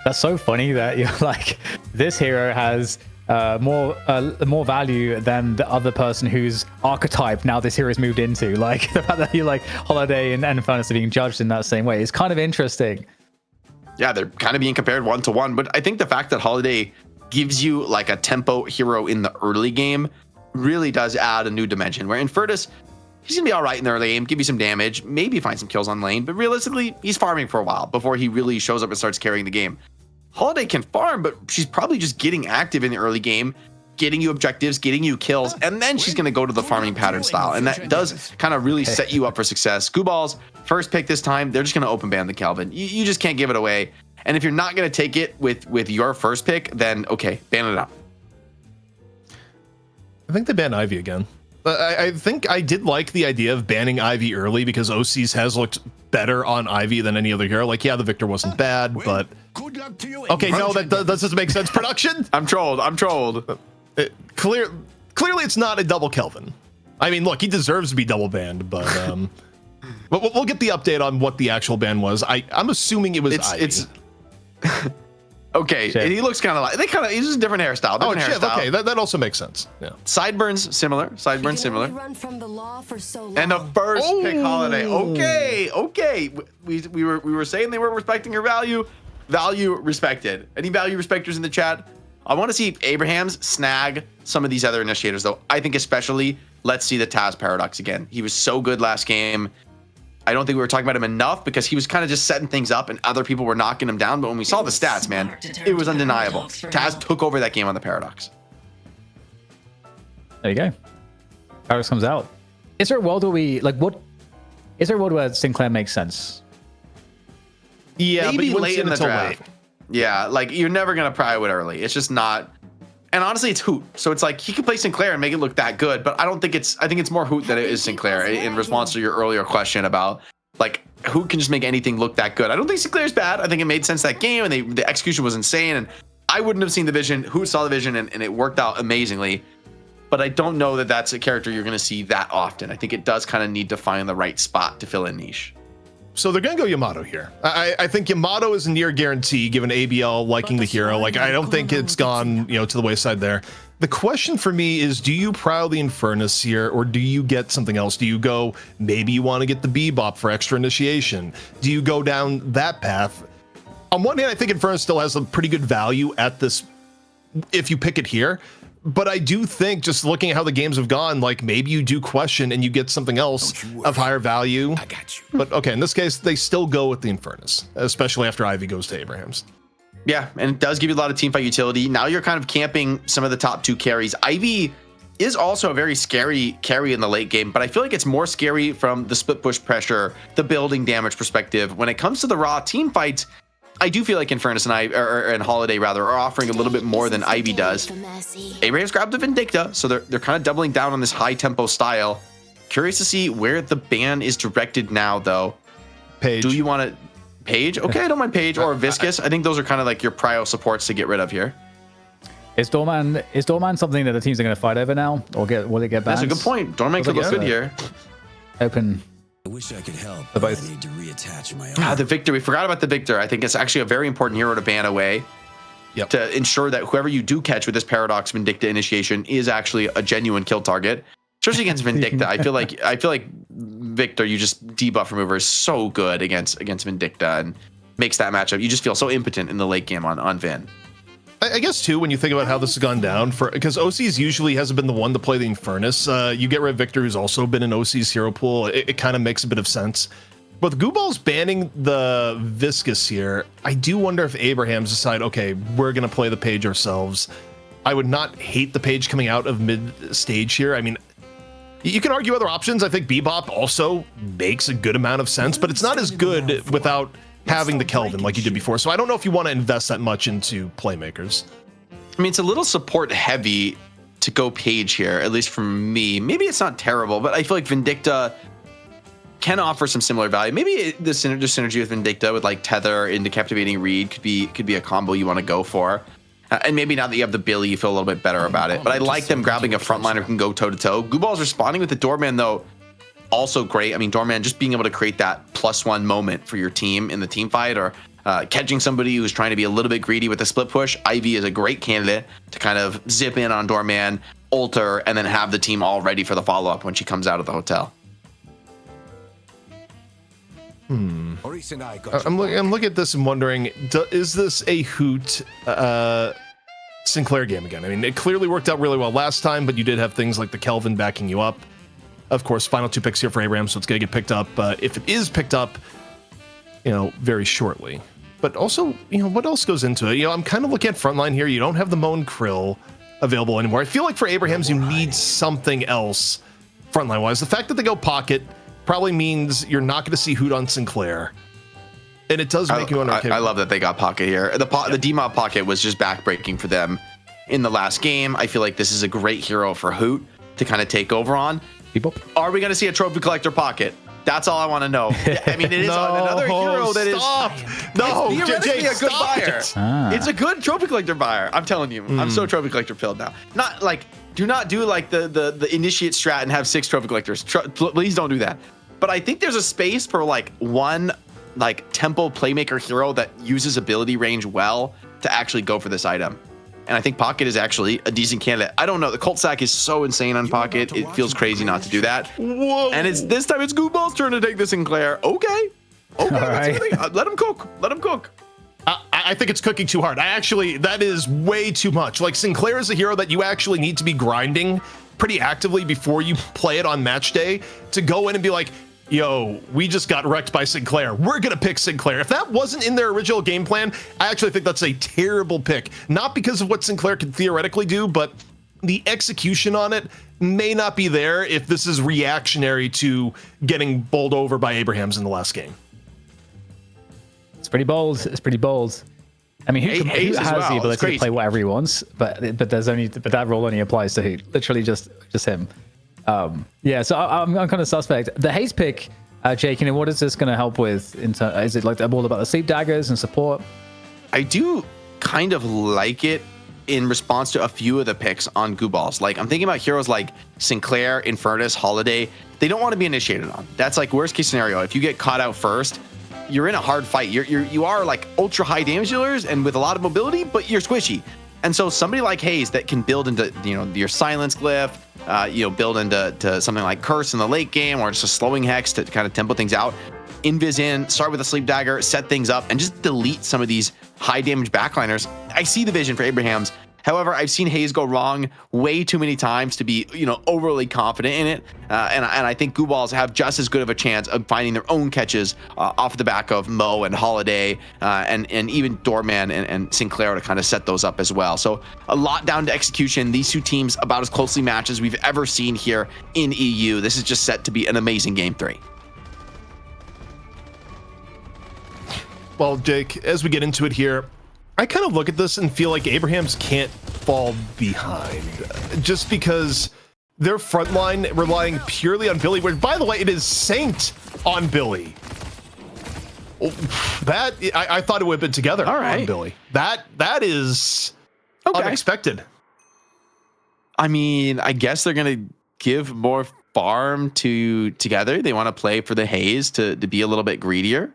That's so funny that you're like, this hero has more value than the other person whose archetype now this hero's moved into. Like, the fact that you like Holiday and Infernus are being judged in that same way is kind of interesting. Yeah, they're kind of being compared 1-to-1, but I think the fact that Holiday gives you like a tempo hero in the early game really does add a new dimension, where Infernus, he's gonna be all right in the early game, give you some damage, maybe find some kills on lane, but realistically, he's farming for a while before he really shows up and starts carrying the game. Holiday can farm, but she's probably just getting active in the early game, getting you objectives, getting you kills, and then she's gonna go to the farming pattern style, and that does kind of really set you up for success. Gooballs, first pick this time, they're just gonna open ban the Kelvin. You just can't give it away. And if you're not going to take it with your first pick, then okay, ban it out. I think they ban Ivy again. I think I did like the idea of banning Ivy early because OCs has looked better on Ivy than any other hero. Like, yeah, the Victor wasn't bad, but good luck to you. Okay, no, that doesn't make sense. Production? I'm trolled. Clearly it's not a double Kelvin. I mean, look, he deserves to be double banned, but we'll get the update on what the actual ban was. I'm assuming it was Ivy. Okay, he looks kind of like he's just a different hairstyle. Okay, that also makes sense. Yeah, sideburns similar. Run from the law for so long. And a first pick Holiday. Okay. We were saying they weren't respecting her value. Value respected. Any value respecters in the chat? I want to see Abrahams snag some of these other initiators though. I think especially let's see the Taz Paradox again. He was so good last game. I don't think we were talking about him enough because he was kind of just setting things up and other people were knocking him down. But when we saw the stats, man, it was undeniable. Taz took over that game on the Paradox. There you go. Paradox comes out. Is there a world where Sinclair makes sense? Yeah, maybe but late in the draft. Yeah, like you're never going to pry it early. It's just not. And honestly, it's Hoot. So it's like he could play Sinclair and make it look that good, but I think it's more Hoot than it is Sinclair in response to your earlier question about like Hoot can just make anything look that good. I don't think Sinclair's bad. I think it made sense that game and the execution was insane. And I wouldn't have seen the vision. Hoot saw the vision and it worked out amazingly. but I don't know that that's a character you're going to see that often. I think it does kind of need to find the right spot to fill in niche. So they're going to go Yamato here. I think Yamato is a near guarantee given ABL liking the hero. Like, I don't think it's gone, to the wayside there. The question for me is, do you prowl the Infernus here, or do you get something else? Do you go, maybe you want to get the Bebop for extra initiation? Do you go down that path? On one hand, I think Infernus still has a pretty good value at this, if you pick it here. But I do think, just looking at how the games have gone, like, maybe you do question and you get something else of higher value. I got you. But okay, in this case, they still go with the Infernus, especially after Ivy goes to Abraham's. Yeah, and it does give you a lot of teamfight utility. Now you're kind of camping some of the top 2 carries. Ivy is also a very scary carry in the late game, but I feel like it's more scary from the split push pressure, the building damage perspective. When it comes to the raw team fights, I do feel like Infernus and Holiday rather are offering a little bit more than Ivy does. Abraham's grabbed the Vindicta, so they're kind of doubling down on this high tempo style. Curious to see where the ban is directed now, though. Page. Do you want to Page? Okay, I don't mind Page or Viscous. I think those are kind of like your prio supports to get rid of here. Is Doorman something that the teams are going to fight over now, or will it get banned? That's a good point. Doorman could look good here. Open. I wish I could help, The but both. I need to reattach my Ah, arm. the Victor. We forgot about the Victor. I think it's actually a very important hero to ban away. Yep. To ensure that whoever you do catch with this Paradox Vindicta initiation is actually a genuine kill target. Especially against Vindicta. I feel like Victor, you just debuff remover is so good against Vindicta and makes that matchup. You just feel so impotent in the late game on Vin. I guess too, when you think about how this has gone down, because OC's usually hasn't been the one to play the Infernus. You get rid of Victor, who's also been in OC's hero pool. It kind of makes a bit of sense. But Gooballs banning the Viscous here, I do wonder if Abraham's decide, okay, we're going to play the Page ourselves. I would not hate the Page coming out of mid-stage here. I mean, you can argue other options. I think Bebop also makes a good amount of sense, but it's not as good without having the Kelvin like you did before. So I don't know if you want to invest that much into playmakers. I mean, it's a little support heavy to go Page here, at least for me. Maybe it's not terrible, but I feel like Vindicta can offer some similar value. Maybe the synergy with Vindicta with like Tether into Captivating Reed could be a combo you want to go for. And maybe now that you have the Billy, you feel a little bit better about it. But I like them grabbing a frontliner who can go toe-to-toe. Gooballs responding with the Doorman, though, also great. I mean, Doorman just being able to create that +1 moment for your team in the team fight, or catching somebody who's trying to be a little bit greedy with a split push. Ivy is a great candidate to kind of zip in on Doorman, alter, and then have the team all ready for the follow-up when she comes out of the hotel. I'm looking at this and wondering, is this a Hoot Sinclair game again? I mean, it clearly worked out really well last time, but you did have things like the Kelvin backing you up. Of course, final 2 picks here for Abraham, so it's going to get picked up. If it is picked up, very shortly. But also, what else goes into it? I'm kind of looking at frontline here. You don't have the Moan Krill available anymore. I feel like for Abraham's, you need something else frontline-wise. The fact that they go Pocket probably means you're not going to see Hoot on Sinclair. And it does make you wonder. I love that they got Pocket here. The Demob Pocket was just backbreaking for them in the last game. I feel like this is a great hero for Hoot to kind of take over on. Are we going to see a Trophy Collector Pocket? That's all I want to know. I mean, it is another hero that is theoretically a good buyer. It's a good Trophy Collector buyer. I'm telling you. I'm so Trophy Collector filled now. Not like, do not do like the initiate strat and have 6 Trophy Collectors. Please don't do that. But I think there's a space for like one like tempo playmaker hero that uses ability range well to actually go for this item. And I think Pocket is actually a decent candidate. I don't know. The Cult Sack is so insane on Pocket. It feels crazy not to do that. Whoa. And this time it's Gooballs' turn to take the Sinclair. Okay. Right. Let him cook. Let him cook. I think it's cooking too hard. That is way too much. Like, Sinclair is a hero that you actually need to be grinding pretty actively before you play it on match day to go in and be like, yo, we just got wrecked by Sinclair. We're going to pick Sinclair. If that wasn't in their original game plan, I actually think that's a terrible pick. Not because of what Sinclair could theoretically do, but the execution on it may not be there if this is reactionary to getting bowled over by Abrahams in the last game. It's pretty bold. I mean, Hoot has the ability to play whatever he wants, but that rule only applies to Hoot. Literally just him. So I'm kind of suspect. The haste pick, Jake, what is this going to help with? Is it like all about the sleep daggers and support? I do kind of like it in response to a few of the picks on Gooballs. Like, I'm thinking about heroes like Sinclair, Infernus, Holiday. They don't want to be initiated on. That's like worst case scenario. If you get caught out first, you're in a hard fight. You are like ultra high damage dealers and with a lot of mobility, but you're squishy. And so somebody like Haze that can build into, you know, your silence glyph, build into something like Curse in the late game, or just a slowing hex to kind of tempo things out. Invis in, start with a sleep dagger, set things up, and just delete some of these high damage backliners. I see the vision for Abraham's. However, I've seen Haze go wrong way too many times to be, overly confident in it. And I think Gooballs have just as good of a chance of finding their own catches off the back of Mo and Holiday and even Doorman and Sinclair to kind of set those up as well. So a lot down to execution. These two teams about as closely matched as we've ever seen here in EU. This is just set to be an amazing game 3. Well, Jake, as we get into it here, I kind of look at this and feel like Abraham's can't fall behind just because their front line relying purely on Billy, where, by the way, it is Saint on Billy. That I thought it would have been together on Billy. That is unexpected. I mean, I guess they're going to give more farm to Together. They want to play for the Haze to be a little bit greedier.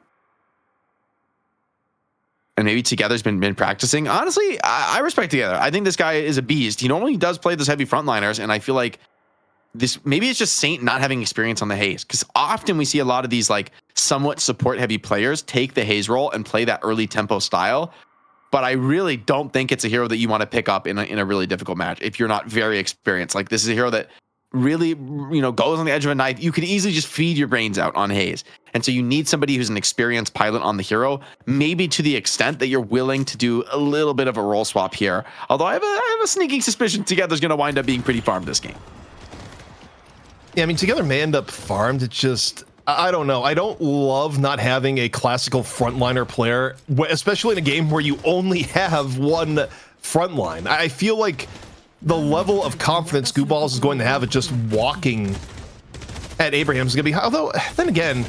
And maybe Together's been practicing. Honestly, I respect Together. I think this guy is a beast. He normally does play those heavy frontliners, and I feel like this maybe it's just Saint not having experience on the Haze, because often we see a lot of these like somewhat support heavy players take the Haze role and play that early tempo style. But I really don't think it's a hero that you want to pick up in a really difficult match if you're not very experienced. Like, this is a hero that really, goes on the edge of a knife. You could easily just feed your brains out on Haze. And so you need somebody who's an experienced pilot on the hero, maybe to the extent that you're willing to do a little bit of a role swap here. Although I have a sneaking suspicion Together's going to wind up being pretty farmed this game. Yeah, I mean, Together may end up farmed. It's just, I don't know. I don't love not having a classical frontliner player, especially in a game where you only have one frontline. I feel like the level of confidence Gooballs is going to have at just walking at Abraham's is going to be high. Although, then again,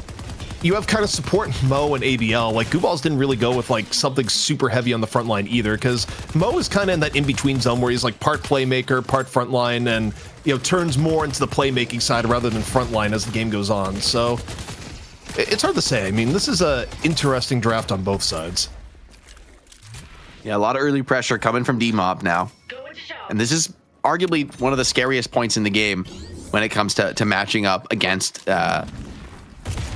you have kind of support Mo and ABL. Like, Gooballs didn't really go with like something super heavy on the front line either, because Mo is kind of in that in-between zone where he's like part playmaker, part frontline, and turns more into the playmaking side rather than frontline as the game goes on. So it's hard to say. I mean, this is a interesting draft on both sides. Yeah, a lot of early pressure coming from D-Mob now. And this is arguably one of the scariest points in the game when it comes to matching up against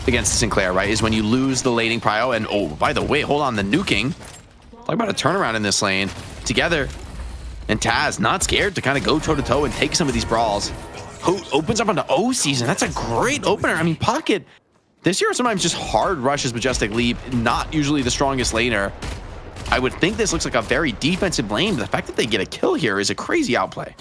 Sinclair, right? Is when you lose the laning prio. And oh, by the way, hold on, the nuking. Talk about a turnaround in this lane. Together, and Taz not scared to kind of go toe-to-toe and take some of these brawls. Who opens up onto O season? That's a great opener. I mean, Pocket, this hero sometimes just hard rushes Majestic Leap, not usually the strongest laner. I would think this looks like a very defensive lane, but the fact that they get a kill here is a crazy outplay.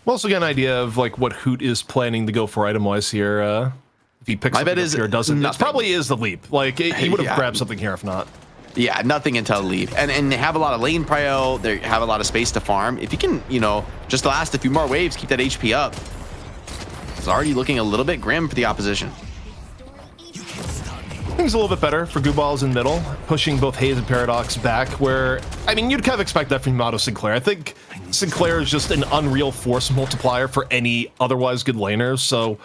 We also get an idea of like what Hoot is planning to go for item-wise here. If he picks something up here or doesn't, it probably is the leap. Like, he would have grabbed something here if not. Yeah, nothing until leap. And they have a lot of lane prio. They have a lot of space to farm. If you can, just last a few more waves, keep that HP up. It's already looking a little bit grim for the opposition. Things a little bit better for Gooballs in middle, pushing both Haze and Paradox back, where, I mean, you'd kind of expect that from Yamato Sinclair. I think Sinclair is just an unreal force multiplier for any otherwise good laners, so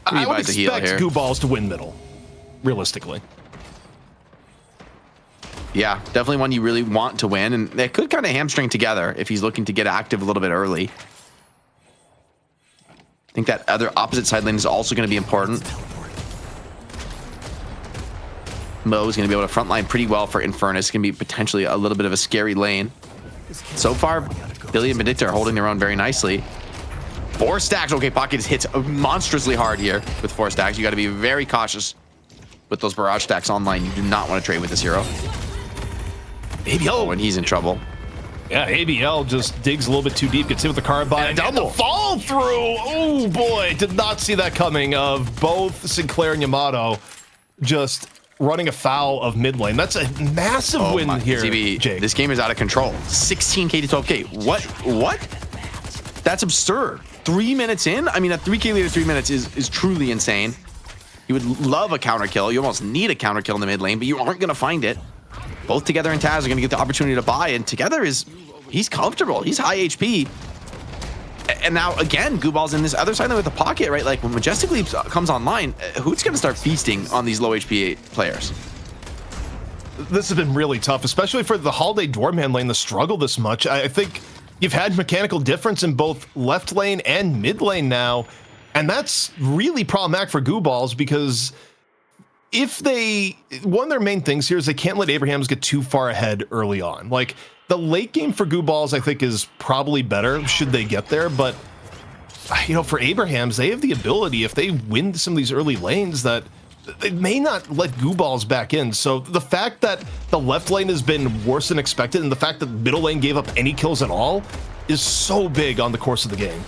I would expect Gooballs to win middle, realistically. Yeah, definitely one you really want to win, and they could kind of hamstring Together if he's looking to get active a little bit early. I think that other opposite side lane is also going to be important. Mo's going to be able to frontline pretty well for Infernus. It's going to be potentially a little bit of a scary lane. So far, Billy and Benedicta are holding their own very nicely. 4 stacks. Okay, Pocket hits monstrously hard here with 4 stacks. You got to be very cautious with those barrage stacks online. You do not want to trade with this hero. ABL, when he's in trouble. Yeah, ABL just digs a little bit too deep, gets hit with the carbine. Down the fall through. Oh boy, did not see that coming of both Sinclair and Yamato just running afoul of mid lane. That's a massive win here, ZB, Jake. This game is out of control. 16k to 12k. What? That's absurd. 3 minutes in? I mean, a 3k lead at 3 minutes is truly insane. You would love a counter kill. You almost need a counter kill in the mid lane, but you aren't going to find it. Both Together and Taz are going to get the opportunity to buy, and Together is he's comfortable. He's high HP. And now again, Gooballs in this other side with the pocket, right? Like when Majestic Leap comes online, who's going to start feasting on these low HP players? This has been really tough, especially for the Holiday Doorman lane to struggle this much. I think you've had mechanical difference in both left lane and mid lane now, and that's really problematic for Gooballs because one of their main things here is they can't let Abrahams get too far ahead early on. Like, the late game for Gooballs, I think, is probably better should they get there, but, you know, for Abrahams, they have the ability, if they win some of these early lanes, that they may not let Gooballs back in. So the fact that the left lane has been worse than expected, and the fact that middle lane gave up any kills at all, is so big on the course of the game.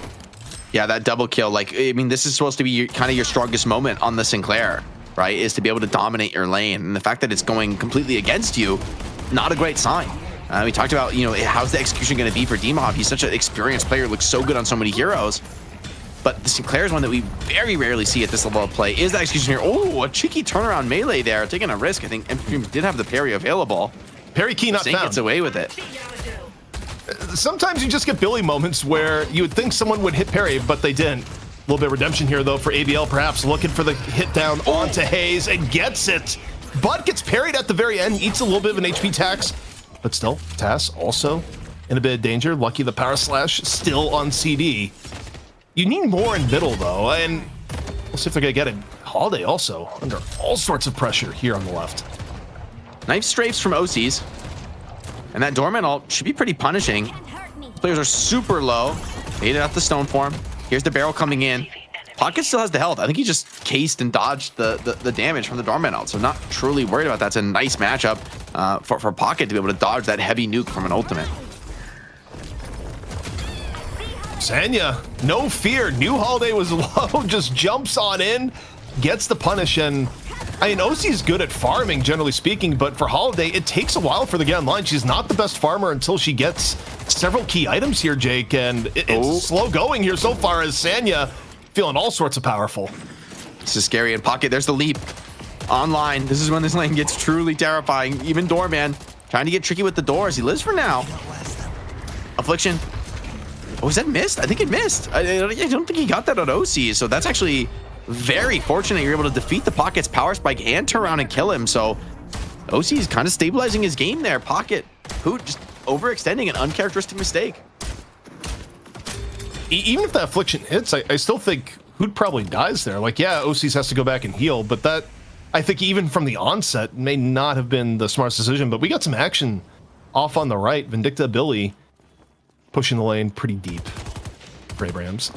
Yeah, that double kill, like, I mean, this is supposed to be kind of your strongest moment on the Sinclair, right? Is to be able to dominate your lane. And the fact that it's going completely against you, not a great sign. We talked about, you know, how's the execution going to be for D-Mob? He's such an experienced player, looks so good on so many heroes. But the Sinclair is one that we very rarely see at this level of play. Is that execution here? Oh, a cheeky turnaround melee there, taking a risk. I think MP did have the parry available. Parry key not Sink found. gets away with it. Sometimes you just get Billy moments where you would think someone would hit parry, but they didn't. A little bit of redemption here, though, for ABL, perhaps looking for the hit down onto Hayes and gets it. But gets parried at the very end, eats a little bit of an HP tax. But still, Tass also in a bit of danger. Lucky the power slash still on CD. You need more in middle, though, and we'll see if they're going to get it. Holiday also under all sorts of pressure here on the left. Knife strafes from OCs. And that Dormant ult should be pretty punishing. Players are super low. Made it out the stone form. Here's the barrel coming in. Pocket still has the health. I think he just cased and dodged the damage from the Dormant ult, so not truly worried about that. It's a nice matchup for Pocket to be able to dodge that heavy nuke from an ultimate. Sanya, no fear. New Holiday was low, just jumps on in, gets the punish, and I mean, OC's good at farming, generally speaking, but for Holiday, it takes a while for the get online. She's not the best farmer until she gets several key items here, Jake, and it's slow going here so far as Sanya feeling all sorts of powerful. This is scary. In Pocket, there's the leap. Online, this is when this lane gets truly terrifying. Even Doorman trying to get tricky with the doors. He lives for now. Affliction. Oh, is that missed? I think it missed. I don't think he got that on OC, so that's actually very fortunate you're able to defeat the Pocket's power spike and turn around and kill him. So OC is kind of stabilizing his game there. Pocket, who just overextending an uncharacteristic mistake. Even if that Affliction hits, I still think Hoot probably dies there. Like, yeah, OCs has to go back and heal, but that, I think even from the onset, may not have been the smartest decision. But we got some action off on the right. Vindicta Billy pushing the lane pretty deep for Abrahams.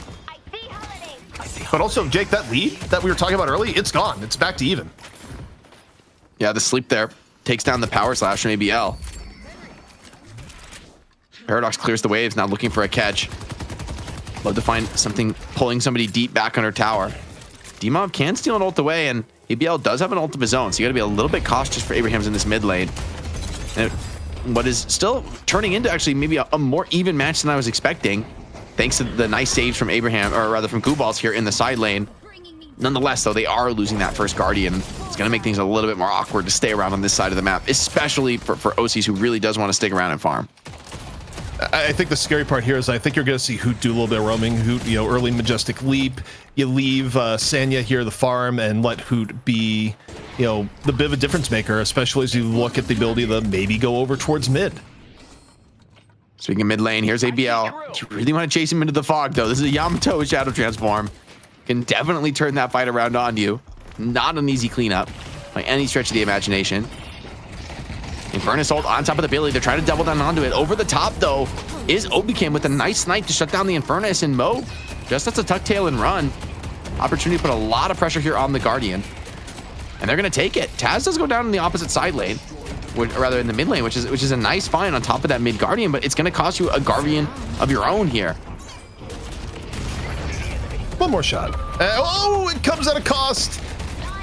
But also, Jake, that lead that we were talking about early, it's gone. It's back to even. Yeah, the sleep there takes down the power slash from ABL. Paradox clears the waves, now looking for a catch. Love to find something pulling somebody deep back under tower. D-Mob can steal an ult away, and ABL does have an ult of his own, so you gotta be a little bit cautious for Abrahams in this mid lane. And what is still turning into actually maybe a more even match than I was expecting, thanks to the nice saves from Abraham, or rather from Gooballs here in the side lane. Nonetheless, though, they are losing that first Guardian. It's gonna make things a little bit more awkward to stay around on this side of the map, especially for OCs who really does want to stick around and farm. I think the scary part here is I think you're going to see Hoot do a little bit of roaming. Hoot, you know, early Majestic Leap. You leave Sanya here the farm and let Hoot be, you know, the bit of a difference maker, especially as you look at the ability to maybe go over towards mid. Speaking of mid lane, here's ABL. You really want to chase him into the fog, though. This is a Yamato Shadow Transform. Can definitely turn that fight around on you. Not an easy cleanup by any stretch of the imagination. Infernus ult on top of the Billy. They're trying to double down onto it. Over the top, though, is Obikim with a nice snipe to shut down the Infernus, and Mo just has to tuck tail and run. Opportunity to put a lot of pressure here on the Guardian. And they're going to take it. Taz does go down in the opposite side lane, or rather in the mid lane, which is a nice find on top of that mid Guardian, but it's going to cost you a Guardian of your own here. One more shot. Oh, it comes at a cost.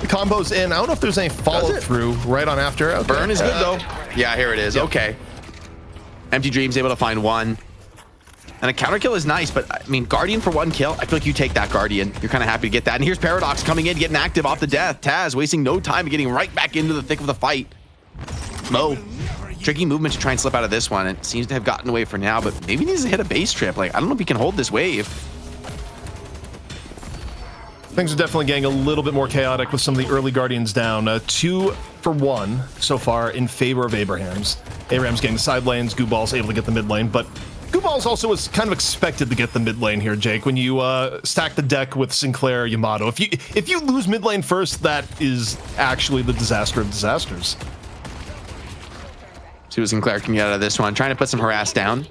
The combo's in. I don't know if there's any follow through right on after. Okay. Burn is good, though. Yeah, here it is. Yep. Okay. Empty Dream's able to find one. And a counter kill is nice, but I mean, Guardian for one kill, I feel like you take that Guardian. You're kind of happy to get that. And here's Paradox coming in, getting active off the death. Taz wasting no time, getting right back into the thick of the fight. Mo Tricky movement to try and slip out of this one. It seems to have gotten away for now, but maybe needs to hit a base trip. Like, I don't know if he can hold this wave. Things are definitely getting a little bit more chaotic with some of the early Guardians down. 2 for 1 so far in favor of Abraham's. Abraham's getting the side lanes, Gooballs able to get the mid lane, but Gooballs also was kind of expected to get the mid lane here, Jake. When you stack the deck with Sinclair, Yamato, if you lose mid lane first, that is actually the disaster of disasters. See what Sinclair can get out of this one. Trying to put some harass down.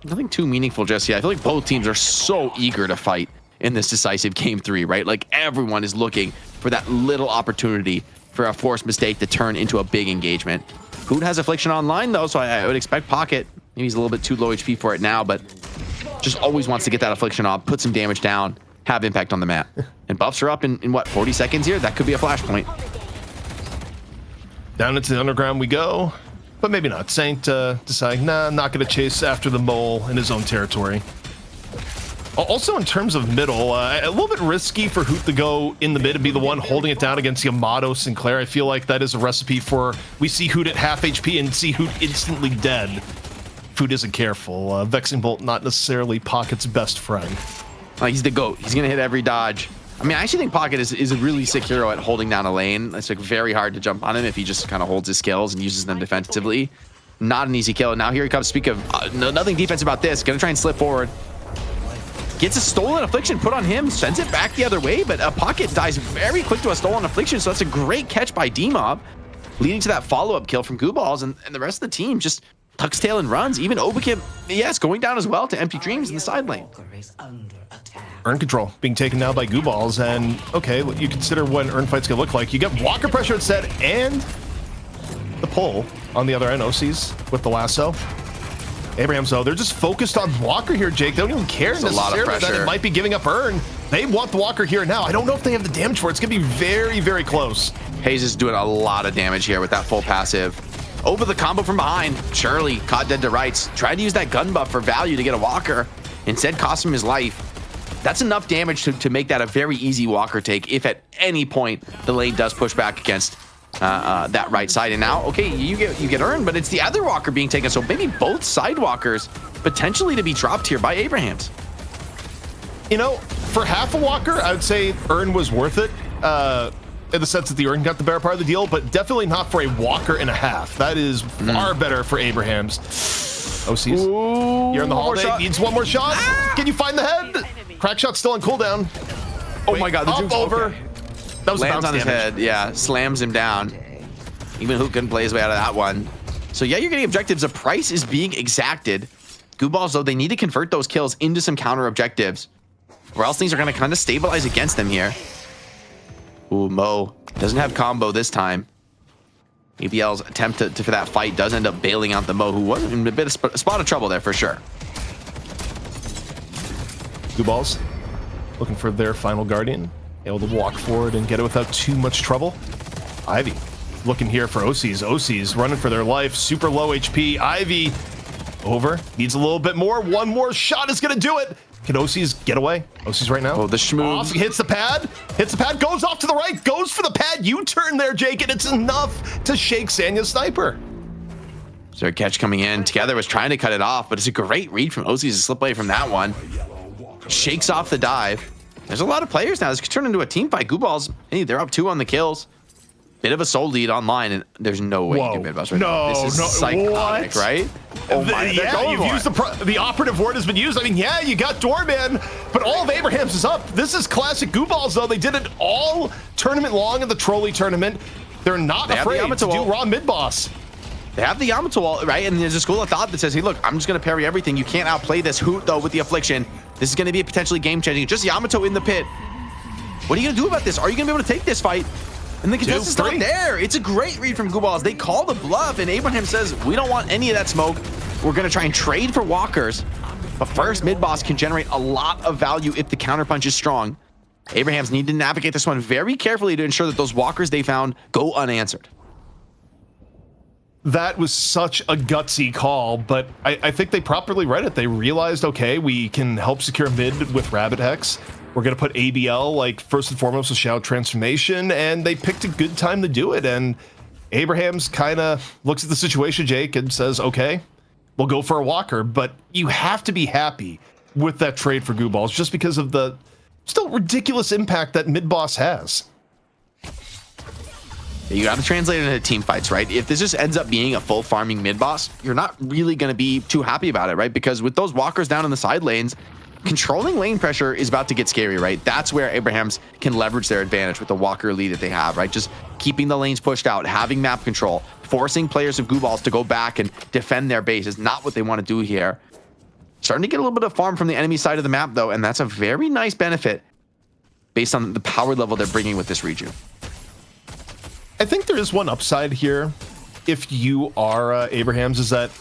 Nothing too meaningful just yet. I feel like both teams are so eager to fight in this decisive game 3, right? Like everyone is looking for that little opportunity for a forced mistake to turn into a big engagement. Hoot has Affliction online though, so I would expect Pocket. Maybe he's a little bit too low HP for it now, but just always wants to get that Affliction off, put some damage down, have impact on the map. And buffs are up in what, 40 seconds here? That could be a flashpoint. Down into the underground we go, but maybe not. Saint deciding, nah, not going to chase after the mole in his own territory. Also, in terms of middle, a little bit risky for Hoot to go in the mid and be the one holding it down against Yamato Sinclair. I feel like that is a recipe for we see Hoot at half HP and see Hoot instantly dead. If Hoot isn't careful. Vexing Bolt not necessarily Pocket's best friend. He's the GOAT. He's going to hit every dodge. I mean, I actually think Pocket is a really sick hero at holding down a lane. It's like very hard to jump on him if he just kind of holds his skills and uses them defensively. Not an easy kill. Now here he comes. Speak of nothing defense about this. Going to try and slip forward. Gets a stolen Affliction put on him, sends it back the other way, but a Pocket dies very quick to a stolen Affliction, so that's a great catch by D-Mob, leading to that follow-up kill from Gooballs, and the rest of the team just tucks tail and runs. Even Obakim, yes, going down as well to Empty Dreams in the side lane. Earn control being taken now by Gooballs, and okay, you consider what an earn fight's gonna look like. You get Walker pressure instead, and the pull on the other end, OCs with the lasso. Abraham's though, they're just focused on Walker here, Jake. They don't even care necessarily that it might be giving up Earn. They want the Walker here now. I don't know if they have the damage for it. It's gonna be very, very close. Hayes is doing a lot of damage here with that full passive. Over the combo from behind. Shirley caught dead to rights. Tried to use that gun buff for value to get a Walker. Instead cost him his life. That's enough damage to make that a very easy Walker take if at any point the lane does push back against that right side. And now, okay, you get Earn, but it's the other Walker being taken. So maybe both side Walkers potentially to be dropped here by Abrahams. You know, for half a Walker, I would say Earn was worth it. In the sense that the Earn got the better part of the deal, but definitely not for a Walker and a half. That is far better for Abrahams. OCs, you're in the holiday, needs one more shot. Can you find the head? Crack shot still on cooldown. Oh my God, the up over. Okay. That was lands on his head, yeah, slams him down. Even Hoot can play his way out of that one. So yeah, you're getting objectives. A price is being exacted. Gooballs, though, they need to convert those kills into some counter objectives, or else things are going to kind of stabilize against them here. Ooh, Mo doesn't have combo this time. ABL's attempt for that fight does end up bailing out the Mo, who was in a bit of a spot of trouble there for sure. Gooballs looking for their final Guardian. Able to walk forward and get it without too much trouble. Ivy looking here for OCs. OCs running for their life. Super low HP. Ivy over. Needs a little bit more. One more shot is going to do it. Can OCs get away? OCs right now. Oh, the schmoo. Off, hits the pad. Hits the pad. Goes off to the right. Goes for the pad. U-turn there, Jake. And it's enough to shake Sanya's sniper. So their catch coming in. Together was trying to cut it off, but it's a great read from OCs to slip away from that one. Shakes off the dive. There's a lot of players now. This could turn into a team fight. Gooballs, hey, they're up 2 on the kills. Bit of a soul lead online, and there's no way you can mid-boss right now. This is psychotic, right? Oh my, yeah, you've used the operative word has been used. I mean, yeah, you got Doorman, but all of Abraham's is up. This is classic Gooballs, though. They did it all tournament long in the Trolli tournament. They're not afraid to do raw mid-boss. They have the Yamato wall, right? And there's a school of thought that says, hey, look, I'm just going to parry everything. You can't outplay this Hoot, though, with the Affliction. This is going to be potentially game-changing. Just Yamato in the pit. What are you going to do about this? Are you going to be able to take this fight? And the contestant's not there. It's a great read from Gooballs. They call the bluff, and Abraham says, we don't want any of that smoke. We're going to try and trade for walkers. But first, mid-boss can generate a lot of value if the counterpunch is strong. Abrahams need to navigate this one very carefully to ensure that those walkers they found go unanswered. That was such a gutsy call, but I think they properly read it. They realized, okay, we can help secure mid with Rabbit Hex. We're going to put ABL, like, first and foremost, with Shadow Transformation, and they picked a good time to do it. And Abraham's kind of looks at the situation, Jake, and says, okay, we'll go for a walker, but you have to be happy with that trade for Gooballs just because of the still ridiculous impact that mid-boss has. You got to translate it into team fights, right? If this just ends up being a full farming mid-boss, you're not really going to be too happy about it, right? Because with those walkers down in the side lanes, controlling lane pressure is about to get scary, right? That's where Abrahams can leverage their advantage with the walker lead that they have, right? Just keeping the lanes pushed out, having map control, forcing players of Gooballs to go back and defend their base is not what they want to do here. Starting to get a little bit of farm from the enemy side of the map, though, and that's a very nice benefit based on the power level they're bringing with this reju. I think there is one upside here if you are Abrahams, is that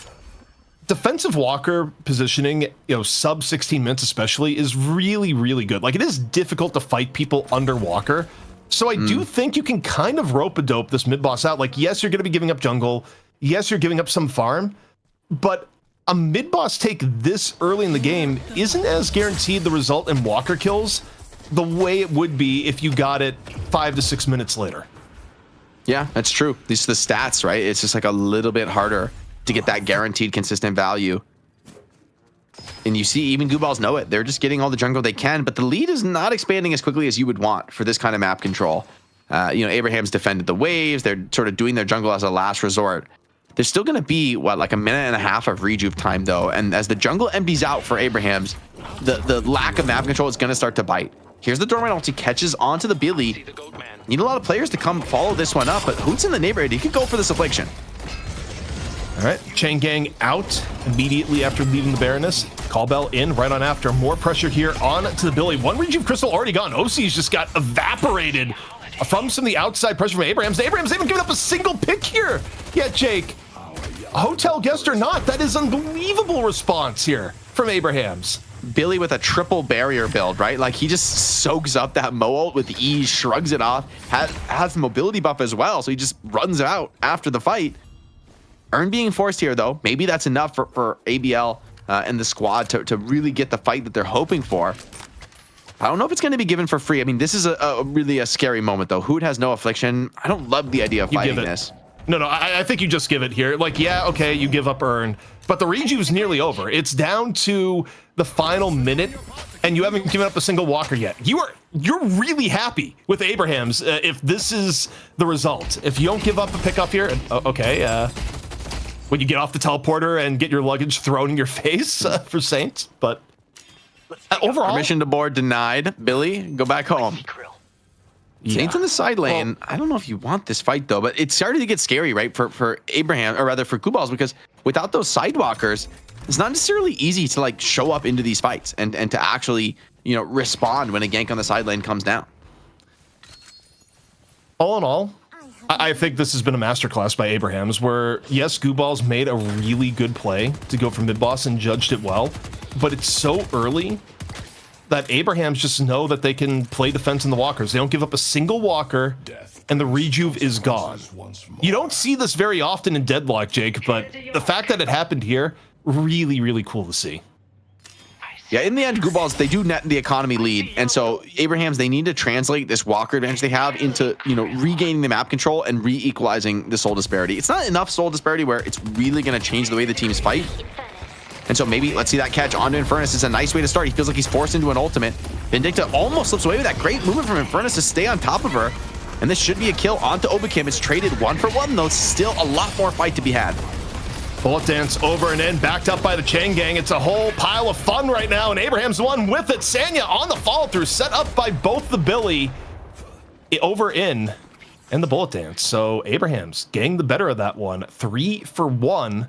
defensive walker positioning, sub 16 minutes especially, is really, really good. Like, it is difficult to fight people under walker. So I do think you can kind of rope-a-dope this mid-boss out. Like, yes, you're going to be giving up jungle. Yes, you're giving up some farm. But a mid-boss take this early in the game isn't as guaranteed the result in walker kills the way it would be if you got it 5 to 6 minutes later. Yeah, that's true. These are the stats, right? It's just like a little bit harder to get that guaranteed consistent value. And you see even Gooballs know it. They're just getting all the jungle they can, but the lead is not expanding as quickly as you would want for this kind of map control. Abraham's defended the waves. They're sort of doing their jungle as a last resort. There's still going to be, like a minute and a half of rejuve time, though. And as the jungle empties out for Abraham's, the lack of map control is going to start to bite. Here's the Dormant ulti, catches onto the Billy. Need a lot of players to come follow this one up, but Hoot's in the neighborhood. He could go for this affliction. All right, Chain Gang out immediately after leaving the Baroness. Callbell in right on after. More pressure here on to the Billy. One Rejuve Crystal already gone. OC's just got evaporated from some of the outside pressure from Abrahams. Abrahams haven't given up a single pick here yet, Jake. Hotel guest or not, that is unbelievable response here from Abrahams. Billy with a triple barrier build, right? Like, he just soaks up that Mo ult with ease, shrugs it off, has the mobility buff as well, so he just runs out after the fight. Earn being forced here, though. Maybe that's enough for ABL and the squad to really get the fight that they're hoping for. I don't know if it's going to be given for free. I mean, this is really a scary moment, though. Hoot has no affliction. I don't love the idea of fighting this. No, I think you just give it here. Like, yeah, okay, you give up Earn, but the rejuve's nearly over. It's down to the final minute, and you haven't given up a single walker yet. You're really happy with Abrahams if this is the result. If you don't give up a pickup here, okay, when you get off the teleporter and get your luggage thrown in your face for Saints, but overall, permission to board denied. Billy, go back home. Saints in the side lane. Well, I don't know if you want this fight, though, but it's starting to get scary, right, for Abraham, or rather for Gooballs, because without those sidewalkers, it's not necessarily easy to like show up into these fights and to actually, respond when a gank on the side lane comes down. All in all, I think this has been a masterclass by Abrahams, where yes, Gooballs made a really good play to go for mid-boss and judged it well, but it's so early that Abrahams just know that they can play defense in the walkers. They don't give up a single walker, and the rejuve is gone. You don't see this very often in Deadlock, Jake, but the fact that it happened here, really, really cool to see. Yeah, in the end, Gooballs, they do net the economy lead, and so Abrahams, they need to translate this walker advantage they have into, regaining the map control and re-equalizing the soul disparity. It's not enough soul disparity where it's really going to change the way the teams fight. And so maybe let's see that catch onto Infernus. Is a nice way to start. He feels like he's forced into an ultimate. Vindicta almost slips away with that great movement from Infernus to stay on top of her. And this should be a kill onto Obakim. It's traded 1-for-1, though. Still a lot more fight to be had. Bullet dance over and in, backed up by the Chain Gang. It's a whole pile of fun right now, and Abraham's the one with it. Sanya on the follow through, set up by both the Billy over in and the bullet dance. So Abraham's getting the better of that one. 3-for-1.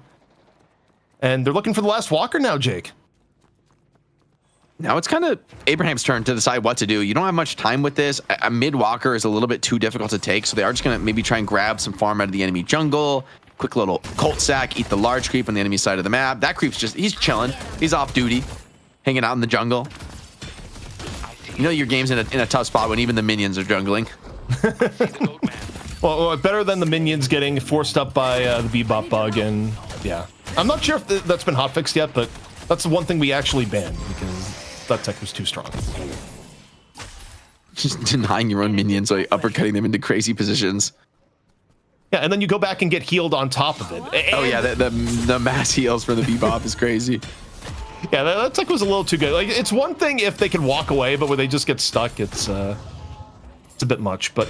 And they're looking for the last walker now, Jake. Now it's kind of Abraham's turn to decide what to do. You don't have much time with this. A mid walker is a little bit too difficult to take, so they are just going to maybe try and grab some farm out of the enemy jungle. Quick little cult sack, eat the large creep on the enemy side of the map. That creep's he's chilling. He's off duty, hanging out in the jungle. Your game's in a tough spot when even the minions are jungling. Well, better than the minions getting forced up by the Bebop bug, and yeah. I'm not sure if that's been hotfixed yet, but that's the one thing we actually banned because that tech was too strong. Just denying your own minions by uppercutting them into crazy positions. Yeah, and then you go back and get healed on top of it. Oh yeah, the mass heals for the Bebop is crazy. Yeah, that tech was a little too good. Like, it's one thing if they can walk away, but when they just get stuck, it's a bit much. But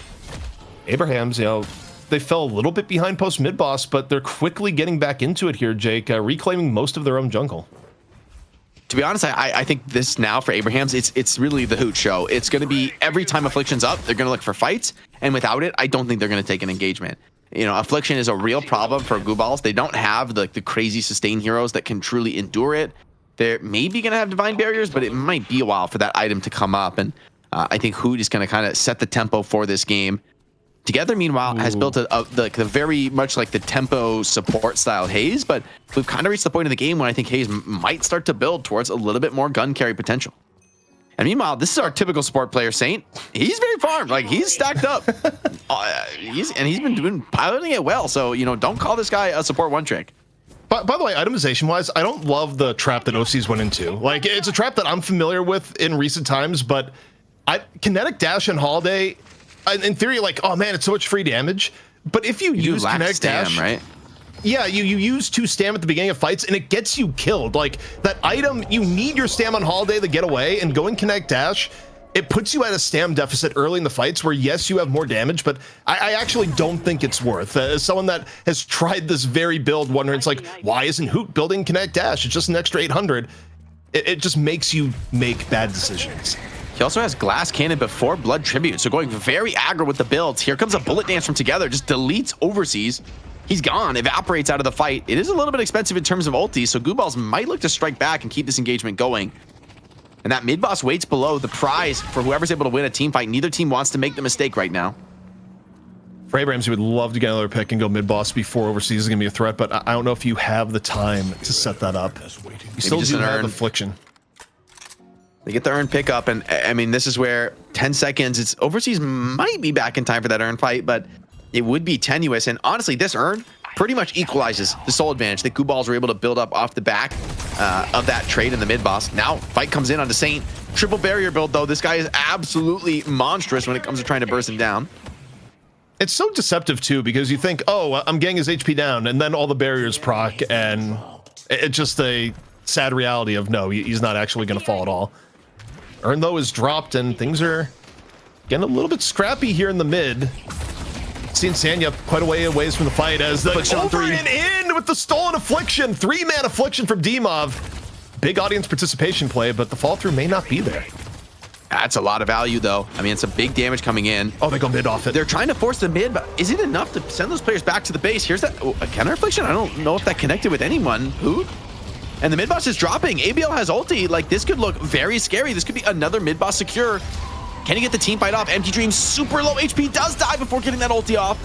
Abraham's, you know, they fell a little bit behind post mid boss, but they're quickly getting back into it here, Jake, reclaiming most of their own jungle. To be honest, I think this now for Abraham's, it's really the Hoot show. It's going to be every time Affliction's up, they're going to look for fights, and without it, I don't think they're going to take an engagement. You know, Affliction is a real problem for Gooballs. They don't have the crazy sustain heroes that can truly endure it. They're maybe going to have divine barriers, but it might be a while for that item to come up. And I think Hoot is going to kind of set the tempo for this game. Together, meanwhile, has built the very much like the tempo support style Haze, but we've kind of reached the point of the game when I think Haze might start to build towards a little bit more gun carry potential. And meanwhile, this is our typical support player, Saint. He's very farmed, like he's stacked up. He's been piloting it well. So, you know, don't call this guy a support one trick. By the way, itemization-wise, I don't love the trap that OCs went into. Like, it's a trap that I'm familiar with in recent times, but Kinetic Dash and Holiday, in theory, like, oh man, it's so much free damage. But if you use Kinetic Dash, right? Yeah, you use 2 stam at the beginning of fights, and it gets you killed. Like, that item, you need your stam on Holiday to get away, and going Kinetic Dash, it puts you at a stam deficit early in the fights where, yes, you have more damage, but I actually don't think it's worth. As someone that has tried this very build, wondering, it's like, why isn't Hoot building Kinetic Dash? It's just an extra 800. It just makes you make bad decisions. He also has Glass Cannon before Blood Tribute, so going very aggro with the builds. Here comes a Bullet Dance from Together, just deletes Overseas. He's gone, evaporates out of the fight. It is a little bit expensive in terms of ulti, so Gooballs might look to strike back and keep this engagement going. And that mid boss waits below, the prize for whoever's able to win a team fight. Neither team wants to make the mistake right now. For Abrams, he would love to get another pick and go mid boss before Overseas is going to be a threat, but I don't know if you have the time to set that up. You still do have Affliction. They get the Urn pickup, and I mean, this is where 10 seconds, it's Overseas might be back in time for that Urn fight, but it would be tenuous. And honestly, this Urn pretty much equalizes the soul advantage that Gooballs were able to build up off the back of that trade in the mid boss. Now, fight comes in onto Saint. Triple barrier build, though. This guy is absolutely monstrous when it comes to trying to burst him down. It's so deceptive, too, because you think, oh, I'm getting his HP down, and then all the barriers proc, and it's just a sad reality of, no, he's not actually going to fall at all. Urn, though, is dropped, and things are getting a little bit scrappy here in the mid. Seen Sanya quite a ways from the fight as the over and in with the stolen Affliction. 3-man Affliction from Dimov. Big audience participation play, but the fall through may not be there. That's a lot of value, though. I mean, it's a big damage coming in. Oh, they go mid off it. They're trying to force the mid, but is it enough to send those players back to the base? Here's that a counter Affliction. I don't know if that connected with anyone. Who? And the mid boss is dropping. ABL has ulti. Like, this could look very scary. This could be another mid boss secure. Can he get the team fight off? Empty Dream, super low HP, does die before getting that ulti off.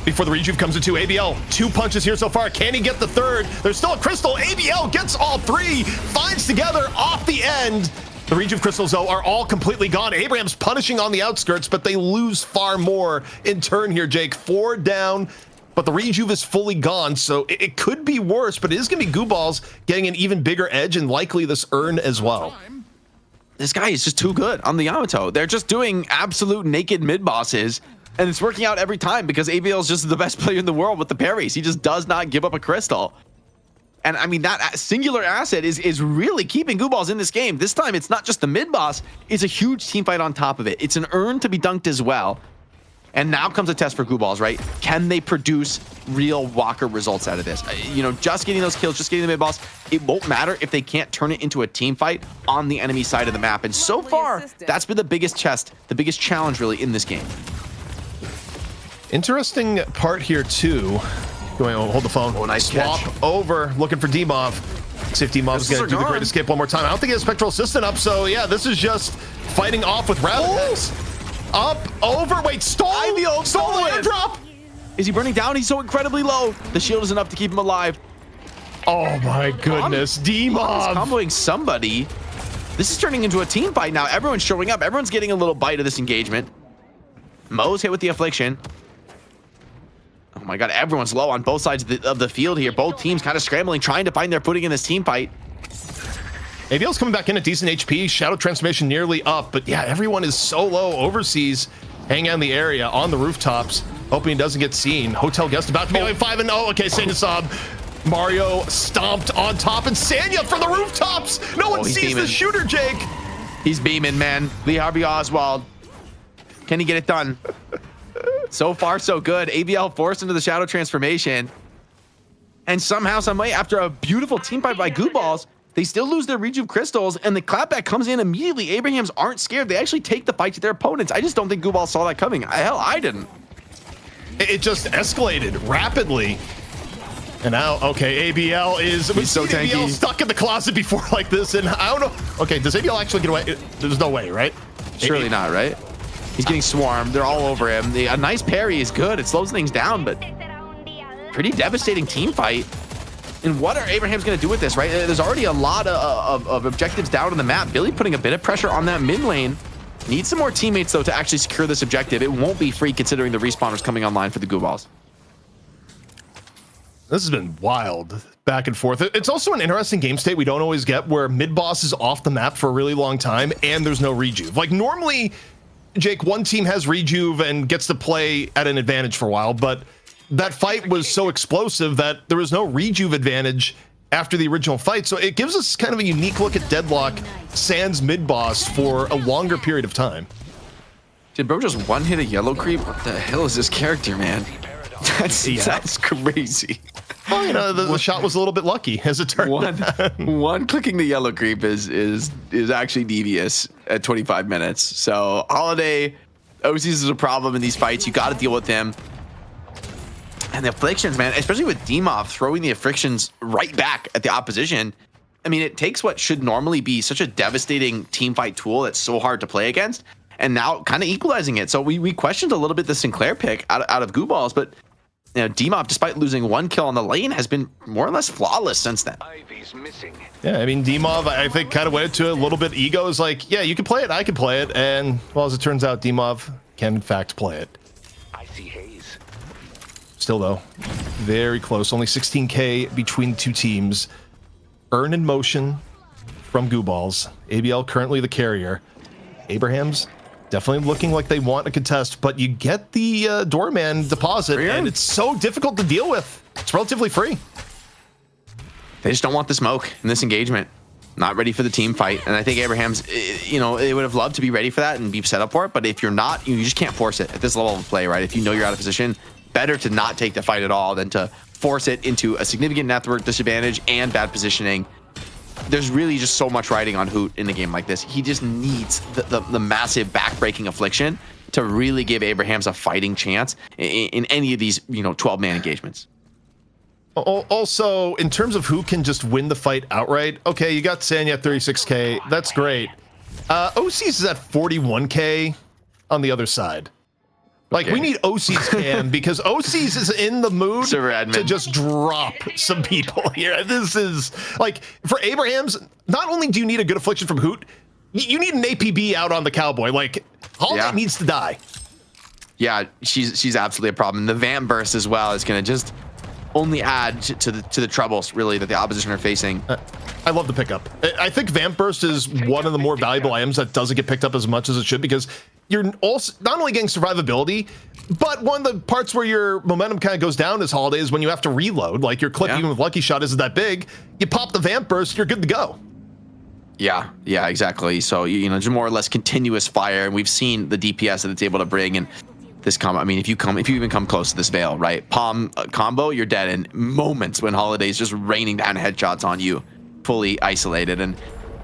Before the rejuve comes into ABL, 2 punches here so far. Can he get the third? There's still a crystal. ABL gets all 3, finds Together off the end. The rejuve crystals, though, are all completely gone. Abraham's punishing on the outskirts, but they lose far more in turn here, Jake. 4 down, but the rejuve is fully gone, so it could be worse, but it is going to be Gooballs getting an even bigger edge and likely this Urn as well. This guy is just too good on the Yamato. They're just doing absolute naked mid bosses, and it's working out every time because ABL is just the best player in the world with the parries. He just does not give up a crystal. And I mean, that singular asset is really keeping Gooballs in this game. This time, it's not just the mid boss, it's a huge team fight on top of it. It's an Urn to be dunked as well. And now comes a test for Gooballs, right? Can they produce real Walker results out of this? You know, just getting those kills, just getting the mid boss, it won't matter if they can't turn it into a team fight on the enemy side of the map. And so far, that's been the biggest challenge really in this game. Interesting part here too. Going on, hold the phone. Oh, nice swap catch. Over, looking for Dimov. See if Dimov's gonna do the great escape one more time. I don't think he has Spectral Assistant up, so yeah, this is just fighting off with Rabbit. Up, over, wait, stole the airdrop. Is he burning down? He's so incredibly low. The shield is enough to keep him alive. Oh my goodness, Dimov comboing somebody. This is turning into a team fight now. Everyone's showing up. Everyone's getting a little bite of this engagement. Mo's hit with the Affliction. Oh my god, everyone's low on both sides of the field here. Both teams kind of scrambling, trying to find their footing in this team fight. ABL's coming back in at decent HP. Shadow Transformation nearly up, but yeah, everyone is so low. Overseas hanging out in the area on the rooftops. Hoping he doesn't get seen. Hotel guest about to be 5 and 0. Okay, Sanya Sob. Mario stomped on top, and Sanya from the rooftops. No one sees the shooter, Jake. He's beaming, man. Lee Harvey Oswald. Can he get it done? So far, so good. ABL forced into the shadow transformation. And somehow, some way, after a beautiful team fight by Gooballs, they still lose their Rejuve crystals, and the clapback comes in immediately. Abrahams aren't scared. They actually take the fight to their opponents. I just don't think Gooballs saw that coming. Hell, I didn't. It just escalated rapidly. And now, okay, ABL is so tanky. ABL stuck in the closet before like this, and I don't know. Okay, does ABL actually get away? There's no way, right? Surely not, right? He's getting swarmed. They're all over him. A nice parry is good. It slows things down, but pretty devastating team fight. And what are Abrahams going to do with this, right? There's already a lot of objectives down on the map. Billy putting a bit of pressure on that mid lane. Needs some more teammates, though, to actually secure this objective. It won't be free considering the respawners coming online for the Gooballs. This has been wild, back and forth. It's also an interesting game state we don't always get, where mid-boss is off the map for a really long time, and there's no rejuve. Like, normally, Jake, one team has rejuve and gets to play at an advantage for a while, but that fight was so explosive that there was no rejuve advantage after the original fight. So it gives us kind of a unique look at Deadlock sans mid-boss for a longer period of time. Did bro just one hit a yellow creep? What the hell is this character, man? That's crazy. Well, you know, the shot was a little bit lucky, as it turned out. One clicking the yellow creep is actually devious at 25 minutes. So Holiday, OCs is a problem in these fights. You got to deal with him. And the afflictions, man, especially with Demov throwing the afflictions right back at the opposition. I mean, it takes what should normally be such a devastating team fight tool that's so hard to play against, and now kind of equalizing it. So we questioned a little bit the Sinclair pick out of Gooballs, but you know, Demov, despite losing one kill on the lane, has been more or less flawless since then. Yeah, I mean, Demov, I think, kind of went into a little bit ego. Is like, yeah, you can play it, I can play it, and well, as it turns out, Demov can in fact play it. Still, though, very close. Only 16K between the two teams. Earn in motion from Gooballs. ABL currently the carrier. Abrahams definitely looking like they want a contest, but you get the doorman deposit, and it's so difficult to deal with. It's relatively free. They just don't want the smoke in this engagement. Not ready for the team fight. And I think Abrahams, you know, they would have loved to be ready for that and be set up for it. But if you're not, you just can't force it at this level of play, right? If you know you're out of position, better to not take the fight at all than to force it into a significant network disadvantage and bad positioning. There's really just so much riding on Hoot in a game like this. He just needs the massive back-breaking affliction to really give Abrahams a fighting chance in any of these, you know, 12-man engagements. Also, in terms of who can just win the fight outright, okay, you got Sanya at 36K. That's great. OCs is at 41K on the other side. Like, we need OC's cam because OC's is in the mood to just drop some people here. This is, like, for Abrahams, not only do you need a good affliction from Hoot, you need an APB out on the Cowboy. Like, Holiday needs to die. Yeah, she's absolutely a problem. The Vamp Burst as well is going to just only add to the troubles, really, that the opposition are facing. I love the pickup. I think Vamp Burst is one of the more valuable items that doesn't get picked up as much as it should, because you're also not only getting survivability, but one of the parts where your momentum kind of goes down as Holiday is when you have to reload. Like, your clip, even with Lucky Shot, isn't that big. You pop the Vamp Burst, you're good to go. Yeah, exactly. So, you know, just more or less continuous fire, and we've seen the DPS that it's able to bring. And this combo, I mean, if you even come close to this Veil, right? Palm combo, you're dead in moments when Holiday's just raining down headshots on you, fully isolated. And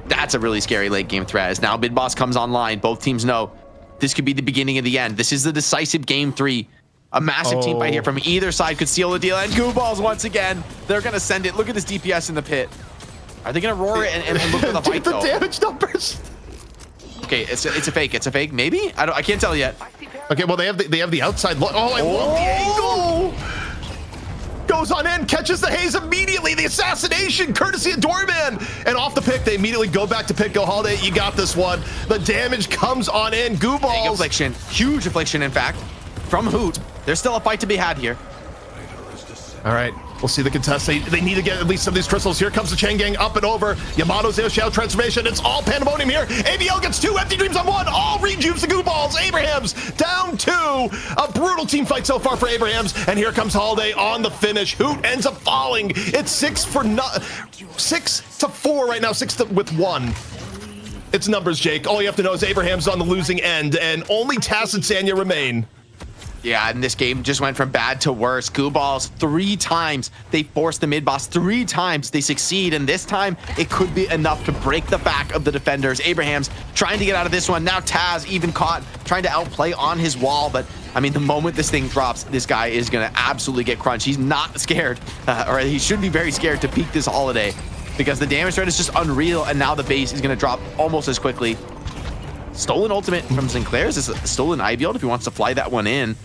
that's a really scary late game threat. As now Mid Boss comes online, both teams know this could be the beginning of the end. This is the decisive game 3. A massive team fight here from either side could seal the deal. And Gooballs once again, they're gonna send it. Look at this DPS in the pit. Are they gonna roar it and look for the fight though? The damage numbers. Okay, it's a fake. It's a fake. Maybe I can't tell yet. Okay, well they have the outside. Oh, I love the angle. Goes on in, catches the haze immediately. The assassination, courtesy of Doorman. And off the pick, they immediately go back to pick. Go Holiday, you got this one. The damage comes on in. Gooballs. Big affliction, huge affliction, in fact, from Hoot. There's still a fight to be had here. All right, we'll see the contest. They need to get at least some of these crystals. Here comes the Chain Gang up and over. Yamato's Shadow transformation. It's all pandemonium here. ABL gets 2 empty dreams on 1. All rejuves the Gooballs. Abrahams down 2. A brutal team fight so far for Abrahams. And here comes Holiday on the finish. Hoot ends up falling. It's 6 to 4 right now. 6 with 1. It's numbers, Jake. All you have to know is Abraham's on the losing end, and only Tass and Sanya remain. Yeah, and this game just went from bad to worse. Gooballs 3 times they forced the mid boss, 3 times they succeed, and this time it could be enough to break the back of the defenders. Abraham's trying to get out of this one. Now Taz even caught trying to outplay on his wall, but I mean, the moment this thing drops, this guy is gonna absolutely get crunched. He's not scared, or he should be very scared to peek this Holiday, because the damage threat is just unreal, and now the base is gonna drop almost as quickly. Stolen ultimate from Sinclair's is a stolen Ivyald if he wants to fly that one in.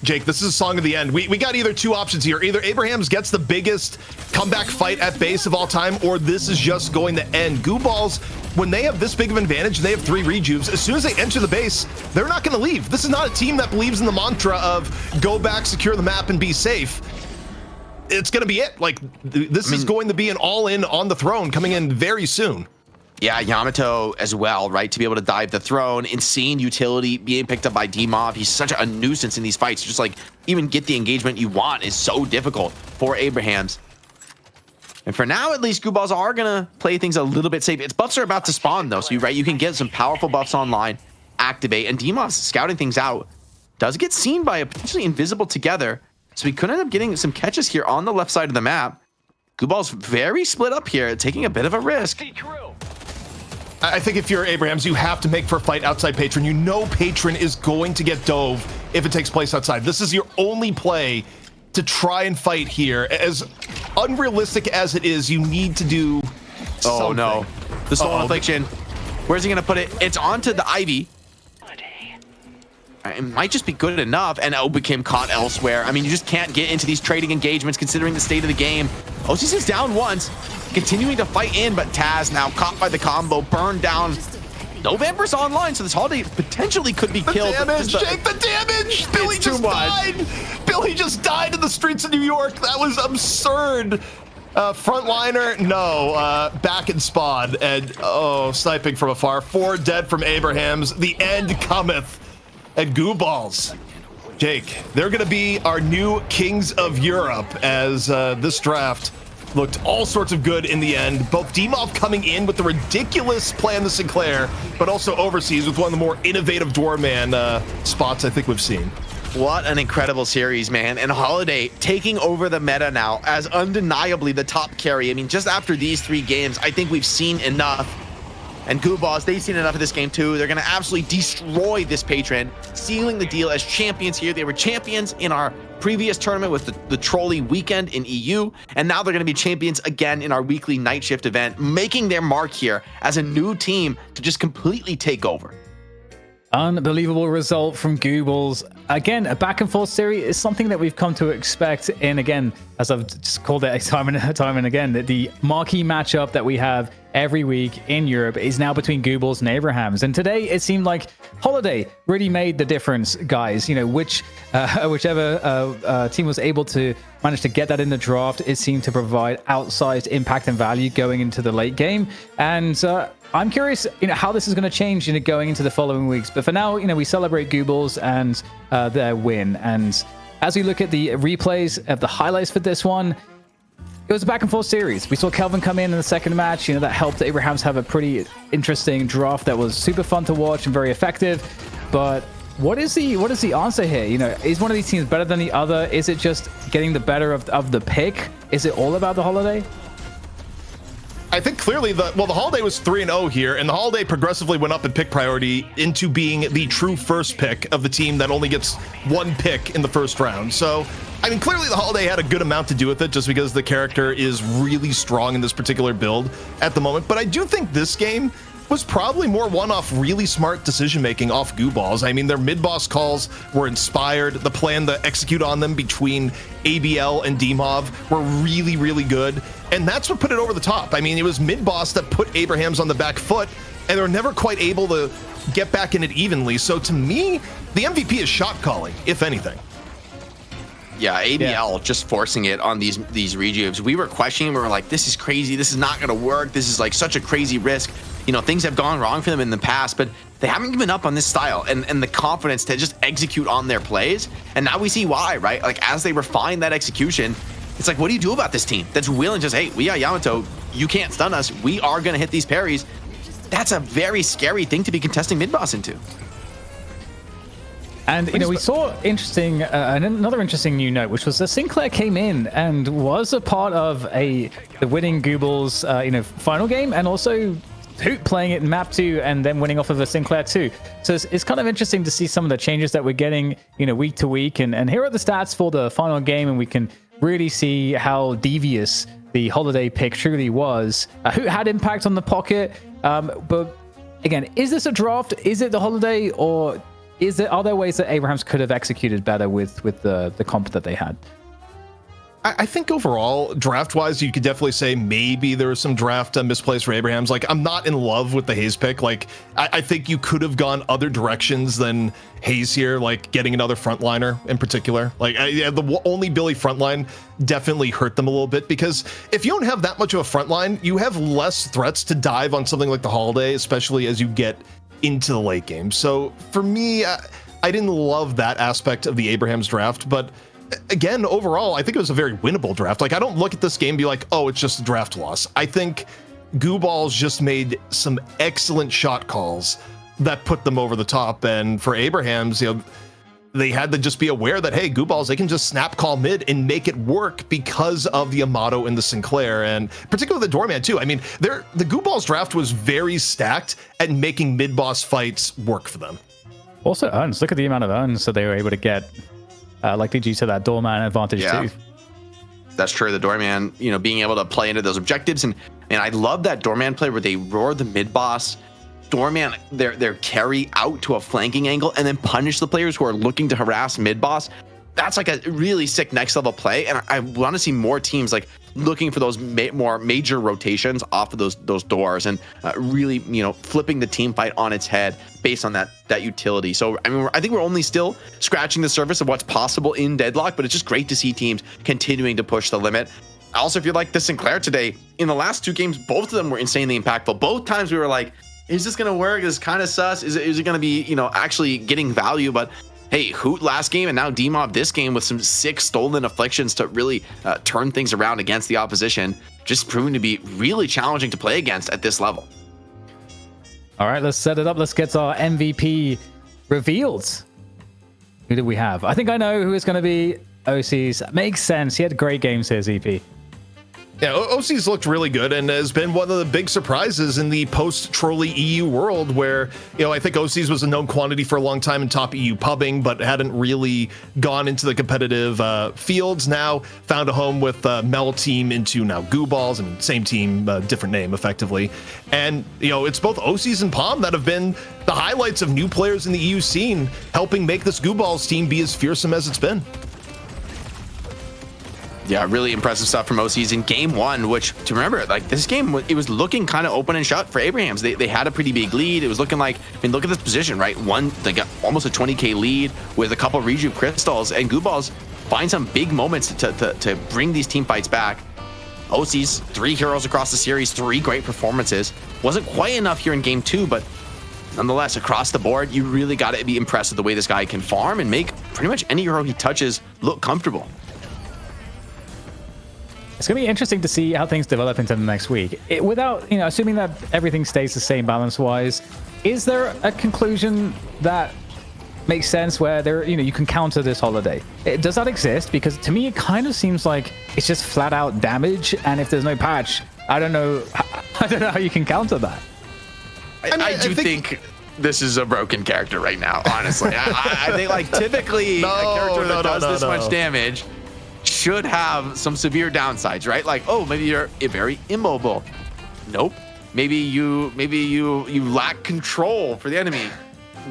Jake, this is a song of the end. We got either 2 options here. Either Abrahams gets the biggest comeback fight at base of all time, or this is just going to end. Gooballs, when they have this big of an advantage, they have 3 rejuves. As soon as they enter the base, they're not going to leave. This is not a team that believes in the mantra of go back, secure the map, and be safe. It's going to be it. Like, this is going to be an all-in on the throne coming in very soon. Yeah, Yamato as well, right? To be able to dive the throne, insane utility being picked up by D-Mob. He's such a nuisance in these fights. Just like even get the engagement you want is so difficult for Abrahams. And for now, at least, Gooballs are gonna play things a little bit safe. Its buffs are about to spawn though, so you can get some powerful buffs online, activate, and D-Mob's scouting things out. Does get seen by a potentially invisible together, so we could end up getting some catches here on the left side of the map. Gooballs very split up here, taking a bit of a risk. I think if you're Abrahams, you have to make for a fight outside Patron. You know Patron is going to get dove if it takes place outside. This is your only play to try and fight here. As unrealistic as it is, you need to do something. Oh no, the Stolen Affliction. Where's he gonna put it? It's onto the Ivy. It might just be good enough, and became caught elsewhere. I mean, you just can't get into these trading engagements considering the state of the game. OCC is down once, continuing to fight in, but Taz now caught by the combo, burned down. November's online, so this Holiday potentially could be killed. The damage, Jake, the damage! Billy just died! Billy just died in the streets of New York. That was absurd. Frontliner, no. Back in spawn, and sniping from afar. 4 dead from Abrahams. The end cometh. And Gooballs, Jake, they're going to be our new kings of Europe, as this draft looked all sorts of good in the end. Both D-Mob coming in with the ridiculous plan to Sinclair, but also overseas with one of the more innovative Doorman spots I think we've seen. What an incredible series, man. And Holiday taking over the meta now as undeniably the top carry. I mean, just after these 3 games, I think we've seen enough. And Gooballs, they've seen enough of this game too. They're going to absolutely destroy this Patron, sealing the deal as champions here. They were champions in our previous tournament with the Trolli weekend in EU, and now they're going to be champions again in our weekly night shift event, making their mark here as a new team to just completely take over. Unbelievable result from Gooballs. Again, a back and forth series is something that we've come to expect. And again, as I've just called it time and again, that the marquee matchup that we have every week in Europe is now between Gooballs and Abrahams. And today it seemed like Holiday really made the difference, guys. You know, whichever team was able to manage to get that in the draft, it seemed to provide outsized impact and value going into the late game. And I'm curious, how this is going to change, going into the following weeks. But for now, we celebrate Gooballs and their win. And as we look at the replays of the highlights for this one, it was a back and forth series. We saw Kelvin come in the second match. That helped Abrahams have a pretty interesting draft that was super fun to watch and very effective. But what is the answer here? Is one of these teams better than the other? Is it just getting the better of the pick? Is it all about the Holiday? I think clearly the Holiday was 3-0 here, and the Holiday progressively went up in pick priority into being the true first pick of the team that only gets 1 pick in the first round. So, I mean, clearly the Holiday had a good amount to do with it just because the character is really strong in this particular build at the moment. But I do think this game was probably more one-off really smart decision-making off Gooballs. I mean, their mid-boss calls were inspired. The plan to execute on them between ABL and D-Mob were really, really good. And that's what put it over the top. I mean, it was mid-boss that put Abrahams on the back foot, and they were never quite able to get back in it evenly. So to me, the MVP is shot calling, if anything. Yeah, ABL just forcing it on these rejuves. We were questioning, we were like, this is crazy. This is not going to work. This is like such a crazy risk. You know, things have gone wrong for them in the past, but they haven't given up on this style and the confidence to just execute on their plays. And now we see why, right? Like as they refine that execution, it's like, what do you do about this team that's willing to just, hey, we got Yamato, you can't stun us. We are going to hit these parries. That's a very scary thing to be contesting mid-boss into. And, you know, we saw another interesting new note, which was that Sinclair came in and was a part of the winning Gooballs, final game, and also Hoot playing it in map 2 and then winning off of a Sinclair 2. So it's kind of interesting to see some of the changes that we're getting, week to week. And here are the stats for the final game, and we can really see how devious the holiday pick truly was. Hoot had impact on the pocket, but again, is this a draft? Is it the holiday, or are there ways that Abrahams could have executed better with the comp that they had? I think overall, draft-wise, you could definitely say maybe there was some draft misplays for Abrahams. Like, I'm not in love with the Hayes pick. Like, I think you could have gone other directions than Hayes here, like getting another frontliner in particular. Like, the only Billy frontline definitely hurt them a little bit, because if you don't have that much of a frontline, you have less threats to dive on something like the Holiday, especially as you get into the late game. So for me, I didn't love that aspect of the Abrahams draft, but again, overall, I think it was a very winnable draft. Like, I don't look at this game and be like, oh, it's just a draft loss. I think Gooballs just made some excellent shot calls that put them over the top. And for Abrahams, they had to just be aware that, hey, Gooballs, they can just snap call mid and make it work because of the Amato and the Sinclair, and particularly the Doorman too. I mean, the Gooballs draft was very stacked at making mid-boss fights work for them. Also earns. Look at the amount of earns that they were able to get, likely due to that Doorman advantage too. That's true. The Doorman, being able to play into those objectives. And I love that Doorman play where they roar the mid-boss, Doorman their carry out to a flanking angle, and then punish the players who are looking to harass mid-boss. That's like a really sick next level play, and I want to see more teams like looking for those more major rotations off of those doors, and really flipping the team fight on its head based on that utility. So I mean, I think we're only still scratching the surface of what's possible in Deadlock, but it's just great to see teams continuing to push the limit. Also, if you like the Sinclair today, in the last 2 games, both of them were insanely impactful. Both times we were like, is this going to work? Is kind of sus? Is it going to be, actually getting value? But hey, Hoot last game and now D-Mob this game with some sick stolen afflictions to really turn things around against the opposition. Just proving to be really challenging to play against at this level. All right, let's set it up. Let's get our MVP revealed. Who do we have? I think I know who it's going to be. OC's. Makes sense. He had great games here, ZP. Yeah, OC's looked really good and has been one of the big surprises in the post-Trolli EU world, where, I think OC's was a known quantity for a long time in top EU pubbing, but hadn't really gone into the competitive fields. Now found a home with Mel team into now Gooballs. I mean, same team, different name, effectively. And, it's both OC's and Palm that have been the highlights of new players in the EU scene, helping make this Gooballs team be as fearsome as it's been. Yeah, really impressive stuff from OCs in game 1, which, to remember, like this game, it was looking kind of open and shut for Abrahams. They had a pretty big lead. It was looking like, look at this position, right? They got almost a 20k lead with a couple rejuve crystals, and Gooballs find some big moments to bring these team fights back. OCs, 3 heroes across the series, 3 great performances. Wasn't quite enough here in game 2, but nonetheless, across the board, you really got to be impressed with the way this guy can farm and make pretty much any hero he touches look comfortable. It's going to be interesting to see how things develop into the next week. Without, assuming that everything stays the same balance-wise, is there a conclusion that makes sense where you can counter this Holiday? Does that exist? Because to me, it kind of seems like it's just flat-out damage, and if there's no patch, I don't know how you can counter that. I do think this is a broken character right now, honestly. I think, like, typically a character that does this much damage should have some severe downsides, right? Like, oh, maybe you're very immobile. Nope. Maybe you lack control for the enemy.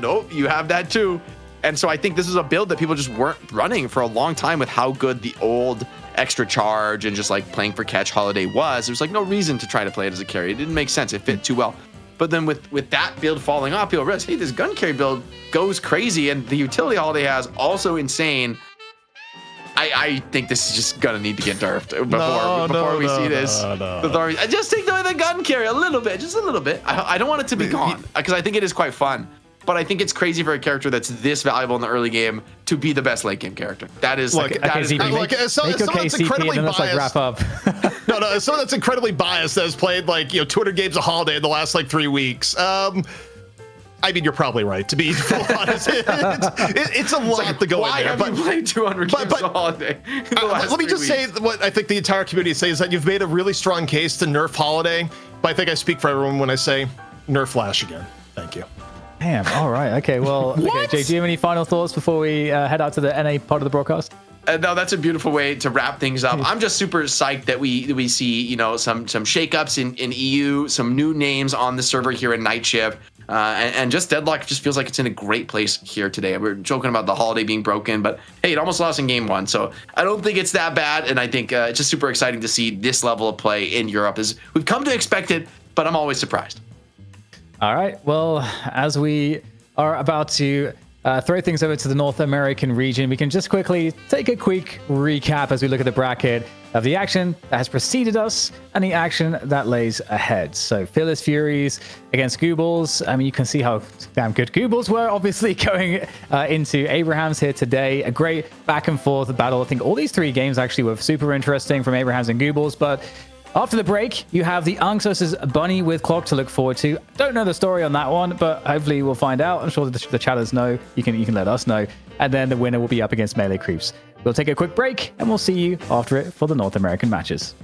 Nope, you have that too. And so I think this is a build that people just weren't running for a long time with how good the old extra charge and just like playing for catch Holiday was. There was like no reason to try to play it as a carry. It didn't make sense. It fit too well. But then with that build falling off, people realize, hey, this gun carry build goes crazy, and the utility Holiday has also insane. I think this is just gonna need to get nerfed before we see this. No. Just take away the gun carry a little bit, just a little bit. I don't want it to be gone because I think it is quite fun. But I think it's crazy for a character that's this valuable in the early game to be the best late game character. That is Look, that is crazy. Look, as someone that's incredibly and then let's like biased, wrap up. no, as someone that's incredibly biased that has played like 200 games a holiday in the last like 3 weeks. I mean, you're probably right. To be full honest, it's a lot to go in there. Why have you played 200 games a holiday? Let me just say what I think the entire community says is that you've made a really strong case to nerf holiday. But I think I speak for everyone when I say nerf Flash again. Thank you. Damn. All right. Okay. Well, okay, Jay, do you have any final thoughts before we head out to the NA part of the broadcast? No, that's a beautiful way to wrap things up. I'm just super psyched that we see some shakeups in EU, some new names on the server here in Night Shift. And just Deadlock just feels like it's in a great place here today. We're joking about the holiday being broken, but hey, it almost lost in game 1. So I don't think it's that bad. And I think it's just super exciting to see this level of play in Europe. As we've come to expect it, but I'm always surprised. All right. Well, as we are about to throw things over to the North American region, we can just quickly take a quick recap as we look at the bracket of the action that has preceded us and the action that lays ahead. So Fearless Furies against Gooballs. I mean, you can see how damn good Gooballs were, obviously, going into Abrahams here today. A great back and forth battle. I think all these 3 games actually were super interesting from Abrahams and Gooballs, but after the break, you have the Unks versus Bunny with Clock to look forward to. Don't know the story on that one, but hopefully we'll find out. I'm sure the chatters know. You can let us know. And then the winner will be up against Melee Creeps. We'll take a quick break, and we'll see you after it for the North American matches.